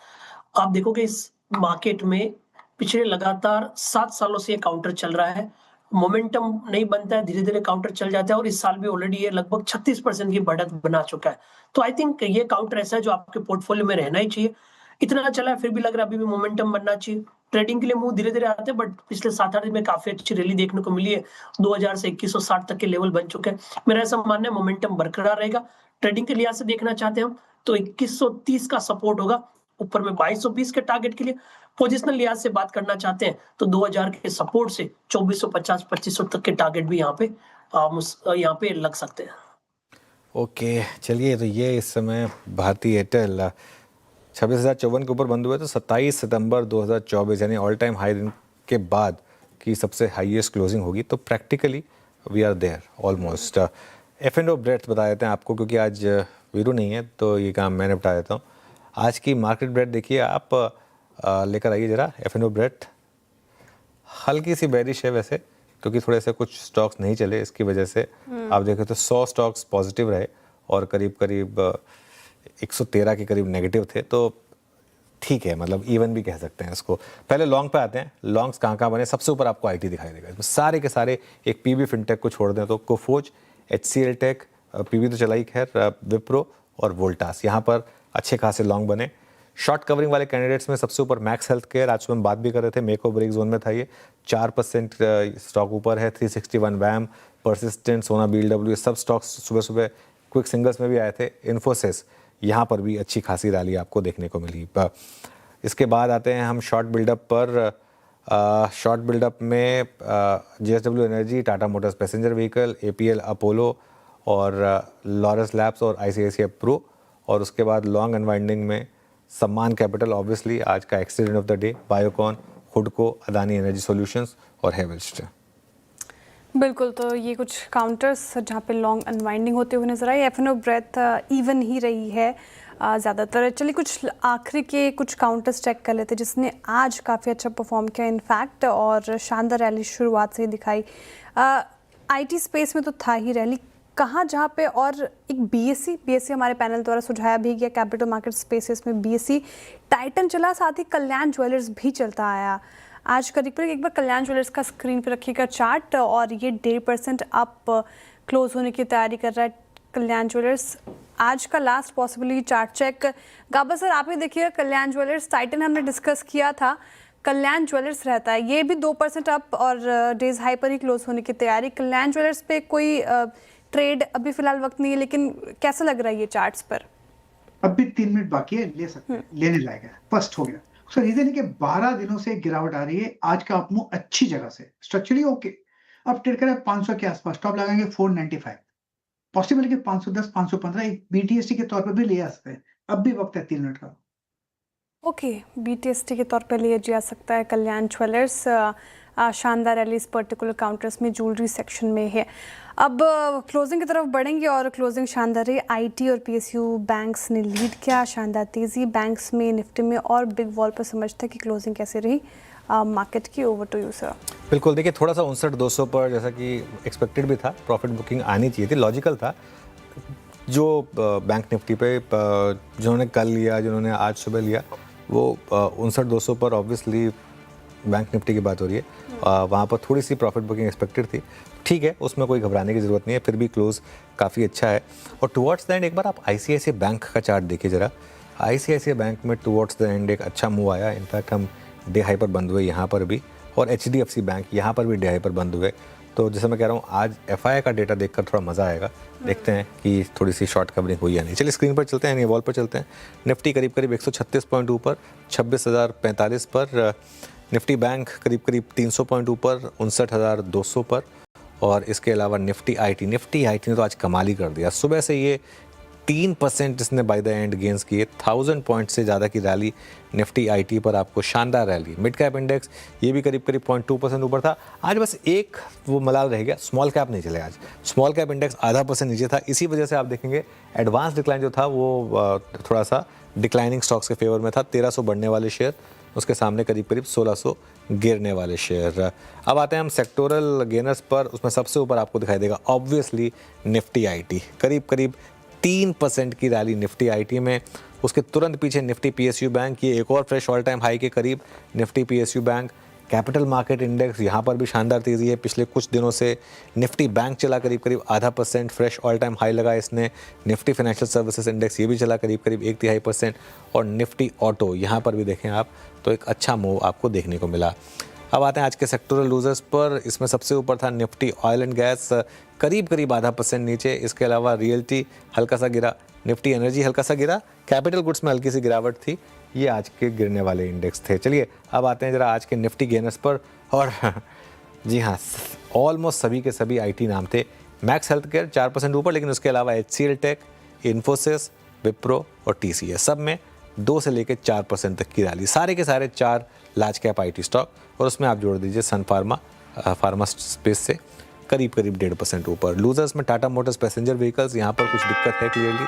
आप देखोगे इस मार्केट में पिछले लगातार 7 सालों से ये काउंटर चल रहा है, मोमेंटम नहीं बनता है, धीरे धीरे काउंटर चल जाता है और इस साल भी ऑलरेडी ये लगभग 36% की बढ़त बना चुका है। तो आई थिंक ये काउंटर ऐसा है जो आपके पोर्टफोलियो में रहना ही चाहिए। इतना चला है फिर भी लग रहा है अभी भी मोमेंटम बनना चाहिए। ट्रेडिंग के लिए मूव धीरे धीरे आते हैं, बट पिछले 7-8 दिन में काफी अच्छी रैली देखने को मिली है। 2000 से 2160 तक के लेवल बन चुके हैं। मेरा ऐसा मानना है मोमेंटम बरकरार रहेगा। ट्रेडिंग के लिहाज से देखना चाहते हैं हम तो 2130 का सपोर्ट होगा, ऊपर में 2220 के टारगेट के लिए। पोजिशनल लिहाज से बात करना चाहते हैं तो 2000 के सपोर्ट से 2450-2500 तक के टारगेट भी यहाँ पे लग सकते हैं। ओके, चलिए, तो ये इस समय भारती एयरटेल 26,054 के ऊपर बंद हुए, तो 27 सितंबर 2024 यानी ऑल टाइम हाई दिन के बाद की सबसे हाईएस्ट क्लोजिंग होगी। तो practically we are there almost. F&O ब्रेड्स बता देते हैं आपको, क्योंकि आज वीरू नहीं है तो ये काम मैं निपटा देता हूँ। आज की मार्केट ब्रेड देखिए आप, लेकर आइए जरा F&O ब्रेड। हल्की सी बेरिश है वैसे, क्योंकि थोड़े से कुछ स्टॉक्स नहीं चले, इसकी वजह से आप देखें तो 100 स्टॉक्स पॉजिटिव रहे और करीब करीब 113 के करीब नेगेटिव थे। तो ठीक है, मतलब इवन भी कह सकते हैं इसको। पहले लॉन्ग पे आते हैं। लॉन्ग्स कहाँ बने? सबसे ऊपर आपको आईटी दिखाई देगा, इसमें सारे के सारे। एक पीबी फिनटेक को छोड़ दें तो कोफोज, HCL टेक, पीबी तो चला ही खैर, विप्रो और वोल्टास, यहाँ पर अच्छे खासे लॉन्ग बने। शॉर्ट कवरिंग वाले कैंडिडेट्स में सबसे ऊपर मैक्स हेल्थ केयर, आज सुबह हम बात भी कर रहे थे, मेक और ब्रेक जोन में था ये, 4% स्टॉक ऊपर है। 361 वैम, परसिस्टेंट, सोना BLW, सब स्टॉक्स सुबह सुबह क्विक सिंगल्स में भी आए थे। इन्फोसिस, यहाँ पर भी अच्छी खासी रैली आपको देखने को मिली। इसके बाद आते हैं हम शॉर्ट बिल्डअप पर। शॉर्ट बिल्डअप में JSW energy, Tata Motors passenger vehicle, APL Apollo और लॉरस लैब्स और ICICI प्रो। और उसके बाद लॉन्ग अनवाइंडिंग में सम्मान कैपिटल, ऑब्वियसली आज का accident of the day, Biocon, हुडको, अदानी एनर्जी सॉल्यूशंस और हेवेल्स। बिल्कुल, तो ये कुछ काउंटर्स जहाँ पे लॉन्ग अनवाइंडिंग होते हुए नजर आए। F&O ब्रेथ इवन ही रही है ज़्यादातर। चलिए कुछ आखिरी के कुछ काउंटर्स चेक कर लेते हैं जिसने आज काफ़ी अच्छा परफॉर्म किया इनफैक्ट, और शानदार रैली शुरुआत से ही दिखाई। IT स्पेस में तो था ही रैली, कहाँ जहाँ पे, और एक BSE हमारे पैनल द्वारा सुझाया भी गया कैपिटल मार्केट स्पेसेस में BSE, टाइटन चला, साथ ही कल्याण ज्वेलर्स भी चलता आया। आज करीब एक बार कल्याण ज्वेलर्स का स्क्रीन पे रखिएगा चार्ट, और ये 1.5% अप क्लोज होने की तैयारी कर रहा है कल्याण ज्वेलर्स। आज का लास्ट पॉसिबली चार्ट चेक गाबा सर आप ही देखिएगा, कल्याण ज्वेलर्स, टाइटन हमने डिस्कस किया था, कल्याण ज्वेलर्स रहता है, ये भी 2% अप और डेज हाई पर ही क्लोज होने की तैयारी। कल्याण ज्वेलर्स पे कोई ट्रेड अभी फिलहाल वक्त नहीं है, लेकिन कैसा लग रहा है ये चार्ट्स पर? अभी 3 मिनट बाकी है, ले सकते हैं, लेने लायक है, फर्स्ट हो गया। सो रीजन है कि 12 दिनों से गिरावट आ रही है, आज का अपमूव अच्छी जगह से, स्ट्रक्चरली ओके। अब ट्रेड करें 500 के आसपास, स्टॉप लगाएंगे 495, पॉसिबल कि 510, 515 एक BTST के तौर पर भी ले आ सकते हैं। अब भी वक्त है 3 मिनट का। ओके, BTST के तौर पर लिया जा सकता है कल्याण ज्वेलर्स। शानदार रैली इस पर्टिकुलर काउंटर्स में ज्वेलरी सेक्शन में है। अब क्लोजिंग की तरफ बढ़ेंगे और क्लोजिंग शानदार रही। IT और PSU बैंक्स ने लीड किया, शानदार तेजी बैंक्स में, निफ्टी में, और बिग वॉल पर समझते हैं कि क्लोजिंग कैसे रही मार्केट की। Over to you sir. बिल्कुल, देखिए थोड़ा सा 59,200 पर जैसा कि एक्सपेक्टेड भी था, प्रॉफिट बुकिंग आनी चाहिए थी, लॉजिकल था। जो बैंक निफ्टी पे जिन्होंने कल लिया, जिन्होंने आज सुबह लिया, वो 59,200 पर ऑब्वियसली बैंक निफ्टी की बात हो रही है, वहाँ पर थोड़ी सी प्रॉफिट बुकिंग एक्सपेक्टेड थी। ठीक है, उसमें कोई घबराने की ज़रूरत नहीं है, फिर भी क्लोज काफ़ी अच्छा है। और टुवर्ड्स द एंड एक बार आप ICICI बैंक का चार्ट देखिए ज़रा। ICICI बैंक में टुवर्ड्स द एंड एक अच्छा मूव आया, इनफैक्ट हम डे हाई पर बंद हुए यहाँ पर भी, और HDFC बैंक यहाँ पर भी डे हाई पर बंद हुए। तो जैसे मैं कह रहा हूँ, आज FI का डेटा देखकर थोड़ा मज़ा आएगा, देखते हैं कि थोड़ी सी शॉर्ट कवरिंग हुई या नहीं। चलिए स्क्रीन पर चलते हैं, यानी वॉल पर चलते हैं। निफ्टी करीब करीब 136 पॉइंट ऊपर 26,045 पर, निफ्टी बैंक करीब करीब 300 पॉइंट ऊपर 59,200 पर, और इसके अलावा निफ्टी IT ने तो आज कमाल ही कर दिया। सुबह से ये 3% इसने बाय द एंड गेंस किए। 1000 पॉइंट से ज़्यादा की रैली निफ्टी आईटी पर आपको शानदार रैली। मिड कैप इंडेक्स ये भी करीब 0.2% ऊपर था। आज बस एक वो मलाल रह गया, स्मॉल कैप नहीं चले आज। स्मॉल कैप इंडेक्स 0.5% नीचे था। इसी वजह से आप देखेंगे एडवांस डिक्लाइन जो था वो थोड़ा सा डिक्लाइनिंग स्टॉक्स के फेवर में था। 1300 बढ़ने वाले शेयर, उसके सामने करीब 1600 गिरने वाले शेयर। अब आते हैं हम सेक्टोरल गेनर्स पर। उसमें सबसे ऊपर आपको दिखाई देगा ऑब्वियसली निफ्टी आईटी, करीब 3% की रैली निफ्टी आईटी में। उसके तुरंत पीछे निफ्टी पीएसयू बैंक, ये एक और फ्रेश ऑल टाइम हाई के करीब Nifty PSU bank. Capital market index यहाँ पर भी शानदार तेज़ी है पिछले कुछ दिनों से। निफ्टी बैंक चला करीब 0.5%, फ्रेश ऑल टाइम हाई लगा इसने। निफ्टी फाइनेंशियल सर्विसेज इंडेक्स ये भी चला करीब 0.1%। और निफ्टी ऑटो यहाँ पर भी देखें आप तो एक अच्छा मूव आपको देखने को मिला। अब आते हैं आज के सेक्टोरल लूजर्स पर। इसमें सबसे ऊपर था निफ्टी ऑयल एंड गैस, करीब 0.5% नीचे। इसके अलावा रियल्टी हल्का सा गिरा, निफ्टी एनर्जी हल्का सा गिरा, कैपिटल गुड्स में हल्की सी गिरावट थी। ये आज के गिरने वाले इंडेक्स थे। चलिए अब आते हैं जरा आज के निफ्टी गेनर्स पर। और जी हाँ, ऑलमोस्ट सभी के सभी आईटी नाम थे। मैक्स हेल्थ केयर 4% ऊपर, लेकिन उसके अलावा HCL टेक, इन्फोसिस, विप्रो और TCS सब में 2 से लेकर 4% तक की रैली। सारे के सारे 4 लार्ज कैप आईटी स्टॉक, और उसमें आप जोड़ दीजिए सन फार्मा स्पेस से करीब 1.5% ऊपर। लूजर्स में टाटा मोटर्स पैसेंजर व्हीकल्स, यहाँ पर कुछ दिक्कत है क्लियरली।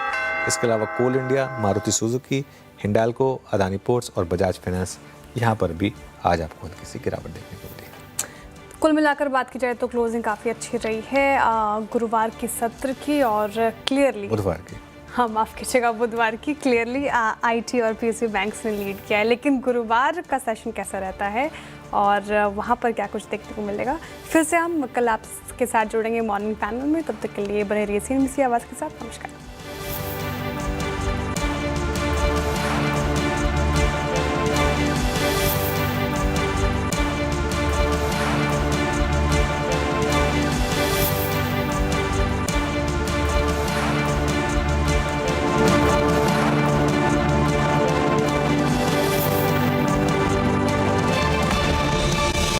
इसके अलावा coal India, Maruti Suzuki, Hindalco, Adani ports और बजाज फाइनेंस, यहाँ पर भी आज आपको हल्की सी गिरावट देखने को मिली। कुल मिलाकर बात की जाए तो क्लोजिंग काफ़ी अच्छी रही है गुरुवार की सत्र की, और क्लियरली बुधवार की, हाँ माफ़ कीजिएगा, बुधवार की क्लियरली आईटी और पीएसयू बैंक्स ने लीड किया है। लेकिन गुरुवार का सेशन कैसा रहता है और वहाँ पर क्या कुछ देखने को मिलेगा, फिर से हम कल आपके साथ जुड़ेंगे मॉर्निंग पैनल में। तब तक के लिए बने रहिए CNBC आवाज़ के साथ। नमस्कार।